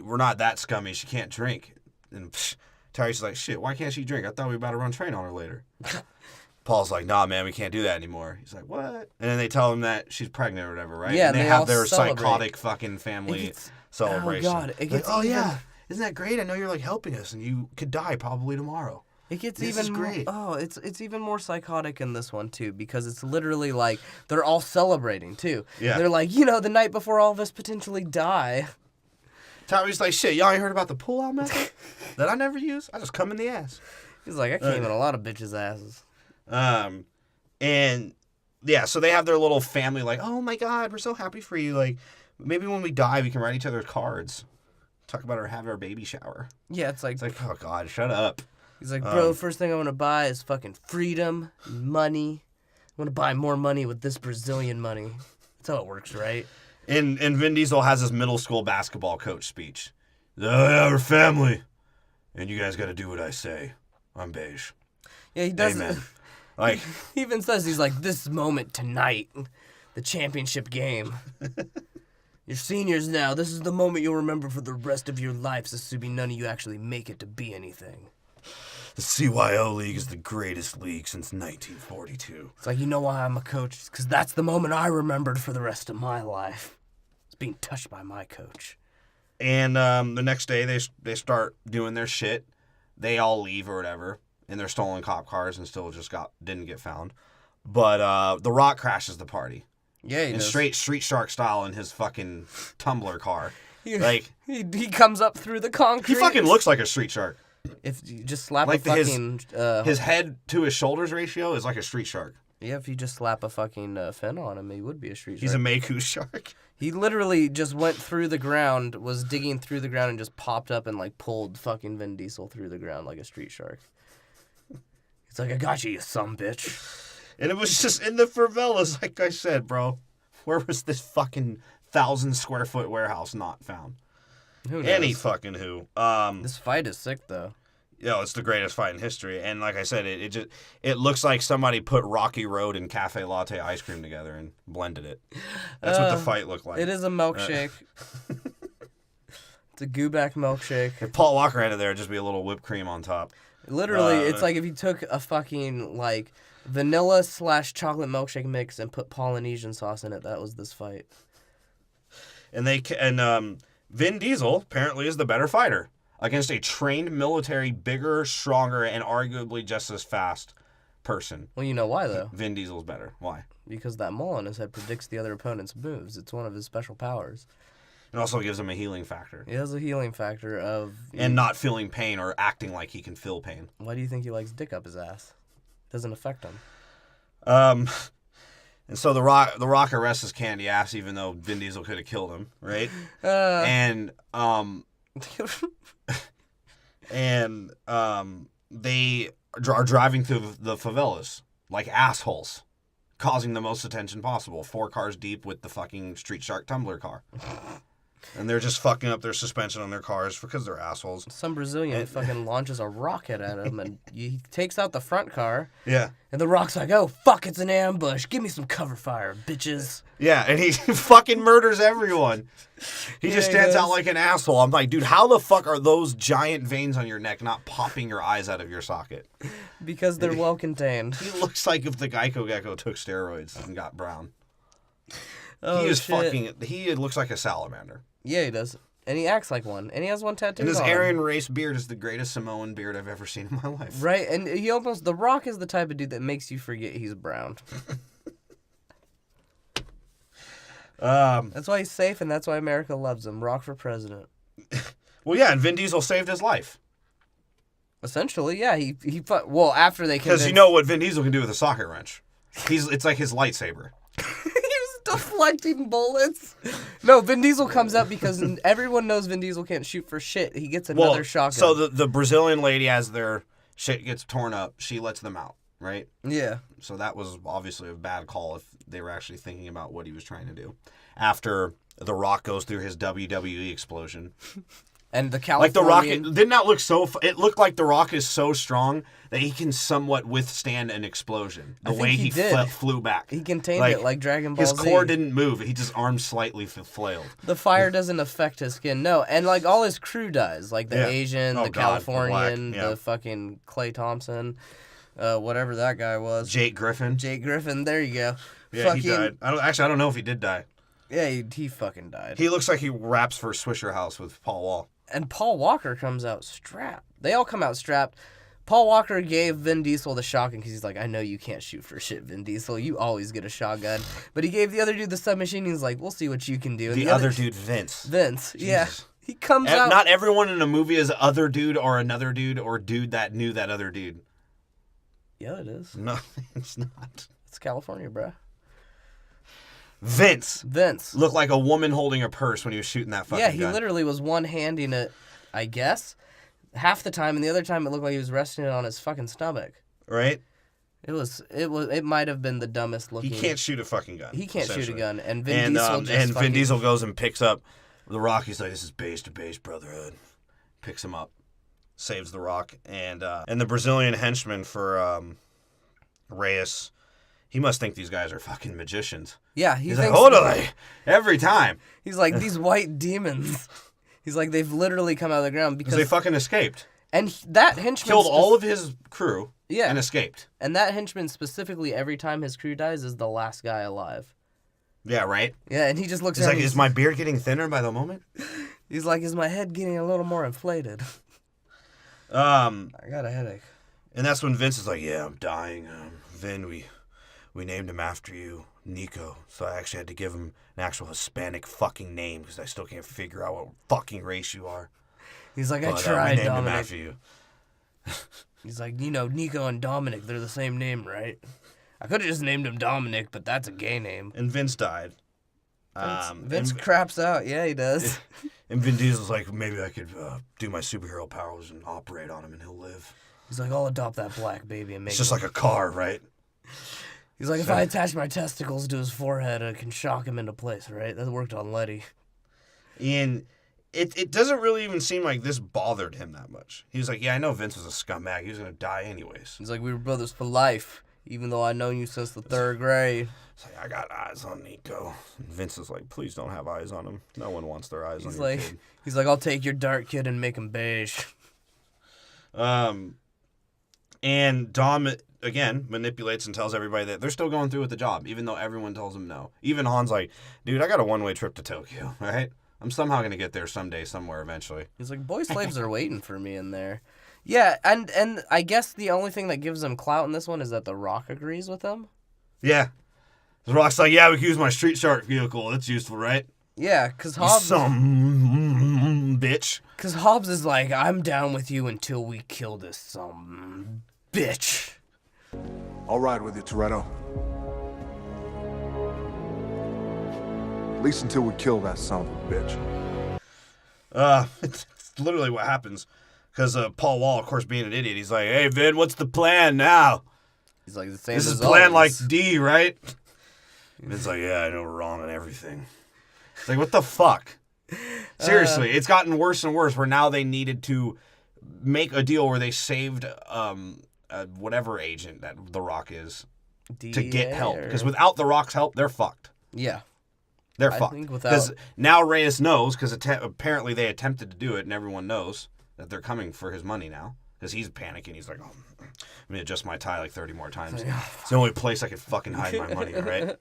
we're not that scummy. She can't drink. And Tyrese's like, shit, why can't she drink? I thought we were about to run train on her later. Paul's like, nah, man, we can't do that anymore. He's like, what? And then they tell him that she's pregnant or whatever, right? Yeah, and they all have their celebrate. psychotic fucking family celebration. Oh, God. It gets like, yeah, isn't that great? I know you're, like, helping us, and you could die probably tomorrow. It gets this even is great. It's even more psychotic in this one too, because it's literally like they're all celebrating too. Yeah. They're like, you know, the night before all of us potentially die. Tyrese's like, shit, y'all ain't heard about the pull-out method that I never use? I just come in the ass. He's like, I came in a lot of bitches' asses. And yeah, so they have their little family like, oh my God, we're so happy for you. Like, maybe when we die, we can write each other cards. Talk about having our baby shower. Yeah, it's like, oh God, shut up. He's like, bro, first thing I want to buy is fucking freedom, money. I want to buy more money with this Brazilian money. That's how it works, right? And Vin Diesel has his middle school basketball coach speech. We're family, and you guys got to do what I say. I'm beige. Yeah, he does. Amen. Like, he even says, he's like, this moment tonight, the championship game. You're seniors now. This is the moment you'll remember for the rest of your lives, assuming none of you actually make it to be anything. The CYO League is the greatest league since 1942. It's like, you know why I'm a coach? Because that's the moment I remembered for the rest of my life. It's being touched by my coach. And the next day, they start doing their shit. They all leave or whatever in their stolen cop cars and still didn't get found. But The Rock crashes the party. Yeah, he in does. straight Street Shark style in his fucking tumbler car. He comes up through the concrete. He fucking looks like a Street Shark. If you just slap Like a fucking... his head to his shoulders ratio is like a Street Shark. Yeah, if you just slap a fucking fin on him, he would be a street shark. He's a Meiku shark. He literally just went through the ground, was digging through the ground, and just popped up and, like, pulled fucking Vin Diesel through the ground like a street shark. He's like, I got you, you sumbitch. And it was just in the favelas, like I said, bro. Where was this fucking 1,000-square-foot warehouse not found? Who knows? Any fucking who. This fight is sick, though. It's the greatest fight in history. And like I said, it looks like somebody put Rocky Road and Cafe Latte ice cream together and blended it. That's what the fight looked like. It is a milkshake. It's a Gooback milkshake. If Paul Walker had it there, it'd just be a little whipped cream on top. Literally, it's like if you took a fucking, like, vanilla/chocolate milkshake mix and put Polynesian sauce in it. That was this fight. And Vin Diesel apparently is the better fighter against a trained military, bigger, stronger, and arguably just as fast person. Well, you know why, though? Vin Diesel's better. Why? Because that mole on his head predicts the other opponent's moves. It's one of his special powers. It also gives him a healing factor. It has a healing factor of... And not feeling pain or acting like he can feel pain. Why do you think he likes dick up his ass? Doesn't affect him. And so the Rock arrests his candy ass, even though Vin Diesel could have killed him, right? They are driving through the favelas like assholes, causing the most attention possible. 4 cars deep with the fucking Street Shark tumbler car. And they're just fucking up their suspension on their cars because they're assholes. Some Brazilian fucking launches a rocket at him, and he takes out the front car. Yeah. And the Rock's like, oh, fuck, it's an ambush. Give me some cover fire, bitches. Yeah, and he fucking murders everyone. He just stands out like an asshole. I'm like, dude, how the fuck are those giant veins on your neck not popping your eyes out of your socket? Because they're well contained. He looks like if the Geico Gecko took steroids and got brown. Oh, he is shit. he looks like a salamander. Yeah, he does. And he acts like one. And he has one tattoo And his on him. Aryan race beard is the greatest Samoan beard I've ever seen in my life. Right, and The Rock is the type of dude that makes you forget he's brown. That's why he's safe, and that's why America loves him. Rock for president. Well, yeah, and Vin Diesel saved his life. Essentially, yeah. Well, after they Because you know what Vin Diesel can do with a socket wrench. It's like his lightsaber. Deflecting bullets. No, Vin Diesel comes up because everyone knows Vin Diesel can't shoot for shit. He gets another shotgun. So the Brazilian lady, as their shit gets torn up, she lets them out, right? Yeah. So that was obviously a bad call if they were actually thinking about what he was trying to do. After The Rock goes through his WWE explosion. And the Like The Californian... Rock, did not look so... It looked like The Rock is so strong that he can somewhat withstand an explosion. The way he flew back. He contained it like Dragon Ball Z. His core didn't move. He just arms slightly flailed. The fire doesn't affect his skin. No, and like all his crew dies. Like the Asian, the Californian, the fucking Clay Thompson, whatever that guy was. Jake Griffin. There you go. Yeah, he died. I don't know if he did die. Yeah, he fucking died. He looks like he raps for Swisher House with Paul Wall. And Paul Walker comes out strapped. They all come out strapped. Paul Walker gave Vin Diesel the shotgun because he's like, I know you can't shoot for shit, Vin Diesel. You always get a shotgun. But he gave the other dude the submachine. He's like, we'll see what you can do. And the other dude, Vince. Vince, Jesus. yeah. He comes out. Not everyone in a movie is other dude or another dude or dude that knew that other dude. Yeah, it is. No, it's not. It's California, bro. Vince looked like a woman holding a purse when he was shooting that fucking gun. Yeah, he literally was one-handing it, I guess, half the time, and the other time it looked like he was resting it on his fucking stomach. Right? It might have been the dumbest looking. He can't shoot a fucking gun. He can't shoot a gun, and Vin Diesel Vin Diesel goes and picks up The Rock. He's like, this is base to base brotherhood. Picks him up, saves The Rock, and the Brazilian henchman for Reyes. He must think these guys are fucking magicians. Yeah, he's like, hold on, every time. He's like, these white demons. He's like, they've literally come out of the ground because they fucking escaped. And that henchman killed all of his crew. Yeah. And escaped. And that henchman specifically, every time his crew dies, is the last guy alive. Yeah, right. Yeah, and he just looks. He's like, is my beard getting thinner by the moment? He's like, is my head getting a little more inflated? I got a headache. And that's when Vince is like, yeah, I'm dying. Vin, we named him after you, Nico. So I actually had to give him an actual Hispanic fucking name because I still can't figure out what fucking race you are. He's like, I tried, we named Dominic. him after you. He's like, Nico and Dominic, they're the same name, right? I could have just named him Dominic, but that's a gay name. And Vince died. Vince craps out. Yeah, he does. And Vin Diesel's like, maybe I could do my superhero powers and operate on him and he'll live. He's like, I'll adopt that black baby and make It's just like a car, right? He's like, if I attach my testicles to his forehead, I can shock him into place, right? That worked on Letty. And it doesn't really even seem like this bothered him that much. He was like, yeah, I know Vince was a scumbag. He was going to die anyways. He's like, we were brothers for life, even though I've known you since the 3rd grade. It's like, I got eyes on Nico. And Vince is like, please don't have eyes on him. No one wants their eyes on your kid. He's like, I'll take your dark kid and make him beige. And Dom, again, manipulates and tells everybody that they're still going through with the job, even though everyone tells him no. Even Han's like, dude, I got a one-way trip to Tokyo, all right? I'm somehow going to get there someday, somewhere, eventually. He's like, boy slaves are waiting for me in there. Yeah, and I guess the only thing that gives him clout in this one is that The Rock agrees with him. Yeah. The Rock's like, yeah, we can use my Street Shark vehicle. That's useful, right? Yeah, because Hobbs... Some bitch. Because Hobbs is like, I'm down with you until we kill this some bitch. I'll ride with you, Toretto. At least until we kill that son of a bitch. It's literally what happens. Because Paul Wall, of course, being an idiot, he's like, hey, Vin, what's the plan now? He's like, the same This as is plan always. like D, right? Vin's like, yeah, I know we're wrong on everything. It's like, what the fuck? Seriously, it's gotten worse and worse. Where now they needed to make a deal where they saved whatever agent that The Rock is to get help. Because without The Rock's help, they're fucked. Yeah. They're fucked. Because now Reyes knows, because apparently they attempted to do it, and everyone knows that they're coming for his money now. Because he's panicking. He's like, oh, I'm going to adjust my tie like 30 more times. It's the only place I can fucking hide my money, right?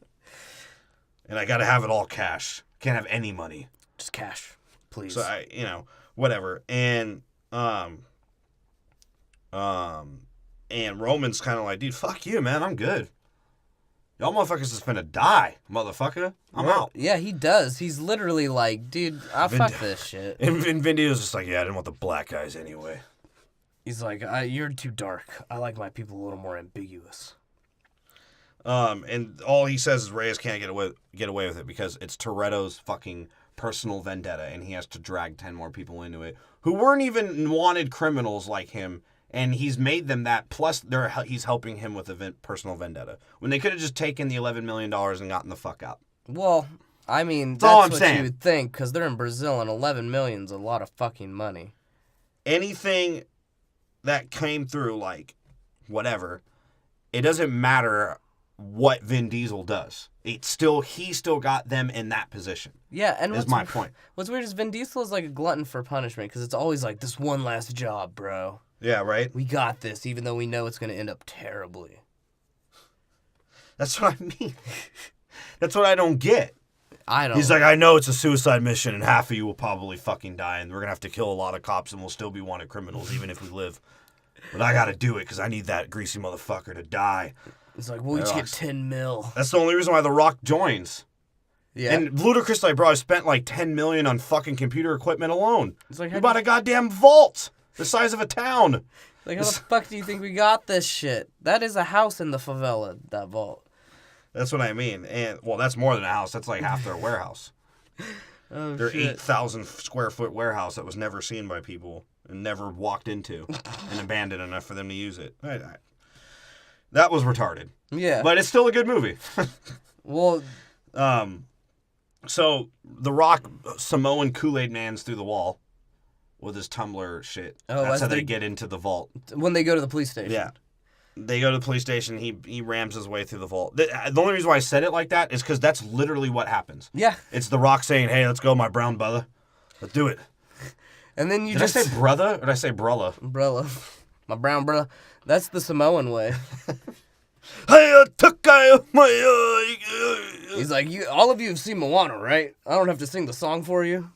And I got to have it all cash. Can't have any money. Just cash, please. So, whatever. And Roman's kind of like, dude, fuck you, man. I'm good. Y'all motherfuckers is finna die, motherfucker. I'm out. Yeah, he does. He's literally like, dude, fuck this shit. And Vin Diesel's just like, yeah, I didn't want the black guys anyway. He's like, you're too dark. I like my people a little more ambiguous. And all he says is Reyes can't get away with it because it's Toretto's fucking personal vendetta, and he has to drag 10 more people into it who weren't even wanted criminals like him, and he's made them that. Plus, he's helping him with a personal vendetta when they could have just taken the $11 million and gotten the fuck out. Well, I mean, that's all I'm what saying. You would think, because they're in Brazil, and $11 million's a lot of fucking money. Anything that came through, like, whatever, it doesn't matter what Vin Diesel does. He still got them in that position. Yeah, and is my point. What's weird is Vin Diesel is like a glutton for punishment, because it's always like, this one last job, bro. Yeah, right? We got this, even though we know it's going to end up terribly. That's what I mean. That's what I don't get. He's like, I know it's a suicide mission, and half of you will probably fucking die, and we're going to have to kill a lot of cops, and we'll still be wanted criminals, even if we live. But I got to do it, because I need that greasy motherfucker to die. It's like, we'll each get 10 mil. That's the only reason why The Rock joins. Yeah. And Ludacris, like, bro, I spent like $10 million on fucking computer equipment alone. It's like, we bought a goddamn vault the size of a town. Like, how the fuck do you think we got this shit? That is a house in the favela, that vault. That's what I mean. And, well, that's more than a house. That's like half their warehouse. Their 8,000 square foot warehouse that was never seen by people and never walked into and abandoned enough for them to use it. That was retarded. Yeah. But it's still a good movie. Well, so The Rock Samoan Kool-Aid Man's through the wall with his tumbler shit. Oh, that's how they get into the vault. When they go to the police station. Yeah. They go to the police station. He rams his way through the vault. The only reason why I said it like that is because that's literally what happens. Yeah. It's The Rock saying, hey, let's go, my brown brother. Let's do it. And then you did I say brother or did I say brella? Brella. My brown brother. That's the Samoan way. Hey, He's like, all of you have seen Moana, right? I don't have to sing the song for you.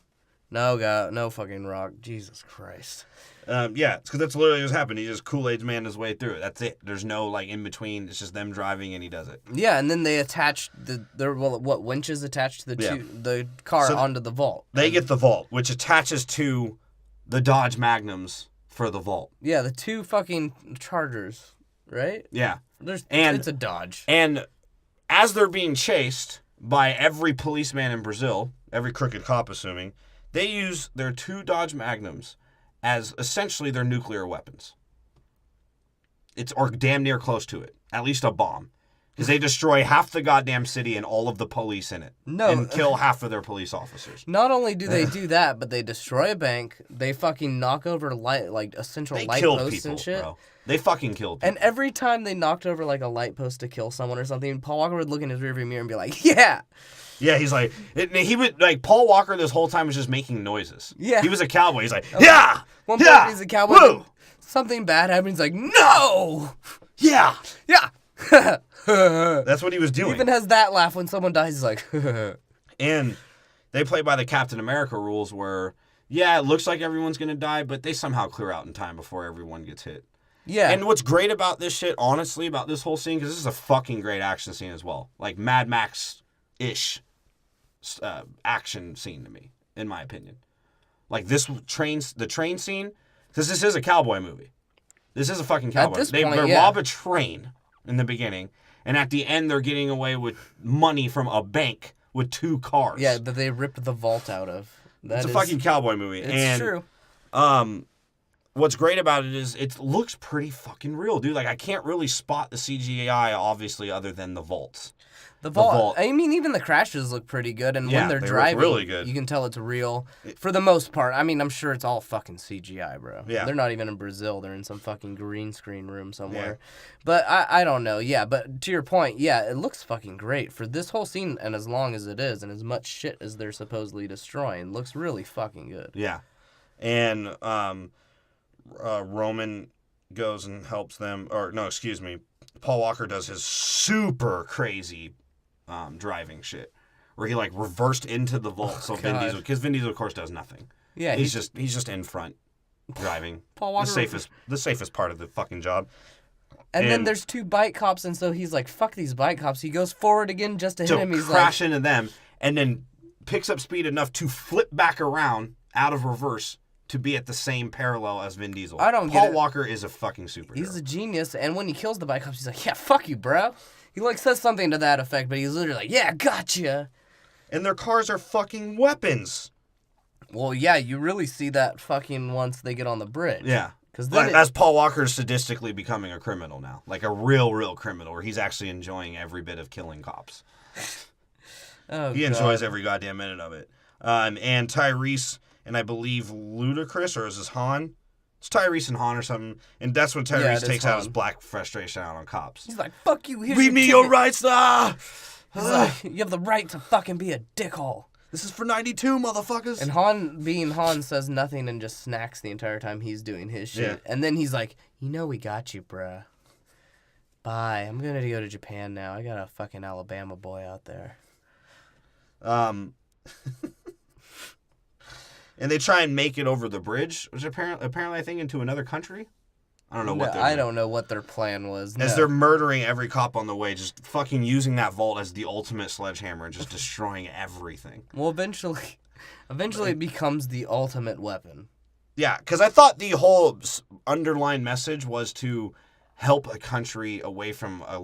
No, God, no fucking Rock. Jesus Christ. Yeah, it's because that's literally what's happened. He just Kool-Aid's man his way through it. That's it. There's no like in between. It's just them driving and he does it. Yeah, and then they attach winches attached to the car onto the vault. They get the vault, which attaches to the Dodge Magnums for the vault. Yeah, the two fucking Chargers, right? Yeah. It's a Dodge. And as they're being chased by every policeman in Brazil, every crooked cop assuming, they use their two Dodge Magnums as essentially their nuclear weapons. It's or damn near close to it. At least a bomb. Because they destroy half the goddamn city and all of the police in it. And kill half of their police officers. Not only do they do that, but they destroy a bank. They fucking knock over essential light posts and shit. Bro. They fucking killed people. And every time they knocked over like a light post to kill someone or something, Paul Walker would look in his rearview mirror and be like, yeah. Yeah, he's like, he would, like, Paul Walker this whole time was just making noises. Yeah. He was a cowboy. He's like, yeah! One point he's a cowboy. Woo! Something bad happens. He's like, no! Yeah! Yeah! That's what he was doing. He even has that laugh when someone dies. He's like, and they play by the Captain America rules where, yeah, it looks like everyone's going to die, but they somehow clear out in time before everyone gets hit. Yeah. And what's great about this shit, honestly, about this whole scene, because this is a fucking great action scene as well. Like Mad Max-ish action scene to me, in my opinion. Like the train scene, because this is a cowboy movie. This is a fucking cowboy. They rob a train in the beginning, and at the end they're getting away with money from a bank with two cars. Yeah, that they ripped the vault out of. It's a fucking cowboy movie. It's true. what's great about it is it looks pretty fucking real, dude. Like, I can't really spot the CGI, obviously, other than the vaults. The vault. I mean, even the crashes look pretty good, and when they're driving, really good. You can tell it's real for the most part. I mean, I'm sure it's all fucking CGI, bro. Yeah. They're not even in Brazil. They're in some fucking green screen room somewhere. Yeah. But I don't know. Yeah, but to your point, yeah, it looks fucking great for this whole scene, and as long as it is, and as much shit as they're supposedly destroying, looks really fucking good. Yeah, and Roman goes and helps them, or no, excuse me, Paul Walker does his super crazy driving shit, where he like reversed into the vault. So Vin Diesel, because Vin Diesel of course does nothing. Yeah, he's just in front driving. Paul Walker, the safest part of the fucking job. And then there's 2 bike cops, and so he's like, "Fuck these bike cops." He goes forward again just to hit him. He's crash into them, and then picks up speed enough to flip back around out of reverse to be at the same parallel as Vin Diesel. I don't get it. Paul Walker is a fucking superhero. He's a genius, and when he kills the bike cops, he's like, "Yeah, fuck you, bro." He like says something to that effect, but he's literally like, "Yeah, gotcha." And their cars are fucking weapons. Well, yeah, you really see that fucking once they get on the bridge. Yeah. Because that's Paul Walker sadistically becoming a criminal now. Like a real criminal, where he's actually enjoying every bit of killing cops. He enjoys every goddamn minute of it. And Tyrese and I believe Ludacris, or is this Han? It's Tyrese and Han or something. And that's when Tyrese takes out his black frustration out on cops. He's like, "Fuck you, read me your rights, He's like, "You have the right to fucking be a dickhole. This is for 92, motherfuckers." And Han, being Han, says nothing and just snacks the entire time he's doing his shit. Yeah. And then he's like, "You know we got you, bruh. Bye. I'm gonna go to Japan now. I got a fucking Alabama boy out there." And they try and make it over the bridge, which apparently I think into another country. I don't know what they're doing. I don't know what their plan was. As they're murdering every cop on the way, just fucking using that vault as the ultimate sledgehammer and just destroying everything. Well, eventually it becomes the ultimate weapon. Yeah, because I thought the whole underlying message was to help a country away from a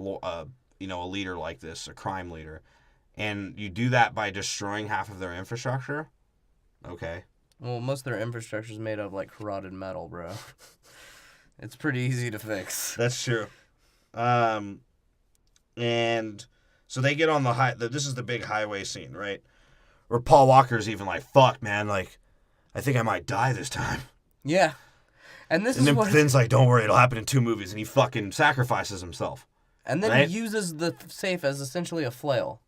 leader like this, a crime leader. And you do that by destroying half of their infrastructure? Okay. Well, most of their infrastructure is made of, like, corroded metal, bro. It's pretty easy to fix. That's true. And so they get on the this is the big highway scene, right? Where Paul Walker's even like, "Fuck, man, like, I think I might die this time." Yeah. And then Finn's like, "Don't worry, it'll happen in 2 movies." And he fucking sacrifices himself. And then he uses the safe as essentially a flail.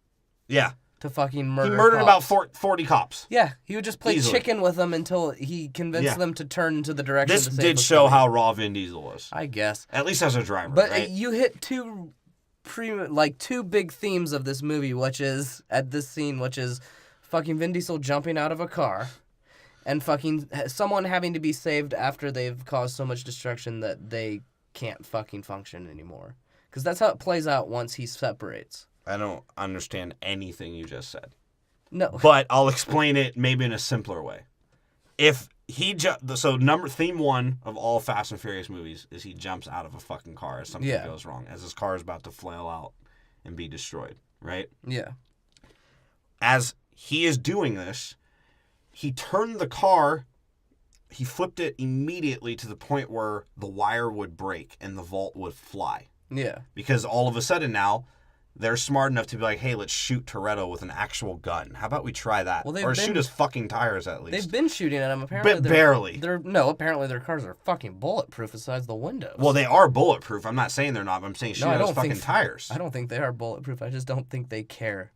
Yeah. To fucking murder. He murdered cops. about 40 cops. Yeah, he would just play chicken with them until he convinced them to turn into the direction. This did show how raw Vin Diesel was. I guess. At least as a driver. But right? You hit two big themes of this movie, which is fucking Vin Diesel jumping out of a car, and fucking someone having to be saved after they've caused so much destruction that they can't fucking function anymore. Because that's how it plays out once he separates. I don't understand anything you just said. No. But I'll explain it maybe in a simpler way. If he theme 1 of all Fast and Furious movies is he jumps out of a fucking car as something goes wrong, as his car is about to flail out and be destroyed, right? Yeah. As he is doing this, he turned the car, he flipped it immediately to the point where the wire would break and the vault would fly. Yeah. Because all of a sudden now, they're smart enough to be like, "Hey, let's shoot Toretto with an actual gun. How about we try that? Or shoot his fucking tires at least." They've been shooting at him, apparently. But barely. Apparently their cars are fucking bulletproof besides the windows. Well, they are bulletproof. I'm not saying they're not, but I'm saying shoot those fucking tires. I don't think they are bulletproof. I just don't think they care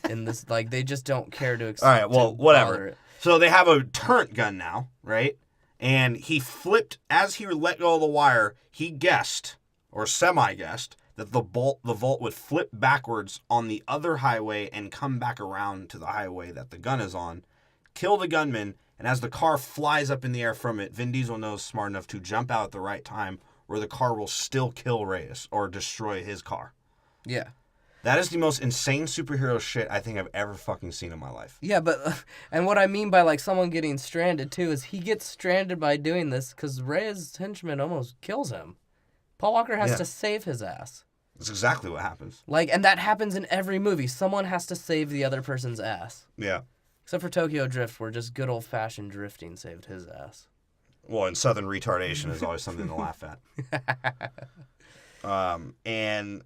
in this. Like, they just don't care to All right, well, whatever. So they have a turret gun now, right? And he flipped, as he let go of the wire, he guessed, or semi-guessed, that the vault would flip backwards on the other highway and come back around to the highway that the gun is on, kill the gunman, and as the car flies up in the air from it, Vin Diesel knows smart enough to jump out at the right time where the car will still kill Reyes or destroy his car. Yeah. That is the most insane superhero shit I think I've ever fucking seen in my life. Yeah, but, and what I mean by, like, someone getting stranded, too, is he gets stranded by doing this because Reyes' henchman almost kills him. Paul Walker has to save his ass. That's exactly what happens. Like, and that happens in every movie. Someone has to save the other person's ass. Yeah. Except for Tokyo Drift, where just good old-fashioned drifting saved his ass. Well, and Southern retardation is always something to laugh at. And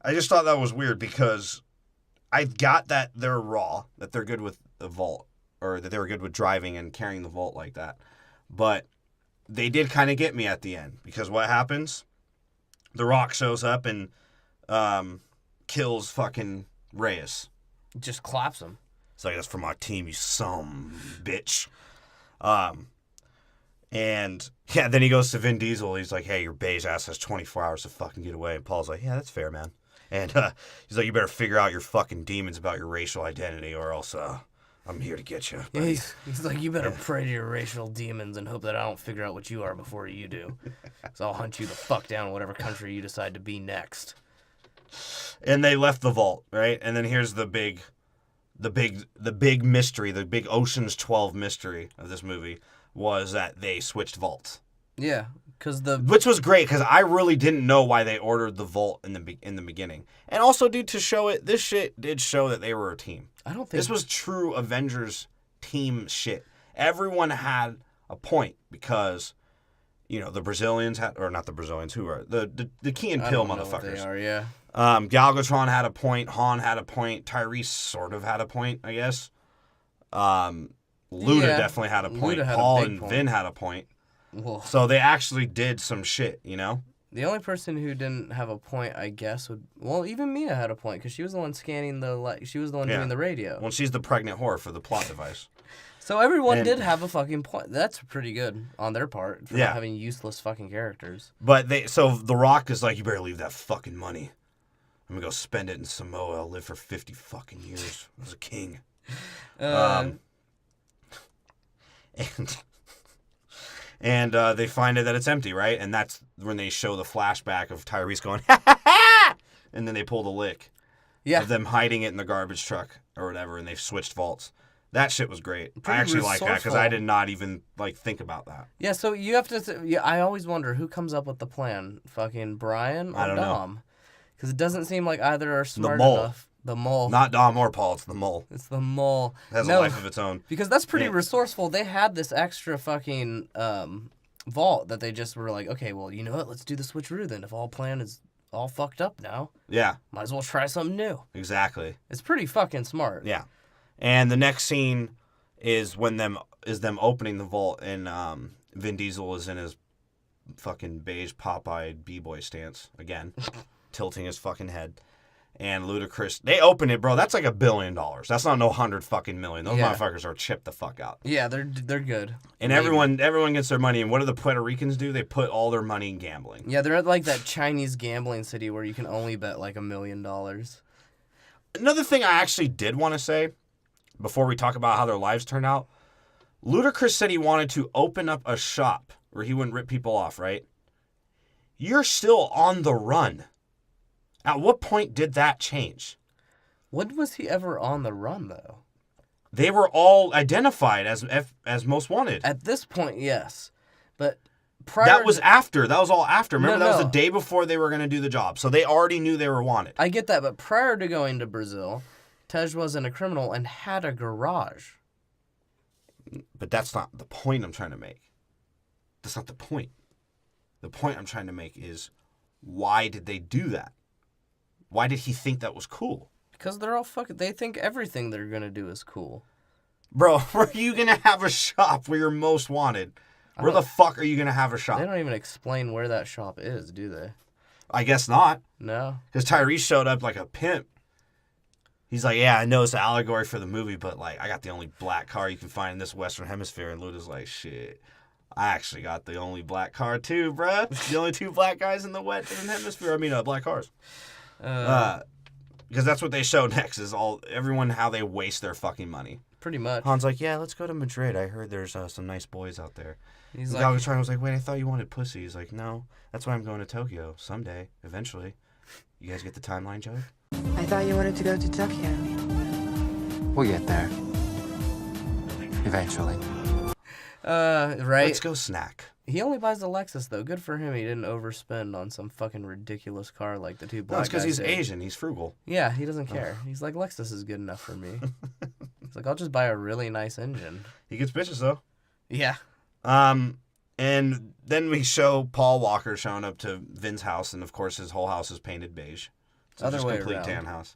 I just thought that was weird because I got that they're raw, that they're good with the vault, or that they were good with driving and carrying the vault like that. But they did kind of get me at the end because what happens? The Rock shows up and kills fucking Reyes. Just claps him. It's like, that's for my team, you some bitch. And yeah, then he goes to Vin Diesel. He's like, hey, your beige ass has 24 hours to fucking get away. And Paul's like, yeah, that's fair, man. And he's like, you better figure out your fucking demons about your racial identity or else I'm here to get you. Yeah, he's like, you better pray to your racial demons and hope that I don't figure out what you are before you do. So I'll hunt you the fuck down in whatever country you decide to be next. And they left the vault, right? And then here's the big mystery, the big Ocean's 12 mystery of this movie was that they switched vaults. Yeah, which was great because I really didn't know why they ordered the vault in the beginning. And also, dude, to show it, this shit did show that they were a team. I don't think this was true Avengers team shit. Everyone had a point because, you know, the Brazilians had, or not the Brazilians, who are the Key and Peele motherfuckers. They are, yeah. Galvatron had a point. Han had a point. Tyrese sort of had a point, I guess. Luda definitely had a point. Paul and Vin had a point. Whoa. So they actually did some shit, you know? The only person who didn't have a point, I guess, even Mia had a point because she was the one scanning she was the one doing the radio. Well, she's the pregnant whore for the plot device. So everyone did have a fucking point. That's pretty good on their part for not having useless fucking characters. But so The Rock is like, you better leave that fucking money. I'm gonna go spend it in Samoa. I'll live for 50 fucking years as a king. And they find it that it's empty, right? And that's when they show the flashback of Tyrese going, ha ha ha! And then they pull the lick of them hiding it in the garbage truck or whatever, and they've switched vaults. That shit was great. I actually like that because I did not even think about that. Yeah, so you have to. I always wonder who comes up with the plan. Fucking Brian or Dom? Because it doesn't seem like either are smart enough. The mole. Not Dom or Paul, it's the mole. It's the mole. It has a life of its own. Because that's pretty resourceful. They had this extra fucking vault that they just were like, okay, well, you know what? Let's do the switcheroo then. If all plan is all fucked up now. Yeah. Might as well try something new. Exactly. It's pretty fucking smart. Yeah. And the next scene is them opening the vault and Vin Diesel is in his fucking beige Popeye B-boy stance again, tilting his fucking head. And Ludacris, they open it, bro. That's like $1 billion. That's not no 100 fucking million. Those motherfuckers are chipped the fuck out. Yeah, they're good. And everyone gets their money. And what do the Puerto Ricans do? They put all their money in gambling. Yeah, they're at like that Chinese gambling city where you can only bet like $1 million. Another thing I actually did want to say before we talk about how their lives turned out, Ludacris said he wanted to open up a shop where he wouldn't rip people off, right? You're still on the run. At what point did that change? When was he ever on the run, though? They were all identified as most wanted. At this point, yes. But prior that was after. That was all after. Remember, that was the day before they were going to do the job. So they already knew they were wanted. I get that, but prior to going to Brazil, Tej wasn't a criminal and had a garage. But that's not the point I'm trying to make. That's not the point. The point I'm trying to make is, why did they do that? Why did he think that was cool? Because they're all they think everything they're going to do is cool. Bro, where are you going to have a shop where you're most wanted? Where the fuck are you going to have a shop? They don't even explain where that shop is, do they? I guess not. No. Because Tyrese showed up like a pimp. He's like, yeah, I know it's an allegory for the movie, but like, I got the only black car you can find in this Western Hemisphere. And Luda's like, shit, I actually got the only black car too, bruh. The only 2 black guys in the Western Hemisphere. I mean, black cars. Because that's what they show next is everyone how they waste their fucking money. Pretty much. Han's like, yeah, let's go to Madrid. I heard there's some nice boys out there. He's like, Galvatron was like, wait, I thought you wanted pussy. He's like, no, that's why I'm going to Tokyo someday, eventually. You guys get the timeline joke? I thought you wanted to go to Tokyo. We'll get there. Eventually. Right. Let's go snack. He only buys the Lexus, though. Good for him. He didn't overspend on some fucking ridiculous car like the 2 black guys. No, it's because he's did. Asian. He's frugal. Yeah, he doesn't care. He's like, Lexus is good enough for me. He's like, I'll just buy a really nice engine. He gets bitches, though. Yeah. And then we show Paul Walker showing up to Vin's house, and of course his whole house is painted beige. It's Other just way complete around. tan house.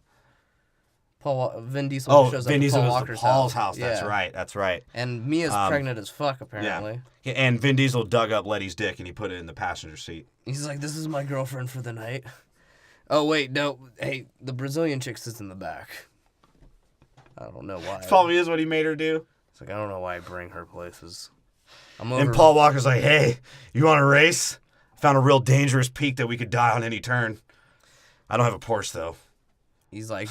Vin Diesel shows up Vin at Diesel Paul goes Walker's to Paul's house. house. That's right. And Mia's pregnant as fuck, apparently. Yeah. And Vin Diesel dug up Letty's dick and he put it in the passenger seat. He's like, this is my girlfriend for the night. Oh, wait, no. Hey, the Brazilian chick sits in the back. I don't know why. It probably is what he made her do. It's like, I don't know why I bring her places. And Paul Walker's like, hey, you want to race? Found a real dangerous peak that we could die on any turn. I don't have a Porsche, though. He's like,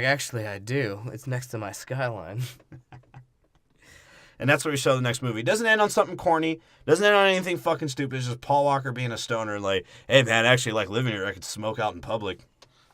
actually, I do. It's next to my Skyline. And that's what we show the next movie. It doesn't end on something corny. Doesn't end on anything fucking stupid. It's just Paul Walker being a stoner and like, hey, man, I actually like living here. I could smoke out in public.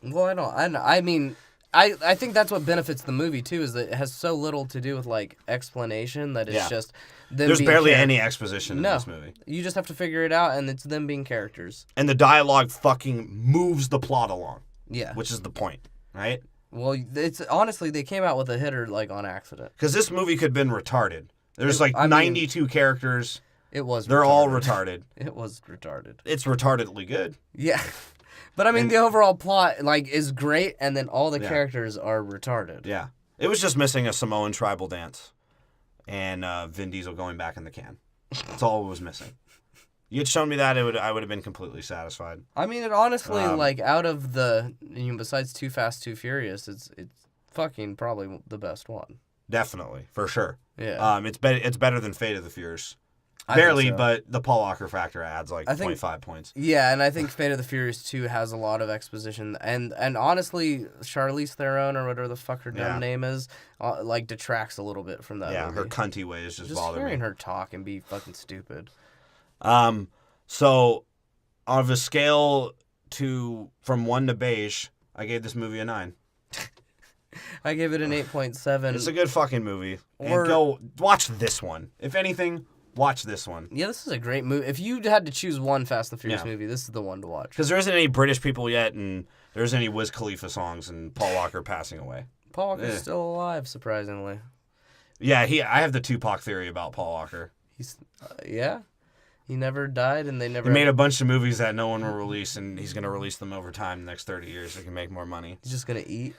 Well, I mean, I think that's what benefits the movie, too, is that it has so little to do with, like, explanation that it's just them There's being barely any exposition in this movie. You just have to figure it out, and it's them being characters. And the dialogue fucking moves the plot along. Yeah. Which is the point, right? Well, it's honestly, they came out with a hitter, like, on accident. Because this movie could have been retarded. There's 92 characters. It was They're all retarded. It was retarded. It's retardedly good. Yeah. But I mean, the overall plot, like, is great, and then all the characters are retarded. Yeah. It was just missing a Samoan tribal dance and Vin Diesel going back in the can. That's all it was missing. You had shown me that, I would have been completely satisfied. I mean, it honestly, like, out of the, besides Too Fast, Too Furious, it's fucking probably the best one. Definitely, for sure. Yeah. It's better than Fate of the Furious. I Barely, think so. but the Paul Walker factor adds like 0.5 points. Yeah, and I think Fate of the Furious 2 has a lot of exposition. And honestly, Charlize Theron, or whatever the fuck her dumb name is, like, detracts a little bit from that movie. Her cunty ways just bother me. Just hearing her talk and be fucking stupid. So, on a scale from 1 to beige, I gave this movie a 9. I gave it an 8.7. It's a good fucking movie. And go watch this one. If anything, watch this one. Yeah, this is a great movie. If you had to choose one Fast and Furious movie, this is the one to watch. Because there isn't any British people yet, and there isn't any Wiz Khalifa songs, and Paul Walker passing away. Paul Walker's still alive, surprisingly. Yeah, I have the Tupac theory about Paul Walker. He's, he never died, and they never... He made a bunch of movies that no one will release, and he's going to release them over time the next 30 years so he can make more money. He's just going to eat.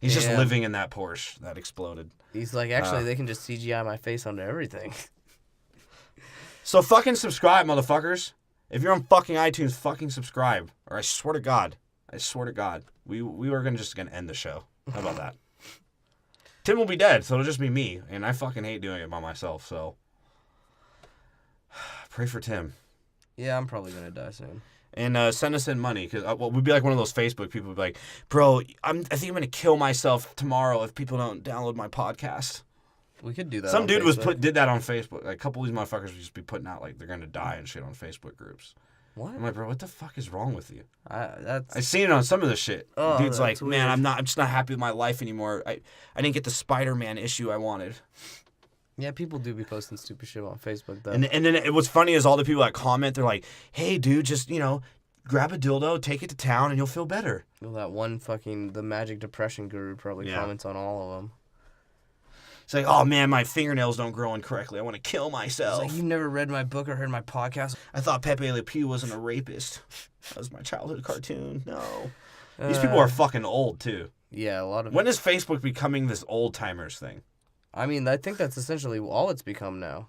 He's just living in that Porsche that exploded. He's like, actually, they can just CGI my face onto everything. So fucking subscribe, motherfuckers. If you're on fucking iTunes, fucking subscribe. Or I swear to God, we were just gonna end the show. How about that? Tim will be dead, so it'll just be me, and I fucking hate doing it by myself. So pray for Tim. Yeah, I'm probably gonna die soon. And send us in money, because we'd be like one of those Facebook people who'd be like, bro, I think I'm going to kill myself tomorrow if people don't download my podcast. We could do that. Some dude did that on Facebook. Like, a couple of these motherfuckers would just be putting out, like, they're going to die and shit on Facebook groups. What? I'm like, bro, what the fuck is wrong with you? I've seen it on some of the shit. Oh, Dude's like, weird. man, I'm just not happy with my life anymore. I didn't get the Spider-Man issue I wanted. Yeah, people do be posting stupid shit on Facebook, though. And then what's funny is all the people that comment, they're like, hey, dude, just, grab a dildo, take it to town, and you'll feel better. Well, that one the magic depression guru probably comments on all of them. It's like, oh, man, my fingernails don't grow in correctly. I want to kill myself. It's like, you've never read my book or heard my podcast? I thought Pepe Le Pew wasn't a rapist. That was my childhood cartoon. No. These people are fucking old, too. Yeah, a lot of... When is Facebook becoming this old-timers thing? I mean, I think that's essentially all it's become now.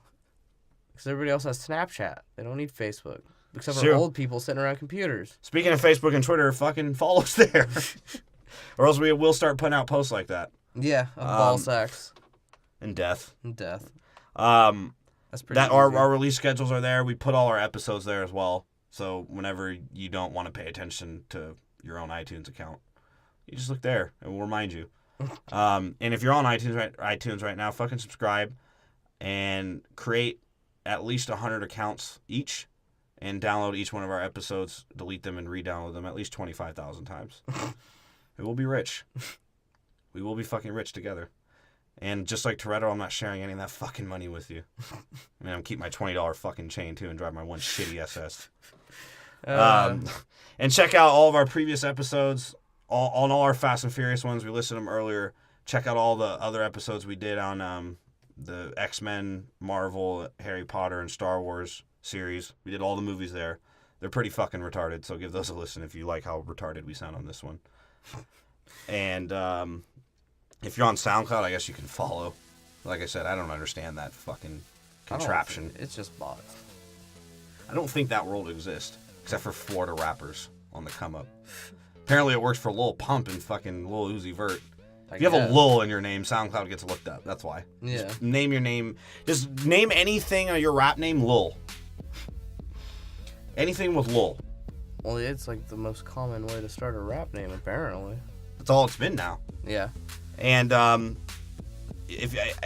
Because everybody else has Snapchat. They don't need Facebook. Except for old people sitting around computers. Speaking of Facebook and Twitter, fucking follow us there. Or else we will start putting out posts like that. Yeah, of ball sacks. And death. That's pretty that our release schedules are there. We put all our episodes there as well. So whenever you don't want to pay attention to your own iTunes account, you just look there and we'll remind you. And if you're on iTunes right now, fucking subscribe and create at least 100 accounts each and download each one of our episodes, delete them and re-download them at least 25,000 times. We will be rich. We will be fucking rich together. And just like Toretto, I'm not sharing any of that fucking money with you. I mean, I'm keeping my $20 fucking chain too and drive my one shitty SS. And check out all of our previous episodes. On all our Fast and Furious ones, we listed them earlier. Check out all the other episodes we did on the X-Men, Marvel, Harry Potter, and Star Wars series. We did all the movies there. They're pretty fucking retarded, so give those a listen if you like how retarded we sound on this one. And if you're on SoundCloud, I guess you can follow. Like I said, I don't understand that fucking contraption. It's just bots. I don't think that world exists, except for Florida rappers on the come up. Apparently it works for Lil Pump and fucking Lil Uzi Vert. If you have a Lil in your name, SoundCloud gets looked up. That's why. Yeah. Just name your name. Just name anything on your rap name Lil. Anything with Lil. Well, it's like the most common way to start a rap name, apparently. That's all it's been now. Yeah. And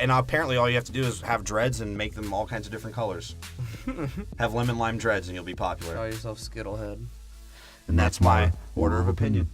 apparently all you have to do is have dreads and make them all kinds of different colors. Have lemon lime dreads and you'll be popular. Call yourself Skittlehead. And that's my order of opinion.